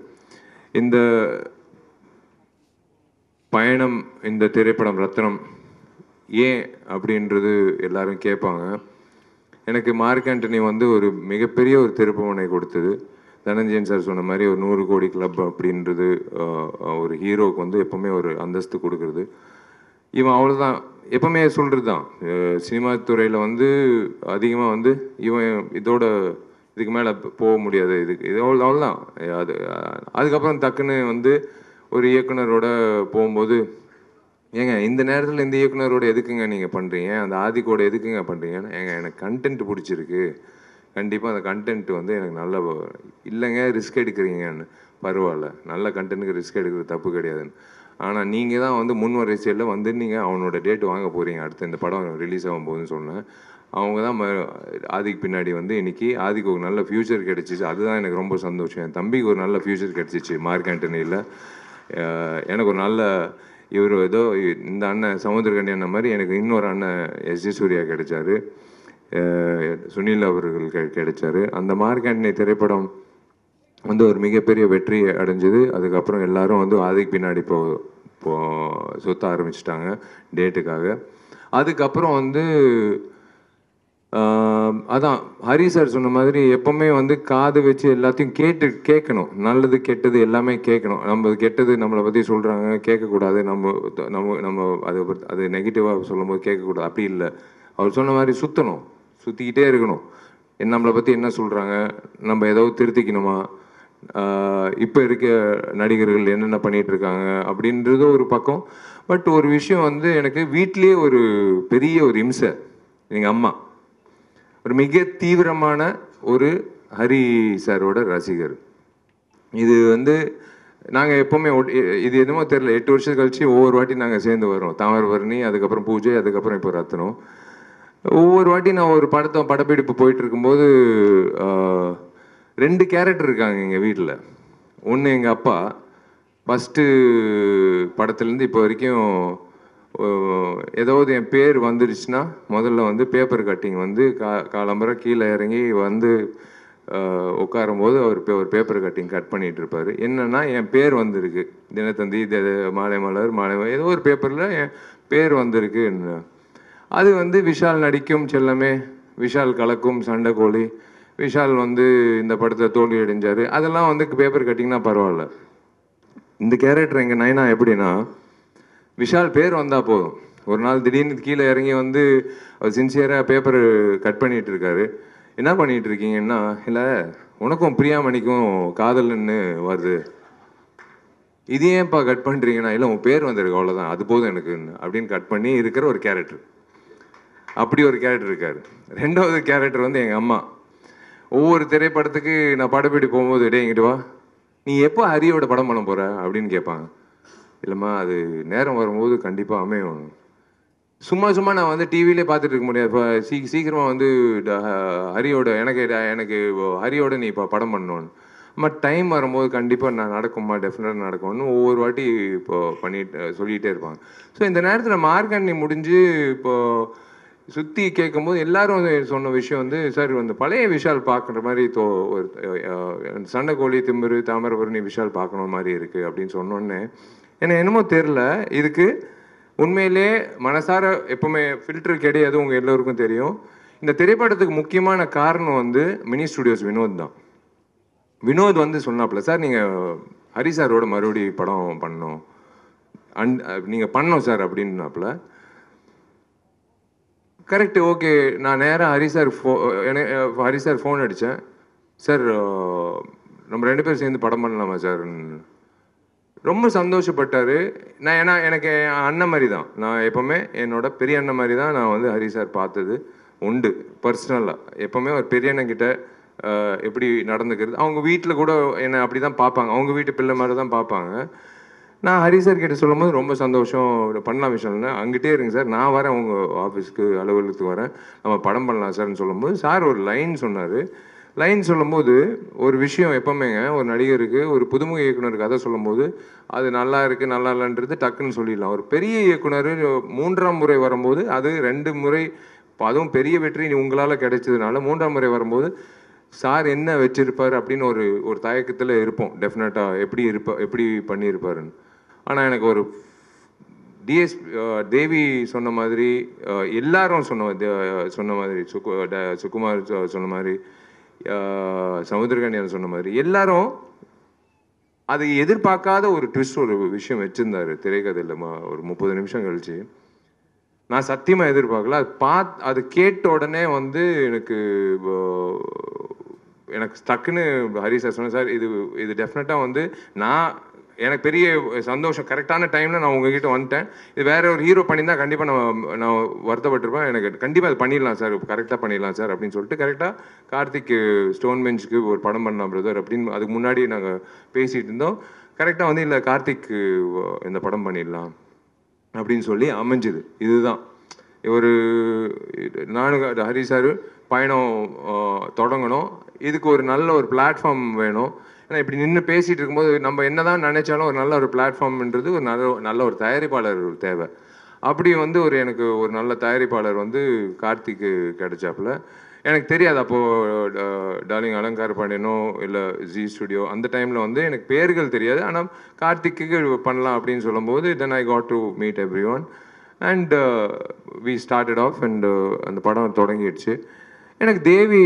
இந்த பயணம் இந்த திரைப்படம் ரத்னம் ஏன் அப்படின்றது எல்லாரும் கேட்பாங்க. எனக்கு மார்க் ஆண்டனி வந்து ஒரு மிகப்பெரிய ஒரு திருப்புமுனை கொடுத்தது. தனஞ்சயன் சார் சொன்ன மாதிரி ஒரு 100 கோடி கிளப் அப்படின்றது ஒரு ஹீரோவுக்கு வந்து எப்போவுமே ஒரு அந்தஸ்து கொடுக்குறது. இவன் அவ்வளோதான் எப்போவுமே சொல்கிறது தான். சினிமா துறையில் வந்து அதிகமாக வந்து இவன் இதுக்கு மேலே போக முடியாது, இது அவ்வளோதான். அதுக்கப்புறம் டக்குன்னு வந்து ஒரு இயக்குனரோட போகும்போது, ஏங்க இந்த நேரத்தில் இந்த இயக்குனரோட எதுக்குங்க நீங்கள் பண்ணுறீங்க, அந்த ஆதிக்கோட எதுக்குங்க பண்ணுறீங்கன்னா, ஏங்க எனக்கு கண்டென்ட் பிடிச்சிருக்கு, கண்டிப்பாக அந்த கண்டென்ட் வந்து எனக்கு நல்ல இல்லைங்க ரிஸ்க் எடுக்கிறீங்கன்னு. பரவாயில்ல, நல்ல கண்டென்ட்டுக்கு ரிஸ்க் எடுக்கிறது தப்பு கிடையாதுன்னு. ஆனால் நீங்கள் தான் வந்து முன் வரிசையில் வந்து நீங்கள் அவனோட டேட் வாங்க போகிறீங்க, அடுத்து இந்த படம் ரிலீஸ் ஆகும் போதுன்னு சொன்னேன். அவங்க தான் ஆதிக்கு பின்னாடி வந்து இன்றைக்கி ஆதிக்கு ஒரு நல்ல ஃப்யூச்சர் கிடச்சிச்சு. அதுதான் எனக்கு ரொம்ப சந்தோஷம். என் தம்பிக்கு ஒரு நல்ல ஃப்யூச்சர் கிடச்சிச்சு மார்க் ஆண்டனியில். எனக்கு ஒரு நல்ல இவர் ஏதோ இந்த அண்ணன் சமுத்திரகண்டி அண்ணன் மாதிரி எனக்கு இன்னொரு அண்ணன் எஸ்ஜி சூர்யா கிடைச்சாரு, சுனில் அவர்கள் கிடைச்சாரு. அந்த மார்க் ஆண்டனி திரைப்படம் வந்து ஒரு மிகப்பெரிய வெற்றி அடைஞ்சது. அதுக்கப்புறம் எல்லாரும் வந்து ஆதிக்கு பின்னாடி சுத்த ஆரம்பிச்சிட்டாங்க டேட்டுக்காக. அதுக்கப்புறம் வந்து அதான் ஹரி சார் சொன்ன மாதிரி எப்போவுமே வந்து காது வச்சு எல்லாத்தையும் கேட்கணும். நல்லது கெட்டது எல்லாமே கேட்கணும். நம்ம கெட்டது நம்மளை பற்றி சொல்கிறாங்க கேட்கக்கூடாது, நம்ம அது நெகட்டிவாக சொல்லும் போது கேட்கக்கூடாது. அப்படி இல்லை, அவர் சொன்ன மாதிரி சுற்றிக்கிட்டே இருக்கணும். நம்மளை பற்றி என்ன சொல்கிறாங்க, நம்ம ஏதாவது திருத்திக்கணுமா, இப்போ இருக்க நடிகர்கள் என்னென்ன பண்ணிகிட்ருக்காங்க அப்படின்றது ஒரு பக்கம். பட் ஒரு விஷயம் வந்து எனக்கு வீட்லேயே ஒரு பெரிய ஒரு இம்சை. எங்கள் அம்மா ஒரு மிக தீவிரமான ஒரு ஹரி சாரோட ரசிகர். இது வந்து நாங்கள் எப்போவுமே இது எதுவுமோ தெரில, 8 வருஷம் கழிச்சு ஒவ்வொரு வாட்டி நாங்கள் சேர்ந்து வரோம். தாமிரபரணி, அதுக்கப்புறம் பூஜை, அதுக்கப்புறம் இப்போ ரத்னம். ஒவ்வொரு வாட்டி நான் ஒரு படப்பிடிப்பு போயிட்டு இருக்கும்போது 2 கேரக்டர் இருக்காங்க எங்கள் வீட்டில். ஒன்று எங்கள் அப்பா ஃபஸ்ட்டு படத்துலேருந்து இப்போ வரைக்கும் ஏதாவது என் பேர் வந்துடுச்சுன்னா முதல்ல வந்து பேப்பர் கட்டிங் வந்து காலம்பரை கீழே இறங்கி வந்து உட்காரும் போது அவர் ஒரு பேப்பர் கட்டிங் கட் பண்ணிகிட்டு இருப்பார். என்னென்னா என் பேர் வந்திருக்கு, தினத்தந்தி, மாலை மலர், ஏதோ ஒரு பேப்பரில் என் பேர் வந்திருக்கு. அது வந்து விஷால் நடிக்கும் செல்லமே, விஷால் கலக்கும் சண்டைக்கோழி, விஷால் வந்து இந்த படத்தை தோல்வி அடைஞ்சார், அதெல்லாம் வந்து பேப்பர் கட்டிங்னா பரவாயில்ல. இந்த கேரக்டர் எங்கள் நைனா எப்படின்னா, விஷால் பேர் வந்தால் போதும். ஒரு நாள் திடீர்னு கீழே இறங்கி வந்து அவர் சின்சியராக பேப்பர் கட் பண்ணிகிட்டு இருக்காரு. என்ன பண்ணிகிட்டு இருக்கீங்கன்னா, இல்லை உனக்கும் பிரியாமணிக்கும் காதல்னு வருது, இது ஏன்ப்பா கட் பண்ணுறீங்கன்னா, இல்லை உன் பேர் வந்திருக்கு அவ்வளோதான், அது போதும் எனக்கு அப்படின்னு கட் பண்ணி இருக்கிற ஒரு கேரக்டர். அப்படி ஒரு கேரக்டர் இருக்கார். 2வது கேரக்டர் வந்து எங்கள் அம்மா. ஒவ்வொரு திரைப்படத்துக்கு நான் படப்பிடி போகும்போது, டே இங்கிட்டு வா, நீ எப்போ ஹரியோட படம் பண்ண போகிற அப்படின்னு கேட்பாங்க. இல்லைம்மா அது நேரம் வரும்போது கண்டிப்பாக அமையும். சும்மா நான் வந்து டிவிலே பார்த்துட்டு இருக்க முடியாது. இப்போ சீக்கிரமாக வந்து ஹரியோட எனக்கு ஹரியோட நீ இப்போ படம் பண்ணணும்னு. அம்மா டைம் வரும்போது கண்டிப்பாக நான் நடக்கும்மா, டெஃபினட்டாக நடக்கும்னு ஒவ்வொரு வாட்டி இப்போ சொல்லிகிட்டே இருப்பாங்க. ஸோ இந்த நேரத்தில் மார்க் ஆண்டனி முடிஞ்சு இப்போது சுற்றி கேட்கும்போது எல்லாரும் சொன்ன விஷயம் வந்து, சார் அந்த பழைய விஷால் பார்க்குற மாதிரி ஒரு சண்டைக்கோழி, திமிரு, தாமிரபரணி விஷால் பார்க்கணும் மாதிரி இருக்குது அப்படின்னு சொன்னோன்னே எனக்கு என்னமோ தெரில. இதுக்கு உண்மையிலே மனசார எப்போவுமே ஃபில்டர் கிடையாது, உங்கள் எல்லோருக்கும் தெரியும். இந்த திரைப்படத்துக்கு முக்கியமான காரணம் வந்து மினி ஸ்டுடியோஸ் வினோத் தான். வினோத் வந்து சொன்னாப்புல, சார் நீங்கள் ஹரி சாரோட மறுபடி படம் பண்ணணும், நீங்கள் பண்ணோம் சார் அப்படின்னாப்புல. Correct, okay. நான் நேராக ஹரி சார் ஃபோன் அடித்தேன். சார் நம்ம 2 பேரும் சேர்ந்து படம் பண்ணலாமா சார்? ரொம்ப சந்தோஷப்பட்டார். ஏன்னா எனக்கு அண்ணன் மாதிரி தான், நான் எப்போவுமே என்னோட பெரிய அண்ணன் மாதிரி தான் நான் வந்து ஹரி சார் பார்த்தது உண்டு பர்சனலாக. எப்போவுமே ஒரு பெரிய அண்ணன்கிட்ட எப்படி நடந்துக்கிறது, அவங்க வீட்டில் கூட என்னை அப்படி தான் பார்ப்பாங்க, அவங்க வீட்டு பிள்ளை மாதிரி தான் பார்ப்பாங்க. நான் ஹரி சார் கிட்ட சொல்லும் போது ரொம்ப சந்தோஷம், பண்ணலாம் விஷயம்னா அங்கிட்டே இருங்க சார், நான் வரேன் உங்கள் ஆஃபீஸ்க்கு, அலுவலகத்துக்கு வரேன், நம்ம படம் பண்ணலாம் சார்னு சொல்லும்போது சார் ஒரு லைன் சொன்னார். லைன் சொல்லும்போது ஒரு விஷயம் எப்போவுமேங்க ஒரு நடிகருக்கு, ஒரு புதுமுக இயக்குனருக்கு கதை சொல்லும்போது அது நல்லா இருக்குது நல்லா இல்லைன்றது டக்குன்னு சொல்லிடலாம். ஒரு பெரிய இயக்குனர் 3ஆம் முறை வரும்போது, அது 2 முறை அதுவும் பெரிய வெற்றி உங்களால் கிடைச்சதுனால 3ஆம் முறை வரும்போது சார் என்ன வச்சுருப்பார் அப்படின்னு ஒரு தயக்கத்தில் இருப்போம் டெஃபினட்டாக, எப்படி பண்ணியிருப்பாருன்னு. ஆனால் எனக்கு ஒரு டிஎஸ் தேவி சொன்ன மாதிரி எல்லாரும் சொன்ன மாதிரி சுகுமார் சொன்ன மாதிரி சமுத்திரகன்யா சொன்ன மாதிரி எல்லாரும் அது எதிர்பார்க்காத ஒரு ட்விஸ்ட் ஒரு விஷயம் வச்சுருந்தாரு திரைக்கதையில் ஒரு 30 நிமிஷம் கழிச்சு. நான் சத்தியமாக எதிர்பார்க்கல. அது கேட்ட உடனே வந்து எனக்கு டக்குன்னு ஹரி சார் சொன்னேன், சார் இது டெஃபினட்டாக வந்து எனக்கு பெரிய சந்தோஷம். கரெக்டான டைமில் நான் உங்ககிட்ட வந்துட்டேன். இது வேற ஒரு ஹீரோ பண்ணியிருந்தா கண்டிப்பாக நான் வருத்தப்பட்டிருப்பேன். எனக்கு கண்டிப்பாக அது பண்ணிடலாம் சார், கரெக்டாக பண்ணிடலாம் சார் அப்படின்னு சொல்லிட்டு கரெக்டாக கார்த்திக் ஸ்டோன் பெஞ்சுக்கு ஒரு படம் பண்ணலாம் பிரதர் அப்படின்னு அதுக்கு முன்னாடி நாங்கள் பேசிகிட்டு இருந்தோம். கரெக்டாக வந்து இல்லை கார்த்திக் இந்த படம் பண்ணிடலாம் அப்படின்னு சொல்லி அமைஞ்சுது. இதுதான் ஒரு நானும் ஹரி சார் பயணம் தொடங்கணும். இதுக்கு ஒரு நல்ல ஒரு பிளாட்ஃபார்ம் வேணும். ஏன்னா இப்படி நின்று பேசிகிட்டு இருக்கும்போது நம்ம என்ன தான் நினைச்சாலும் ஒரு நல்ல ஒரு பிளாட்ஃபார்ம்ன்றது ஒரு நல்ல ஒரு தயாரிப்பாளர் தேவை. அப்படி வந்து எனக்கு ஒரு நல்ல தயாரிப்பாளர் வந்து கார்த்திக்கு கிடைச்சாப்புல. எனக்கு தெரியாது அப்போது டார்லிங் அலங்கார பாண்டியனோ இல்லை ஜி ஸ்டுடியோ அந்த டைமில் வந்து எனக்கு பேர்கள் தெரியாது. ஆனால் கார்த்திக்கு பண்ணலாம் அப்படின்னு சொல்லும்போது then I got to meet everyone and we started off and அந்த படம் தொடங்கிடுச்சு. எனக்கு தேவி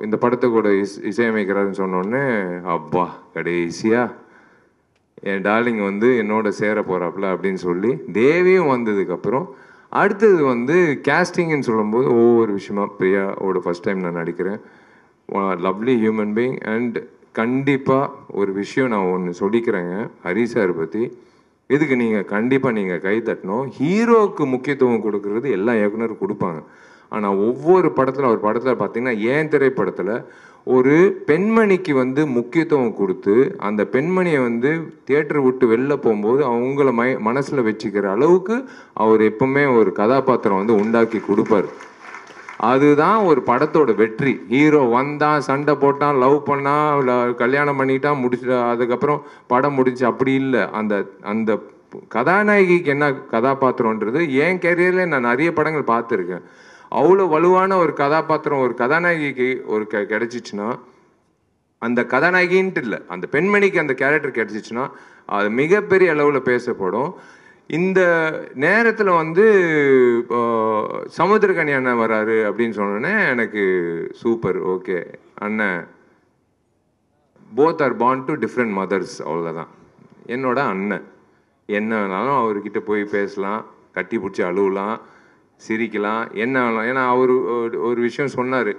இந்த படத்தை கூட இசையமைக்கிறாருன்னு சொன்னோடனே அப்பா கடைசியா என் டார்லிங் வந்து என்னோட சேர போகிறாப்புல அப்படின்னு சொல்லி தேவியும் வந்ததுக்கப்புறம் அடுத்தது வந்து கேஸ்டிங்னு சொல்லும்போது ஒவ்வொரு விஷயமா பிரியாவோட ஃபஸ்ட் டைம் நான் நடிக்கிறேன். லவ்லி ஹியூமன் பீயிங் அண்ட் கண்டிப்பாக ஒரு விஷயம் நான் ஒன்று சொல்லிக்கிறேங்க ஹரி சார் பற்றி. இதுக்கு நீங்கள் கண்டிப்பாக நீங்கள் கை தட்டணும். ஹீரோவுக்கு முக்கியத்துவம் கொடுக்கறது எல்லா இயக்குனரும் கொடுப்பாங்க. ஆனால் ஒவ்வொரு படத்தில் ஒரு படத்தில் பார்த்தீங்கன்னா ஏன் திரைப்படத்தில் ஒரு பெண்மணிக்கு வந்து முக்கியத்துவம் கொடுத்து அந்த பெண்மணியை வந்து தியேட்டர் விட்டு வெளில போகும்போது அவங்கள மனசில் வச்சுக்கிற அளவுக்கு அவர் எப்பவுமே ஒரு கதாபாத்திரம் வந்து உண்டாக்கி கொடுப்பார். அதுதான் ஒரு படத்தோட வெற்றி. ஹீரோ வந்தான், சண்டை போட்டான், லவ் பண்ணான், கல்யாணம் பண்ணிட்டான், முடிச்சு அதுக்கப்புறம் படம் முடிச்சு அப்படி இல்லை. அந்த கதாநாயகிக்கு என்ன கதாபாத்திரன்றது என் கேரியரில் நான் நிறைய படங்கள் பார்த்துருக்கேன். அவ்வளோ வலுவான ஒரு கதாபாத்திரம் ஒரு கதாநாயகிக்கு ஒரு கிடைச்சிச்சுன்னா, அந்த கதாநாயகின்ட்டு இல்லை அந்த பெண்மணிக்கு அந்த கேரக்டர் கிடைச்சிச்சுன்னா அது மிகப்பெரிய அளவில் பேசப்படும். இந்த நேரத்தில் வந்து சமுத்திரகனி அண்ணன் வராரு அப்படின்னு சொன்னோன்னே எனக்கு சூப்பர், ஓகே அண்ணன் both are born to different mothers, அவ்வளோதான். என்னோட அண்ணன் என்ன வேணாலும் அவர்கிட்ட போய் பேசலாம், கட்டி பிடிச்சி அழுவலாம், சிரிக்கலாம், என்ன வேணாலும். ஏன்னா அவர் ஒரு விஷயம் சொன்னார்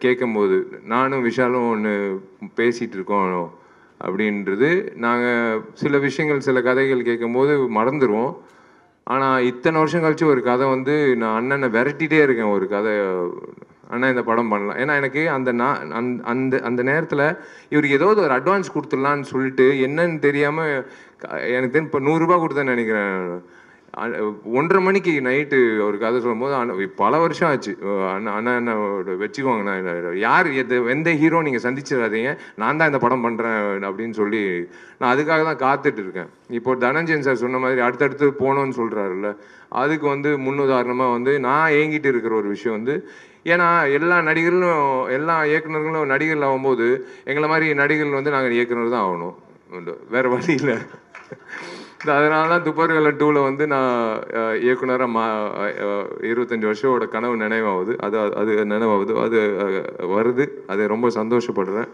கேட்கும்போது, நானும் விஷாலும் ஒன்று பேசிகிட்டு இருக்கோம் அப்படின்றது. நாங்கள் சில விஷயங்கள் சில கதைகள் கேட்கும்போது மறந்துடுவோம். ஆனால் இத்தனை வருஷம் கழிச்சு ஒரு கதை வந்து நான் அண்ணனை விரட்டிகிட்டே இருக்கேன் ஒரு கதை, அண்ணா இந்த படம் பண்ணலாம். ஏன்னா எனக்கு அந்த நேரத்தில் இவருக்கு ஏதாவது ஒரு அட்வான்ஸ் கொடுத்துடலான்னு சொல்லிட்டு என்னன்னு தெரியாமல் எனக்கு இப்போ 100 ரூபா கொடுத்தேன்னு நினைக்கிறேன். 1:30 மணிக்கு நைட்டு ஒரு கதை சொல்லும்போது பல வருஷம் ஆச்சு. அண்ணா வச்சுக்கோங்க, நான் யார் எந்த ஹீரோ நீங்கள் சந்திச்சிடாதீங்க, நான் தான் இந்த படம் பண்ணுறேன் அப்படின்னு சொல்லி நான் அதுக்காக தான் காத்துட்டு இருக்கேன். இப்போ தனஞ்சயன் சார் சொன்ன மாதிரி அடுத்தடுத்து போகணும்னு சொல்கிறாருல்ல, அதுக்கு வந்து முன்னுதாரணமாக வந்து நான் ஏங்கிட்டு இருக்கிற ஒரு விஷயம் வந்து, ஏன்னா எல்லா நடிகர்களும் எல்லா இயக்குநர்களும் நடிகர்கள் ஆகும்போது எங்களை மாதிரி நடிகர்கள் வந்து நாங்கள் இயக்குனர் தான் ஆகணும், வேறு வழி இல்லை. அதனால தான் துப்பர்கலை 2ல் வந்து நான் இயக்குனராக 25 வருஷோட கனவு நினைவாகுது. அது நினைவாகுது, அது வருது, அது ரொம்ப சந்தோஷப்படுறேன்.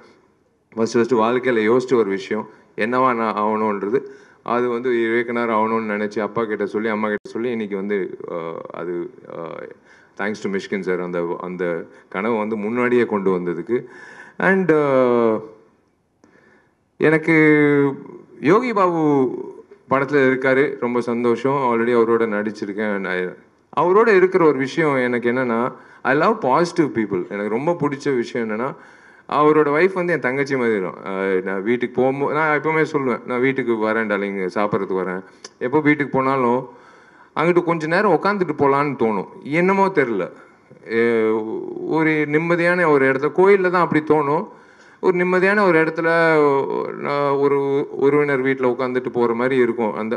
ஃபஸ்ட்டு வாழ்க்கையில் யோசிச்ச ஒரு விஷயம் என்னவா நான் ஆகணுன்றது, அது வந்து இயக்குனர் ஆகணும்னு நினச்சி அப்பா கிட்ட சொல்லி அம்மா கிட்ட சொல்லி இன்றைக்கி வந்து அது தேங்க்ஸ் டு மிஷ்கின் சார் அந்த கனவை வந்து முன்னாடியே கொண்டு வந்ததுக்கு. அண்ட் எனக்கு யோகி பாபு படத்தில் இருக்கார், ரொம்ப சந்தோஷம். ஆல்ரெடி அவரோட நடிச்சிருக்கேன். அவரோட இருக்கிற ஒரு விஷயம் எனக்கு என்னென்னா, ஐ லவ் பாசிட்டிவ் பீப்புள். எனக்கு ரொம்ப பிடிச்ச விஷயம் என்னென்னா, அவரோட ஒய்ஃப் வந்து என் தங்கச்சி மாதிரி தான். நான் வீட்டுக்கு போகும்போது நான் எப்போவுமே சொல்லுவேன், நான் வீட்டுக்கு வரேன் டார்லிங், சாப்பிட்றதுக்கு வரேன். எப்போ வீட்டுக்கு போனாலும் அங்கிட்டு கொஞ்சம் நேரம் உட்காந்துட்டு போகலான்னு தோணும். என்னமோ தெரில, ஒரு நிம்மதியான ஒரு இடத்துல, கோயிலில் தான் அப்படி தோணும். ஒரு நிம்மதியான ஒரு இடத்துல ஒரு உறவினர் வீட்டில் உட்காந்துட்டு போகிற மாதிரி இருக்கும். அந்த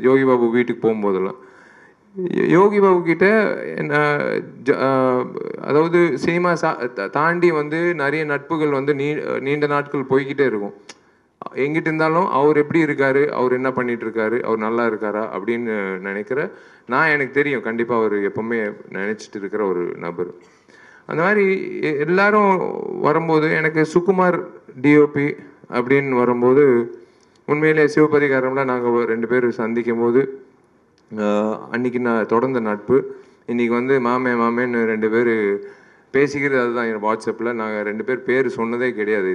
யோகி பாபு வீட்டுக்கு போகும்போதெல்லாம் யோகி பாபு கிட்ட அதாவது சினிமா தாண்டி வந்து நிறைய நட்புகள் வந்து நீண்ட நாட்கள் போய்கிட்டே இருக்கும். எங்கிட்ட இருந்தாலும் அவர் எப்படி இருக்காரு, அவர் என்ன பண்ணிட்டு இருக்காரு, அவர் நல்லா இருக்காரா அப்படின்னு நினைக்கிற நான் எனக்கு தெரியும் கண்டிப்பாக அவர் எப்பவுமே நினச்சிட்டு இருக்கிற ஒரு நபர். அந்த மாதிரி எல்லாரும் வரும்போது எனக்கு சுகுமார் டிஓபி அப்படின்னு வரும்போது உண்மையிலே சிவபதிகாரம்லாம் நாங்கள் 2 பேர் சந்திக்கும் போது அன்றைக்கி நான் தொடர்ந்த நட்பு. இன்றைக்கி வந்து மாமேன்னு 2 பேர் பேசிக்கிறது. அதுதான் என் வாட்ஸ்அப்பில் நாங்கள் 2 பேர் பேர் சொன்னதே கிடையாது.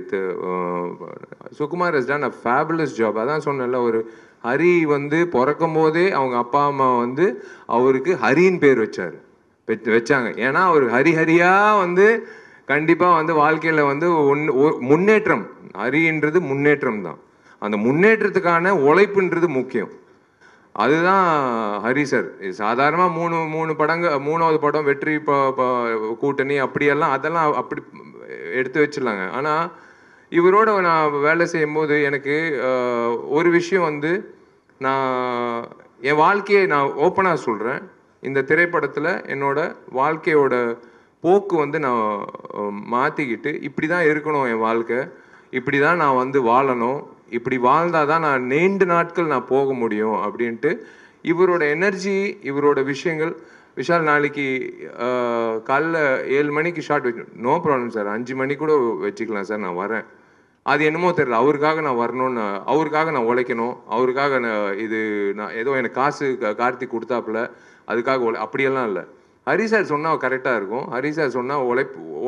Sukumar has done a fabulous job. அதான் சொன்னேன்ல, ஒரு ஹரி வந்து பிறக்கும் போதே அவங்க அப்பா அம்மா வந்து அவருக்கு ஹரின்னு பேர் வச்சாங்க. ஏன்னா அவர் ஹரியாக வந்து கண்டிப்பாக வந்து வாழ்க்கையில் வந்து முன்னேற்றம், ஹரின்றது முன்னேற்றம் தான். அந்த முன்னேற்றத்துக்கான உழைப்புன்றது முக்கியம். அதுதான் ஹரி சார். சாதாரணமாக 3 படங்கள், 3வது படம் வெற்றி கூட்டணி அப்படியெல்லாம் அதெல்லாம் அப்படி எடுத்து வச்சிடலாங்க. ஆனால் இவரோட நான் வேலை செய்யும்போது எனக்கு ஒரு விஷயம் வந்து நான் என் வாழ்க்கையை நான் ஓப்பனாக சொல்கிறேன். இந்த திரைப்படத்தில் என்னோட வாழ்க்கையோட போக்கு வந்து நான் மாற்றிக்கிட்டு இப்படி தான் இருக்கணும், என் வாழ்க்கை இப்படி தான் நான் வந்து வாழணும், இப்படி வாழ்ந்தால் தான் நான் நீண்ட நாட்கள் நான் போக முடியும் அப்படின்ட்டு இவரோட எனர்ஜி, இவரோட விஷயங்கள். விஷால் நாளைக்கு காலைல 7 மணிக்கு ஷார்ட் வச்சு, நோ ப்ராப்ளம் சார், 5 மணிக்கு கூட வச்சுக்கலாம் சார், நான் வரேன். அது என்னமோ தெரியல, அவருக்காக நான் வரணும்னு, அவருக்காக நான் உழைக்கணும், அவருக்காக நான் ஏதோ எனக்கு காசு கார்த்திக் கொடுத்தாப்புல அதுக்காக அப்படியெல்லாம் இல்லை. ஹரி சார் சொன்னால் கரெக்டாக இருக்கும். ஹரி சார் சொன்னால்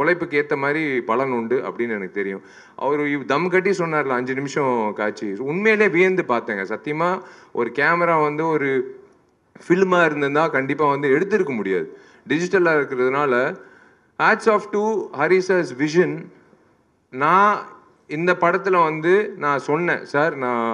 உழைப்புக்கு ஏற்ற மாதிரி பலன் உண்டு அப்படின்னு எனக்கு தெரியும். அவர் தம் கட்டி சொன்னார்ல 5 நிமிஷம் காட்சி, உண்மையிலே வியந்து பார்த்தேங்க. சத்தியமாக ஒரு கேமரா வந்து ஒரு ஃபில்மாக இருந்திருந்தா கண்டிப்பாக வந்து எடுத்திருக்க முடியாது. டிஜிட்டலாக இருக்கிறதுனால hats off to Hari sir's vision. நான் இந்த படத்தில் வந்து நான் சொன்னேன், சார் நான்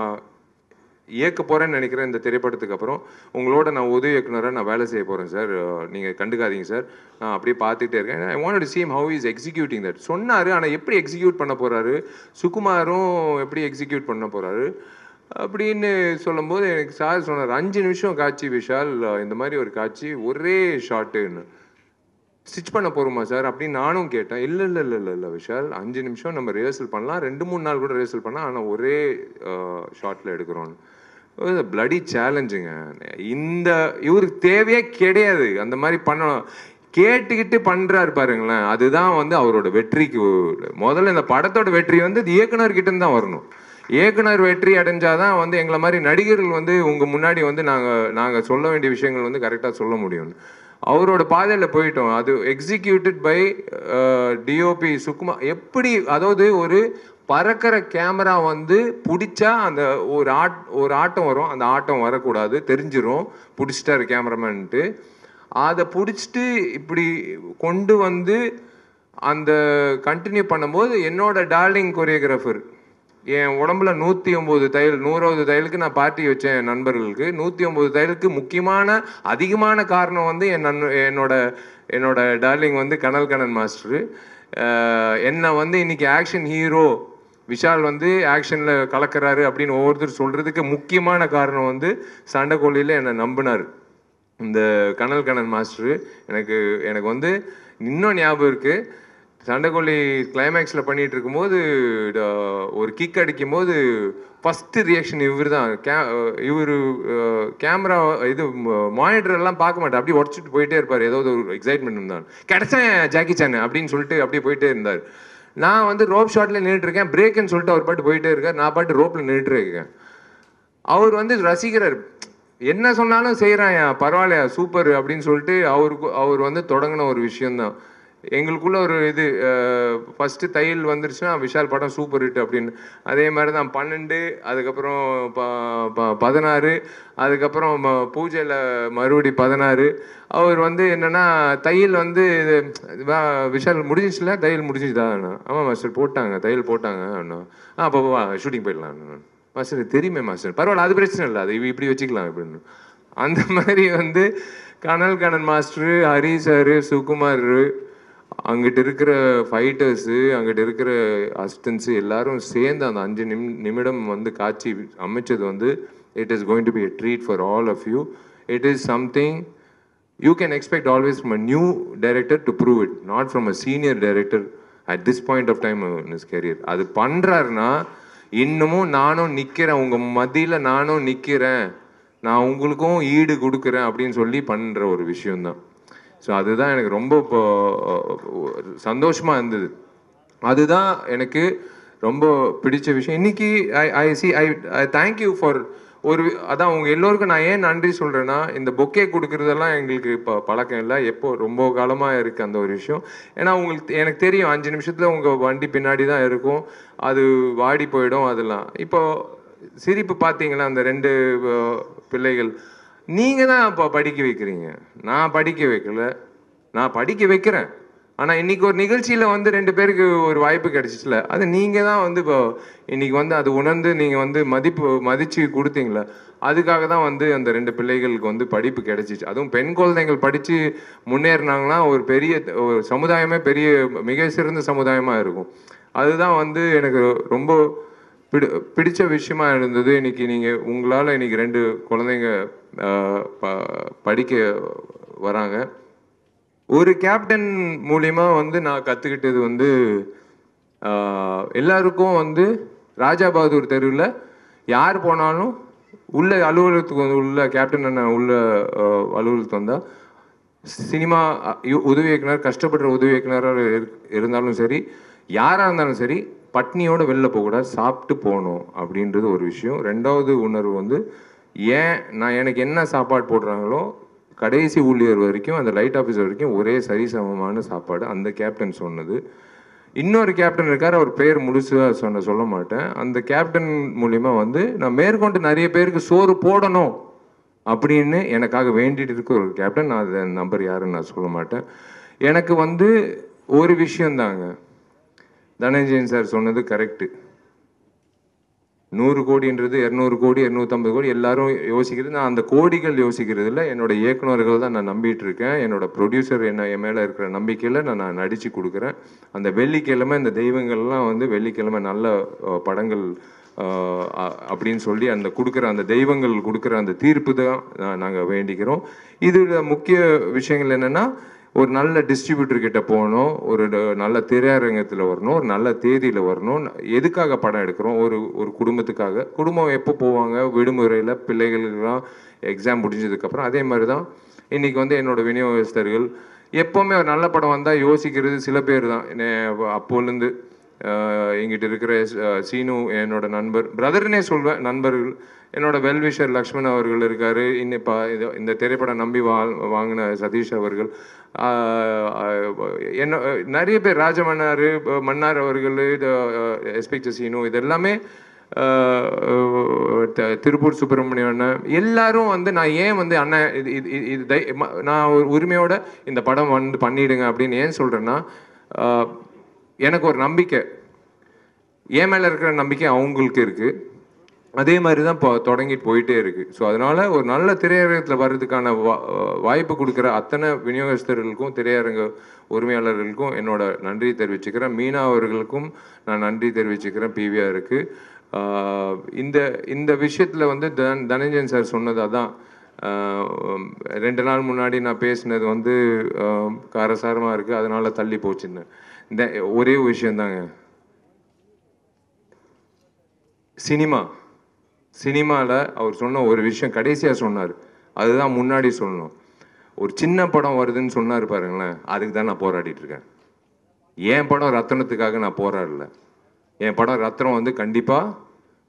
இயக்க போகிறேன்னு நினைக்கிறேன் இந்த திரைப்படத்துக்கு அப்புறம், உங்களோட நான் உதவி இயக்குனராக நான் வேலை செய்ய போகிறேன் சார், நீங்கள் கண்டுக்காதீங்க சார், நான் அப்படியே பார்த்துக்கிட்டே இருக்கேன். I wanted to see how he is executing that சொன்னார். ஆனால் எப்படி எக்ஸிக்யூட் பண்ண போகிறாரு, சுகுமாரும் எப்படி எக்ஸிக்யூட் பண்ண போகிறாரு அப்படின்னு சொல்லும்போது எனக்கு சார் சொன்னார், 5 நிமிஷம் காட்சி விஷால், இந்த மாதிரி ஒரு காட்சி ஒரே ஷாட்டுன்னு ஸ்டிச் பண்ண போகிறோமா சார் அப்படின்னு நானும் கேட்டேன். இல்லை விஷால், 5 நிமிஷம் நம்ம ரிஹர்சல் பண்ணலாம், 2-3 நாள் கூட ரிஹர்சல் பண்ணலாம், ஆனால் ஒரே ஷார்ட்டில் எடுக்கிறோன்னு. பிளடி சேலஞ்சுங்க. இவருக்கு தேவையே கிடையாது அந்த மாதிரி பண்ணணும். கேட்டுக்கிட்டு பண்ணுறாரு பாருங்களேன், அதுதான் வந்து அவரோட வெற்றிக்கு. முதல்ல இந்த படத்தோட வெற்றி வந்து இயக்குனர்கிட்ட தான் வரணும். இயக்குனர் வெற்றி அடைஞ்சாதான் வந்து எங்களை மாதிரி நடிகர்கள் வந்து உங்கள் முன்னாடி வந்து நாங்கள் சொல்ல வேண்டிய விஷயங்கள் வந்து கரெக்டாக சொல்ல முடியும். அவரோட பாதையில் போயிட்டோம். அது எக்ஸிக்யூட்டட் பை டிஓபி சுகுமார். எப்படி, அதாவது ஒரு பறக்கிற கேமரா வந்து பிடிச்சா அந்த ஒரு ஆட்டம் வரும், அந்த ஆட்டம் வரக்கூடாது, தெரிஞ்சிடும் பிடிச்சிட்டாரு கேமராமேன்ட்டு. அதை பிடிச்சிட்டு இப்படி கொண்டு வந்து அந்த கண்டினியூ பண்ணும்போது என்னோட டார்லிங் கொரியோகிராஃபர், என் உடம்புல 109 தையல், 100வது தையலுக்கு நான் பார்ட்டி வச்சேன் என் நண்பர்களுக்கு. 109 தையலுக்கு அதிகமான காரணம் வந்து என்னோட டார்லிங் வந்து கனல் மாஸ்டரு. என்னை வந்து இன்னைக்கு ஆக்ஷன் ஹீரோ விஷால் வந்து ஆக்ஷனில் கலக்கிறாரு அப்படின்னு ஒவ்வொருத்தர் சொல்கிறதுக்கு முக்கியமான காரணம் வந்து சண்டைக்கோழியில் என்னை நம்பினார் இந்த கனல் மாஸ்டரு. எனக்கு வந்து இன்னும் ஞாபகம் இருக்குது, சண்டைக்கோழி கிளைமேக்ஸில் பண்ணிகிட்டு இருக்கும்போது ஒரு கிக் அடிக்கும்போது ஃபஸ்ட்டு ரியாக்ஷன் இவர் தான். இவர் கேமரா மானிட்டரெல்லாம் பார்க்க மாட்டார், அப்படியே உடச்சிட்டு போயிட்டே இருப்பார். ஏதோ ஒரு எக்ஸைட்மெண்ட் இருந்தார், கிடச்சேன் ஜாக்கி சான் அப்படின்னு சொல்லிட்டு அப்படியே போயிட்டே இருந்தார். நான் வந்து ரோப் ஷாட்டில் நின்றுட்டுருக்கேன், பிரேக்குன்னு சொல்லிட்டு அவர் பாட்டு போயிட்டே இருக்கார், நான் பாட்டு ரோப்பில் நின்றுட்டு இருக்கேன். அவர் வந்து ரசிக்கிறார், என்ன சொன்னாலும் செய்கிறான், பரவாயில்லையா சூப்பர் அப்படின்னு சொல்லிட்டு அவர் வந்து தொடங்கின ஒரு விஷயந்தான். எங்களுக்குள்ள ஒரு ஃபஸ்ட்டு தையல் வந்துருச்சுன்னா விஷால் படம் சூப்பர் ஹிட் அப்படின்னு. அதே மாதிரி தான் 12, அதுக்கப்புறம் 16, அதுக்கப்புறம் பூஜையில் மறுபடி 16. அவர் வந்து என்னென்னா தையல் வந்து விஷால் முடிஞ்சிச்சுல, தையல் முடிஞ்சுதான். ஆமாம் மாஸ்டர் போட்டாங்க, தையல் போட்டாங்க அண்ணா. அப்போ ஷூட்டிங் போயிடலாம் மாஸ்டர், தெரியுமே மாஸ்டர், பரவாயில்ல அது பிரச்சனை இல்லை, அது இப்படி வச்சுக்கலாம் அப்படின்னு. அந்த மாதிரி வந்து கனல் மாஸ்டரு, ஹரி சாரு, சுகுமார், அங்கிட்டு இருக்கிற ஃபைட்டர்ஸு, அங்கிட்டு இருக்கிற அசிஸ்டன்ஸு எல்லாரும் சேர்ந்து அந்த 5 நிமிடம் வந்து காட்சி அமைச்சது வந்து it is going to be a treat for all of you. It is something you can expect always from a new director to prove it, not from a senior director at this point of time in his career. அது பண்ணுறாருன்னா இன்னமும் நானும் நிற்கிறேன், உங்கள் மத்தியில் நானும் நிற்கிறேன், நான் உங்களுக்கும் ஈடு கொடுக்குறேன் அப்படின்னு சொல்லி பண்ணுற ஒரு விஷயம்தான். ஸோ அதுதான் எனக்கு ரொம்ப இப்போ சந்தோஷமாக இருந்தது. அதுதான் எனக்கு ரொம்ப பிடிச்ச விஷயம். இன்னைக்கு ஐ தேங்க்யூ ஃபார் அதான் உங்கள் எல்லோருக்கும் நான் ஏன் நன்றி சொல்கிறேன்னா, இந்த பொக்கே கொடுக்குறதெல்லாம் எங்களுக்கு இப்போ பழக்கம் இல்லை, எப்போ ரொம்ப காலமாக இருக்குது அந்த ஒரு விஷயம். ஏன்னா எனக்கு தெரியும் 5 நிமிஷத்தில் உங்கள் வண்டி பின்னாடி தான் இருக்கும், அது வாடி போயிடும் அதெல்லாம். இப்போ சிரிப்பு பார்த்தீங்களா அந்த 2 பிள்ளைகள், நீங்கள் தான் இப்போ படிக்க வைக்கிறீங்க, நான் படிக்க வைக்கல, நான் படிக்க வைக்கிறேன். ஆனால் இன்றைக்கி ஒரு நிகழ்ச்சியில் வந்து 2 பேருக்கு ஒரு வாய்ப்பு கிடைச்சிச்சுல, அது நீங்கள் தான் வந்து இப்போ இன்றைக்கி வந்து அது உணர்ந்து நீங்கள் வந்து மதித்து கொடுத்தீங்களே, அதுக்காக தான் வந்து அந்த 2 பிள்ளைகளுக்கு வந்து படிப்பு கிடைச்சிச்சு. அதுவும் பெண் குழந்தைகள் படித்து முன்னேறினாங்கன்னா ஒரு பெரிய ஒரு சமுதாயமே பெரிய மிக சிறந்த சமுதாயமாக இருக்கும். அதுதான் வந்து எனக்கு ரொம்ப பிடிச்ச விஷயமா இருந்தது. இன்றைக்கி நீங்கள் உங்களால் இன்றைக்கி 2 குழந்தைங்க படிக்க வராங்க. ஒரு கேப்டன் மூலிமா வந்து நான் கற்றுக்கிட்டது வந்து எல்லாருக்கும் வந்து ராஜா பகதூர் தெருவில் யார் போனாலும் உள்ள அலுவலகத்துக்கு வந்து உள்ள கேப்டன் அண்ணன் உள்ள அலுவலகத்துக்கு வந்தால் சினிமா உதவி இயக்குனர், கஷ்டப்படுற உதவி இயக்குனராக இருந்தாலும் சரி, யாராக இருந்தாலும் சரி, பட்னியோடு வெளில போகக்கூடாது, சாப்பிட்டு போகணும் அப்படின்றது ஒரு விஷயம். 2வது உணர்வு வந்து நான் எனக்கு என்ன சாப்பாடு போடுறாங்களோ கடைசி ஊழியர் வரைக்கும் அந்த லைட் ஆஃபீஸர் வரைக்கும் ஒரே சரிசமமான சாப்பாடு, அந்த கேப்டன் சொன்னது. இன்னொரு கேப்டன் இருக்கார், அவர் பேர் முழுசாக சொல்ல மாட்டேன். அந்த கேப்டன் மூலிமா வந்து நான் மேற்கொண்டு நிறைய பேருக்கு சோறு போடணும் அப்படின்னு எனக்காக வேண்டிட்டு இருக்க ஒரு கேப்டன். நான் அதை நம்பர் யாருன்னு நான் சொல்ல மாட்டேன். எனக்கு வந்து ஒரு விஷயந்தாங்க, தனஞ்சயன் சார் சொன்னது கரெக்டு. 100 கோடின்றது 200 கோடி 250 கோடி எல்லாரும் யோசிக்கிறது, நான் அந்த கோடிகள் யோசிக்கிறது இல்லை. என்னோட இயக்குநர்கள் தான் நான் நம்பிட்டு இருக்கேன். என்னோட ப்ரொடியூசர் என் மேலே இருக்கிற நம்பிக்கையில் நான் நடித்து கொடுக்குறேன். அந்த வெள்ளிக்கிழமை இந்த தெய்வங்கள்லாம் வந்து வெள்ளிக்கிழமை நல்ல படங்கள் அப்படின்னு சொல்லி அந்த கொடுக்குற அந்த தெய்வங்கள் கொடுக்குற அந்த தீர்ப்பு தான் நாங்கள் வேண்டிக்கிறோம். இதில் முக்கிய விஷயங்கள் என்னென்னா, ஒரு நல்ல டிஸ்ட்ரிபியூட்டர் கிட்ட போகணும், ஒரு நல்ல திரையரங்கத்தில் வரணும், ஒரு நல்ல தேதியில் வரணும். எதுக்காக படம் எடுக்கிறோம்? ஒரு குடும்பத்துக்காக. குடும்பம் எப்போ போவாங்க? விடுமுறையில், பிள்ளைகளுக்கெல்லாம் எக்ஸாம் முடிஞ்சதுக்கப்புறம். அதே மாதிரி தான் இன்றைக்கி வந்து என்னோடய விநியோகஸ்தர்கள் எப்போவுமே ஒரு நல்ல படம் வந்தால் யோசிக்கிறது சில பேர் தான். அப்போலேருந்து எங்கிட்ட இருக்கிற சீனு என்னோட நண்பர், பிரதர்னே சொல்வேன், நண்பர்கள், என்னோட வெல்விஷர் லக்ஷ்மண் அவர்கள் இருக்கார், இன்னிப்பா இந்த திரைப்படம் நம்பி வாங்கின சதீஷ் அவர்கள், என்ன நிறைய பேர், ராஜமன்னார் மன்னார் அவர்கள், எஸ்பெக்ட் சீனு, இது எல்லாமே திருப்பூர் சுப்பிரமணியம் அண்ணன், எல்லாரும் வந்து நான் ஏன் வந்து அண்ணன் இது நான் ஒரு உரிமையோட இந்த படம் வந்து பண்ணிடுங்க அப்படின்னு ஏன் சொல்கிறேன்னா, எனக்கு ஒரு நம்பிக்கை, என் மேலே இருக்கிற நம்பிக்கை அவங்களுக்கு இருக்குது. அதே மாதிரி தான் இப்போ தொடங்கிட்டு போயிட்டே இருக்குது. ஸோ அதனால் ஒரு நல்ல திரையரங்கத்தில் வர்றதுக்கான வாய்ப்பு கொடுக்குற அத்தனை விநியோகஸ்தர்களுக்கும் திரையரங்க உரிமையாளர்களுக்கும் என்னோட நன்றி தெரிவிச்சுக்கிறேன். மீனா அவர்களுக்கும் நான் நன்றி தெரிவிச்சுக்கிறேன், பிவிஆருக்கு. இந்த விஷயத்தில் வந்து தனஞ்சயன் சார் சொன்னது அதான், 2 நாள் முன்னாடி நான் பேசினது வந்து காரசாரமாக இருக்குது, அதனால் தள்ளி போச்சுன்னு. இந்த ஒரே விஷயந்தாங்க, சினிமாவில் அவர் சொன்ன ஒரு விஷயம் கடைசியாக சொன்னார், அதுதான் முன்னாடி சொல்லணும். ஒரு சின்ன படம் வருதுன்னு சொன்னார் பாருங்களேன், அதுக்கு தான் நான் போராடிட்டுருக்கேன். என் படம் ரத்னத்துக்காக நான் போராடல. என் படம் ரத்னம் வந்து கண்டிப்பாக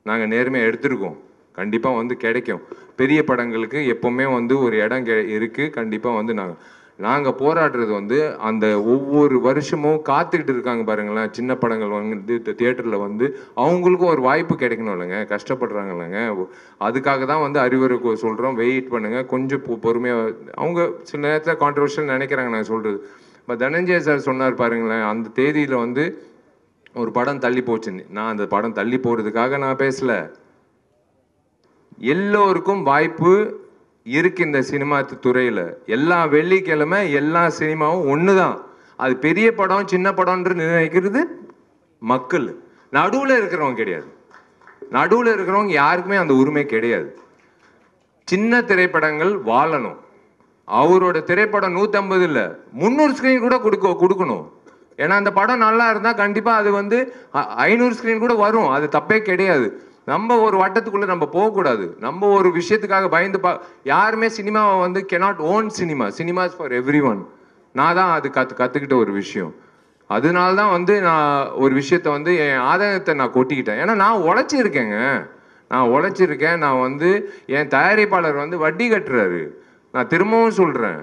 நாங்கள் நேர்மையாக எடுத்திருக்கோம், கண்டிப்பாக வந்து கிடைக்கும். பெரிய படங்களுக்கு எப்போவுமே வந்து ஒரு இடம் இருக்குது. கண்டிப்பாக வந்து நாங்கள் போராடுறது வந்து அந்த ஒவ்வொரு வருஷமும் காத்துக்கிட்டு இருக்காங்க பாருங்களேன், சின்ன படங்கள் வந்து தியேட்டரில் வந்து அவங்களுக்கும் ஒரு வாய்ப்பு கிடைக்கணும் இல்லைங்க, கஷ்டப்படுறாங்க இல்லைங்க. அதுக்காக தான் வந்து அறிவுரை சொல்கிறோம், வெயிட் பண்ணுங்கள், கொஞ்சம் பொறுமையாக. அவங்க சில நேரத்தில் கான்ட்ரவர்ஷியல் நினைக்கிறாங்க நான் சொல்கிறது. இப்போ தனஞ்சய சார் சொன்னார் பாருங்களேன், அந்த தேதியில் வந்து ஒரு படம் தள்ளி போச்சுன்னு. நான் அந்த படம் தள்ளி போகிறதுக்காக நான் பேசலை. எல்லோருக்கும் வாய்ப்பு இருக்கு இந்த சினிமா துறையில். எல்லா வெள்ளிக்கிழமை எல்லா சினிமாவும் ஒன்று தான். அது பெரிய படம் சின்ன படம்ன்ற நினைக்கிறது மக்கள், நடுவில் இருக்கிறவங்க கிடையாது. நடுவில் இருக்கிறவங்க யாருக்குமே அந்த உரிமை கிடையாது. சின்ன திரைப்படங்கள் வாழணும். அவரோட திரைப்படம் 150 இல்லை 300 ஸ்க்ரீன் கூட கொடுக்கணும். ஏன்னா அந்த படம் நல்லா இருந்தால் கண்டிப்பாக அது வந்து 500 ஸ்க்ரீன் கூட வரும், அது தப்பே கிடையாது. நம்ம ஒரு வட்டத்துக்குள்ளே நம்ம போகக்கூடாது. நம்ம ஒரு விஷயத்துக்காக பயந்து யாருமே சினிமாவை வந்து cannot own cinemas for every one. நான் தான் அது கற்றுக்கிட்ட ஒரு விஷயம். அதனால தான் வந்து நான் ஒரு விஷயத்த வந்து என் ஆதாயத்தை நான் கொட்டிக்கிட்டேன். ஏன்னா நான் உழைச்சிருக்கேங்க, நான் வந்து என் தயாரிப்பாளர் வந்து வட்டி கட்டுறாரு. நான் திரும்பவும் சொல்கிறேன்,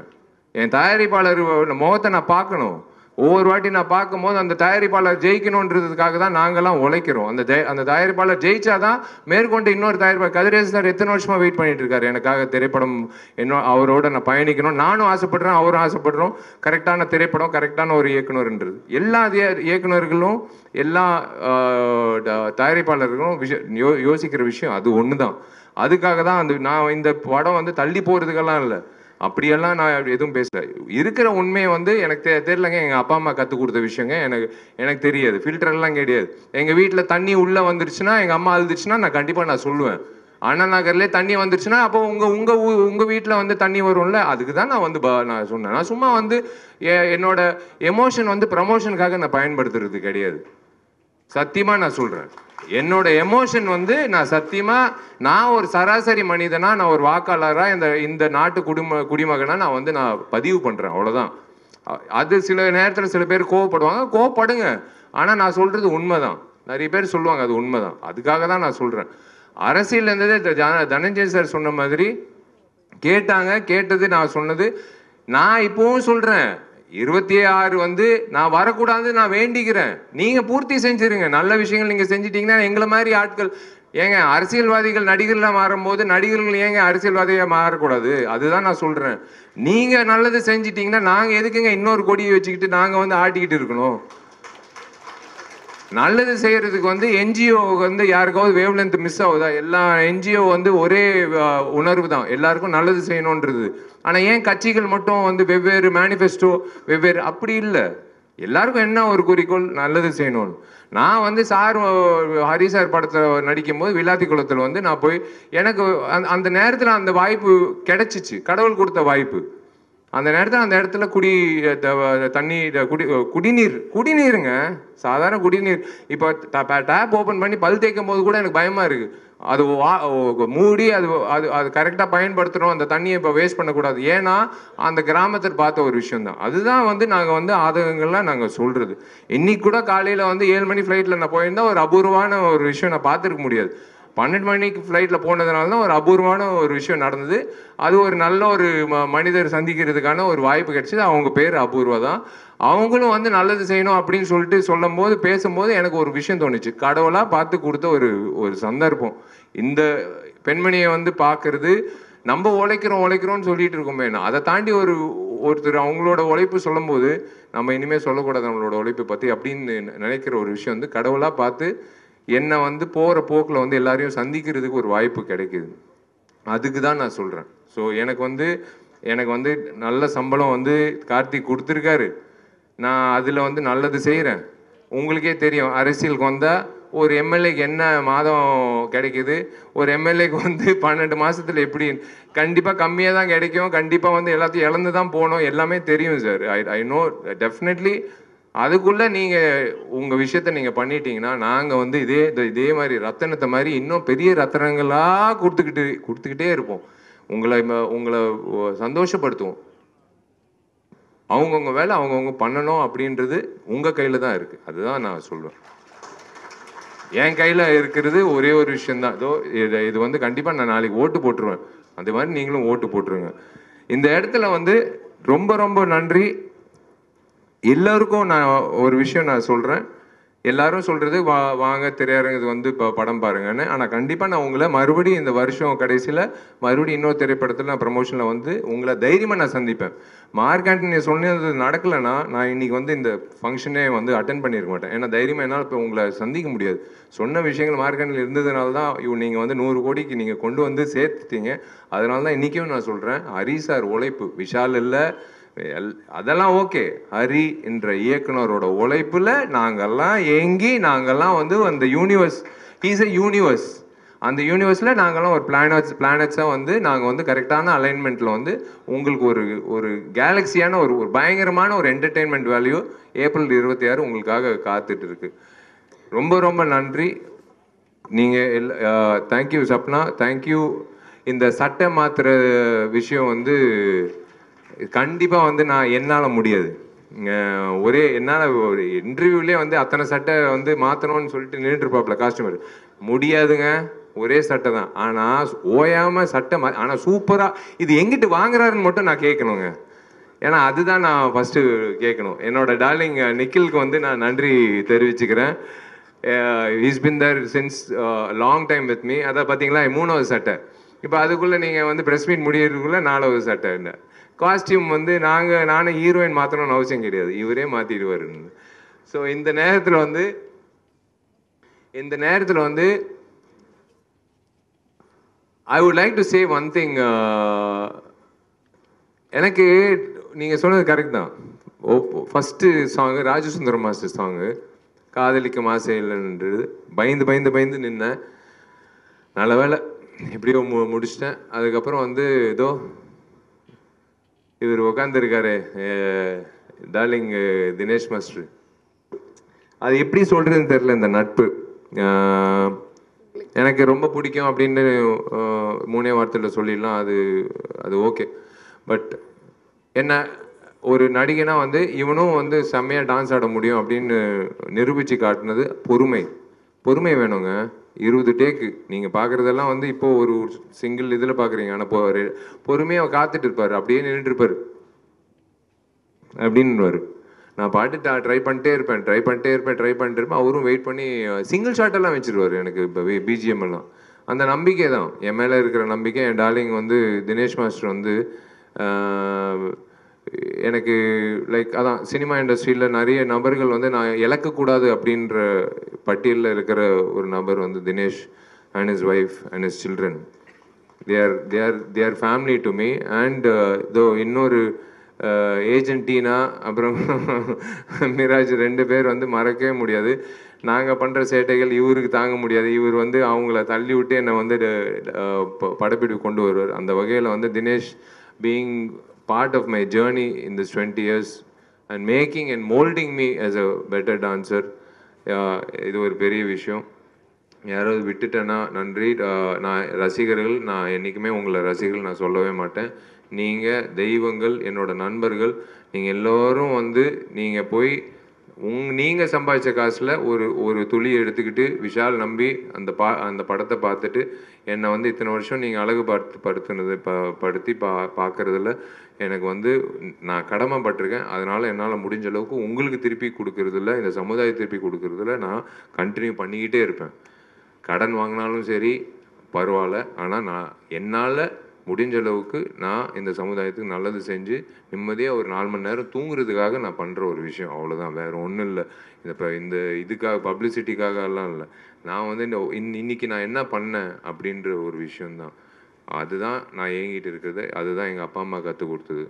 என் தயாரிப்பாளர் முகத்தை நான் பார்க்கணும். ஒவ்வொரு வாட்டி நான் பார்க்கும்போது அந்த தயாரிப்பாளர் ஜெயிக்கணுன்றதுக்காக தான் நாங்கள்லாம் உழைக்கிறோம். அந்த தயாரிப்பாளர் ஜெயிச்சாதான் மேற்கொண்டு இன்னொரு தயாரிப்பாளர் கதிரேசன் சார் எத்தனை வருஷமா வெயிட் பண்ணிட்டு இருக்காரு எனக்காக திரைப்படம் அவரோட நான் பயணிக்கணும். நானும் ஆசைப்படுறேன், அவரும் ஆசைப்படுறோம். கரெக்டான திரைப்படம், கரெக்டான ஒரு இயக்குனர்ன்றது. எல்லா இயக்குனர்களும் எல்லா தயாரிப்பாளர்களும் யோசிக்கிற விஷயம் அது ஒன்று தான். அதுக்காக தான் நான் இந்த படம் வந்து தள்ளி போகிறதுக்கெல்லாம் இல்லை, அப்படியெல்லாம் நான் எதுவும் பேசல. இருக்கிற உண்மையை வந்து எனக்கு தெரியலங்க. எங்கள் அப்பா அம்மா கற்றுக் கொடுத்த விஷயங்க எனக்கு தெரியாது. ஃபில்டர்லாம் கிடையாது. எங்கள் வீட்டில் தண்ணி உள்ளே வந்துருச்சுன்னா, எங்கள் அம்மா அழுதுச்சுன்னா நான் கண்டிப்பாக நான் சொல்லுவேன். அண்ணா நகர்லேயே தண்ணி வந்துருச்சுன்னா அப்போ உங்கள் வீட்டில் வந்து தண்ணி வரும்ல, அதுக்கு தான் நான் வந்து நான் சொன்னேன். நான் சும்மா வந்து என்னோட எமோஷன் வந்து ப்ரமோஷனுக்காக நான் பயன்படுத்துறது கிடையாது. சத்தியமாக நான் சொல்கிறேன், என்னோட எமோஷன் வந்து நான் சத்தியமாக நான் ஒரு சராசரி மனிதனா, நான் ஒரு வாக்காளராக இந்த நாட்டு குடிமகனா நான் வந்து நான் பதிவு பண்ணுறேன், அவ்வளோதான். அது சில நேரத்தில் சில பேர் கோவப்படுங்க. ஆனால் நான் சொல்கிறது உண்மைதான். நிறைய பேர் சொல்லுவாங்க அது உண்மைதான். அதுக்காக தான் நான் சொல்கிறேன். அரசியல் இருந்தது தனஞ்சய் சார் சொன்ன மாதிரி கேட்டது நான் சொன்னது. நான் இப்போவும் சொல்கிறேன், 26 வந்து நான் வரக்கூடாது நான் வேண்டிக்கிறேன். நீங்கள் பூர்த்தி செஞ்சுருங்க. நல்ல விஷயங்கள் நீங்கள் செஞ்சிட்டிங்கன்னா எங்களை மாதிரி ஆட்கள் ஏங்க அரசியல்வாதிகள் நடிகர்களாக மாறும்போது நடிகர்கள் ஏங்க அரசியல்வாதியாக மாறக்கூடாது? அதுதான் நான் சொல்கிறேன். நீங்கள் நல்லது செஞ்சிட்டிங்கன்னா நாங்கள் எதுக்குங்க இன்னொரு கொடியை வச்சுக்கிட்டு நாங்கள் வந்து ஆட்டிக்கிட்டு இருக்கணும்? நல்லது செய்கிறதுக்கு வந்து என்ஜிஓ வந்து யாருக்காவது வேவ் லென்த் மிஸ் ஆகுதா? எல்லா என்ஜிஓ வந்து ஒரே உணர்வு தான், எல்லாருக்கும் நல்லது செய்யணுன்றது. ஆனால் ஏன் கட்சிகள் மட்டும் வந்து வெவ்வேறு மேனிஃபெஸ்டோ வெவ்வேறு? அப்படி இல்லை, எல்லாருக்கும் என்ன ஒரு குறிக்கோள், நல்லது செய்யணும்னு. நான் வந்து ஹரி சார் படத்தில் நடிக்கும்போது விளாத்தி குளத்தில் வந்து நான் போய் எனக்கு அந்த நேரத்தில் அந்த வாய்ப்பு கிடைச்சிச்சு, கடவுள் கொடுத்த வாய்ப்பு. அந்த நேரத்தில் அந்த இடத்துல குடிநீருங்க, சாதாரண குடிநீர். இப்போ டேப் ஓப்பன் பண்ணி பல் தேய்க்கும் போது கூட எனக்கு பயமாக இருக்குது. அது மூடி அது கரெக்டாக பயன்படுத்துகிறோம். அந்த தண்ணியை இப்போ வேஸ்ட் பண்ணக்கூடாது. ஏன்னா அந்த கிராமத்தில் பார்த்த ஒரு விஷயம்தான். அதுதான் வந்து நாங்கள் வந்து ஆதங்கங்கள்லாம் நாங்கள் சொல்கிறது. இன்னைக்கு கூட காலையில் வந்து 7 மணி ஃப்ளைட்டில் நான் போயிருந்தால் ஒரு அபூர்வமான ஒரு விஷயம் நான் பார்த்துருக்க முடியாது. 12 மணிக்கு ஃப்ளைட்டில் போனதுனால தான் ஒரு அபூர்வமான ஒரு விஷயம் நடந்தது. அது ஒரு நல்ல ஒரு மனிதர் சந்திக்கிறதுக்கான ஒரு வாய்ப்பு கிடைச்சிது. அவங்க பேர் அபூர்வா தான். அவங்களும் வந்து நல்லது செய்யணும் அப்படின்னு சொல்லிட்டு பேசும்போது எனக்கு ஒரு விஷயம் தோணுச்சு. கடவுளாக பார்த்து கொடுத்த ஒரு சந்தர்ப்பம். இந்த பெண்மணியை வந்து பார்க்கறது, நம்ம உழைக்கிறோம்னு சொல்லிட்டு இருக்கோமே, அதை தாண்டி ஒருத்தர் அவங்களோட உழைப்பு சொல்லும்போது நம்ம இனிமேல் சொல்லக்கூடாது நம்மளோட உழைப்பை பற்றி அப்படின்னு நினைக்கிற ஒரு விஷயம் வந்து கடவுளாக பார்த்து என்னை வந்து போகிற போக்கில் வந்து எல்லாரையும் சந்திக்கிறதுக்கு ஒரு வாய்ப்பு கிடைக்குது. அதுக்கு தான் நான் சொல்கிறேன். ஸோ எனக்கு வந்து நல்ல சம்பளம் வந்து கார்த்திக் கொடுத்துருக்காரு. நான் அதில் வந்து நல்லது செய்கிறேன். உங்களுக்கே தெரியும், அரசியலுக்கு வந்தால் ஒரு எம்எல்ஏக்கு என்ன மாதம் கிடைக்குது, ஒரு எம்எல்ஏக்கு வந்து 12 மாதத்தில் எப்படி, கண்டிப்பாக கம்மியாக தான் கிடைக்கும். கண்டிப்பாக வந்து எல்லாத்தையும் இழந்து தான் போகணும். எல்லாமே தெரியும் சார். I know definitely. அதுக்குள்ளே நீங்கள் உங்கள் விஷயத்த நீங்கள் பண்ணிட்டீங்கன்னா நாங்கள் வந்து இதே மாதிரி ரத்தனத்தை மாதிரி இன்னும் பெரிய ரத்தனங்களாக கொடுத்துக்கிட்டே இருப்போம். உங்களை சந்தோஷப்படுத்துவோம். அவங்கவுங்க வேலை அவங்கவுங்க பண்ணணும் அப்படின்றது உங்கள் கையில் தான் இருக்குது. அதுதான் நான் சொல்லுவேன். என் கையில் இருக்கிறது ஒரே ஒரு விஷயந்தான். இது வந்து கண்டிப்பாக நான் நாளைக்கு ஓட்டு போட்டுருவேன். அந்த மாதிரி நீங்களும் ஓட்டு போட்டுருங்க. இந்த இடத்துல வந்து ரொம்ப ரொம்ப நன்றி. எல்லாருக்கும் நான் ஒரு விஷயம் நான் சொல்கிறேன். எல்லாரும் சொல்கிறது வாங்க திரையரங்கு வந்து இப்போ படம் பாருங்கன்னு. ஆனால் கண்டிப்பாக நான் உங்களை மறுபடியும் இந்த வருஷம் கடைசியில் மறுபடியும் இன்னொரு திரைப்படத்தில் நான் ப்ரமோஷனில் வந்து உங்களை தைரியமாக நான் சந்திப்பேன். மார்க் ஆண்டனி சொன்னது நடக்கலைன்னா நான் இன்றைக்கி வந்து இந்த ஃபங்க்ஷனே வந்து அட்டன் பண்ணியிருக்க மாட்டேன். ஏன்னா தைரியமாக என்னால் இப்போ உங்களை சந்திக்க முடியாது. சொன்ன விஷயங்கள் மார்க் ஆண்டனியில் இருந்ததுனால தான் நீங்கள் வந்து 100 கோடிக்கு நீங்கள் கொண்டு வந்து சேர்த்துட்டீங்க. அதனால தான் இன்றைக்கும் நான் சொல்கிறேன், ஹரி சார் உழைப்பு, விஷால் இல்லை அதெல்லாம் ஓகே, ஹரி என்ற இயக்குனரோட உழைப்பில் நாங்கள்லாம் நாங்கள்லாம் வந்து அந்த யூனிவர்ஸ், ஹீஸ் எ யூனிவர்ஸ். அந்த யூனிவர்ஸில் நாங்கள்லாம் ஒரு பிளானட்ஸாக வந்து நாங்கள் வந்து கரெக்டான அலைன்மெண்ட்டில் வந்து உங்களுக்கு ஒரு கேலக்ஸியான ஒரு பயங்கரமான ஒரு என்டர்டெயின்மெண்ட் வேல்யூ ஏப்ரல் 26 உங்களுக்காக காத்துட்டு இருக்கு. ரொம்ப ரொம்ப நன்றி. நீங்கள் தேங்க்யூ சப்னா, தேங்க்யூ. இந்த சட்டை மாற்றுற விஷயம் வந்து கண்டிப்பாக வந்து என்னால் முடியாது. என்னால் ஒரு இன்டர்வியூலே வந்து அத்தனை சட்டை வந்து மாற்றணும்னு சொல்லிட்டு நின்றுருப்பாப்புல காஸ்டமர். முடியாதுங்க, ஒரே சட்டை தான். ஆனால் ஓயாமல் சட்டை ஆனால் சூப்பராக இது எங்கிட்டு வாங்குறாருன்னு மட்டும் நான் கேட்கணுங்க. ஏன்னா அதுதான் நான் ஃபஸ்ட்டு கேட்கணும். என்னோட டார்லிங் நிக்கிலுக்கு வந்து நான் நன்றி தெரிவிச்சுக்கிறேன். Is been there since long time with me. அதை பார்த்தீங்களா 3வது சட்டை. இப்போ அதுக்குள்ளே நீங்கள் வந்து ப்ரெஸ் மீட் முடியறதுக்குள்ளே 4வது சட்டை. இல்லை காஸ்டியூம் வந்து நானே ஹீரோயின் மாற்றணும்னு அவசியம் கிடையாது, இவரே மாற்றிடுவார். ஸோ இந்த நேரத்தில் வந்து I would like to say one thing. எனக்கு நீங்கள் சொன்னது கரெக்ட் தான். First song Rajasundaram master song காதலிக்க மாசே இல்லைன்றது பயந்து நின்னேன். நல்ல வேலை எப்படியோ முடிச்சிட்டேன். அதுக்கப்புறம் வந்து ஏதோ இவர் உட்காந்துருக்காரு டார்லிங் தினேஷ் மாஸ்டர். அது எப்படி சொல்கிறதுன்னு தெரில. இந்த நட்பு எனக்கு ரொம்ப பிடிக்கும் அப்படின்னு 3 வார்த்தையில் சொல்லிடலாம். அது ஓகே. பட் என்ன ஒரு நடிகனா வந்து இவனும் வந்து செம்மையாக டான்ஸ் ஆட முடியும் அப்படின்னு நிரூபித்து காட்டினது பொறுமை வேணுங்க. 20 டேக்கு நீங்கள் பார்க்குறதெல்லாம் வந்து இப்போது ஒரு சிங்கிள் இதில் பார்க்குறீங்க. ஆனால் பொறுமையாக காத்துட்டு இருப்பார், அப்படியே நின்றுட்டு இருப்பார் அப்படின்னுவார். நான் பாட்டு ட்ரை பண்ணிட்டே இருப்பேன். அவரும் வெயிட் பண்ணி சிங்கிள் ஷாட்டெல்லாம் வச்சுருவார் எனக்கு. இப்போ பிஜிஎம் எல்லாம் அந்த நம்பிக்கை தான் என் மேலே இருக்கிற நம்பிக்கை. என் டார்லிங் வந்து தினேஷ் மாஸ்டர் வந்து எனக்கு லைக் அதான் சினிமா இண்டஸ்ட்ரியில் நிறைய நபர்கள் வந்து நான் இழக்கக்கூடாது அப்படின்ற பட்டியலில் இருக்கிற ஒரு நபர் வந்து Dinesh and his wife and his children. they are family to me. And தோ இன்னொரு ஏஜென்ட் டீனா அப்புறம் மிராஜ் 2 பேர் வந்து மறக்கவே முடியாது. நாங்கள் பண்ணுற சேட்டைகள் இவருக்கு தாங்க முடியாது. இவர் வந்து அவங்கள தள்ளி விட்டு என்னை வந்து படப்பிடிப்பு கொண்டு வருவார். அந்த வகையில் வந்து Dinesh being part of my journey in this 20 years and making and molding me as a better dancer, இது ஒரு பெரிய விஷயம். யாராவது விட்டுட்டேன்னா நன்றி. நான் ரசிகர்கள், நான் என்றைக்குமே உங்களை ரசிகர்கள் நான் சொல்லவே மாட்டேன். நீங்கள் தெய்வங்கள், என்னோட நண்பர்கள். நீங்கள் எல்லோரும் வந்து நீங்கள் போய் நீங்கள் சம்பாதிச்ச காசில் ஒரு துளி எடுத்துக்கிட்டு விஷால் நம்பி அந்த படத்தை பார்த்துட்டு என்னை வந்து இத்தனை வருஷம் நீங்கள் அழகு படுத்தி பார்க்குறதுல எனக்கு வந்து நான் கடமைப்பட்டிருக்கேன். அதனால் என்னால் முடிஞ்ச அளவுக்கு உங்களுக்கு திருப்பி கொடுக்கறதில்ல, இந்த சமுதாயத்தை திருப்பி கொடுக்கறதில்ல நான் கண்டினியூ பண்ணிக்கிட்டே இருப்பேன். கடன் வாங்கினாலும் சரி பரவாயில்ல, ஆனால் நான் என்னால் முடிஞ்ச அளவுக்கு நான் இந்த சமுதாயத்துக்கு நல்லது செஞ்சு நிம்மதியாக ஒரு 4 மணி நேரம் தூங்குறதுக்காக நான் பண்ணுற ஒரு விஷயம், அவ்வளோதான். வேறு ஒன்றும் இல்லை. இந்த இதுக்காக பப்ளிசிட்டிக்காக எல்லாம் இல்லை. நான் வந்து இன்னைக்கு நான் என்ன பண்ணேன் அப்படின்ற ஒரு விஷயந்தான். அதுதான் நான் ஏங்கிட்டு இருக்கிறது. அதுதான் எங்கள் அப்பா அம்மா கற்றுக் கொடுத்தது.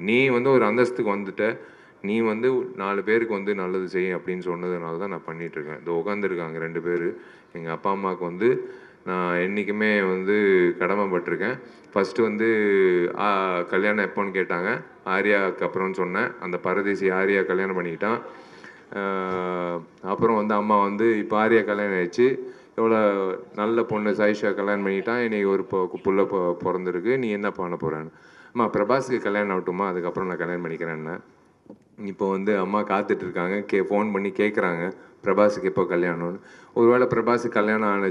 நீ வந்து ஒரு அந்தஸ்துக்கு வந்துட்ட, நீ வந்து 4 பேருக்கு வந்து நல்லது செய்ய அப்படின்னு சொன்னதுனால தான் நான் பண்ணிகிட்ருக்கேன். இந்த உட்காந்துருக்காங்க 2 பேர். எங்கள் அப்பா அம்மாவுக்கு வந்து நான் என்றைக்குமே வந்து கடமைப்பட்டிருக்கேன். ஃபஸ்ட்டு வந்து கல்யாணம் எப்போன்னு கேட்டாங்க. ஆர்யாவுக்கு அப்புறம்னு சொன்னேன். அந்த பரதேசி ஆர்யா கல்யாணம் பண்ணிக்கிட்டான். அப்புறம் வந்து அம்மா வந்து இப்போ ஆர்யா கல்யாணம் ஆயிடுச்சு, எவ்வளோ நல்ல பொண்ணு சாயிஷா கல்யாணம் பண்ணிக்கிட்டான், இன்றைக்கி ஒரு புள்ள பிறந்திருக்கு, நீ என்ன பண்ண போகிறேன்னு. அம்மா பிரபாஸுக்கு கல்யாணம் ஆகட்டுமா, அதுக்கப்புறம் நான் கல்யாணம் பண்ணிக்கிறேன்னு. இப்போ வந்து அம்மா காத்துட்ருக்காங்க, ஃபோன் பண்ணி கேட்குறாங்க பிரபாஸுக்கு எப்போ கல்யாணம்னு. ஒருவேளை பிரபாஸுக்கு கல்யாணம்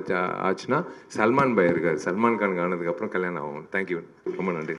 ஆச்சுன்னா சல்மான் பாய் இருக்கார், சல்மான் கானுக்கு ஆனதுக்கப்புறம் கல்யாணம் ஆகும். தேங்க்யூ, ரொம்ப நன்றி.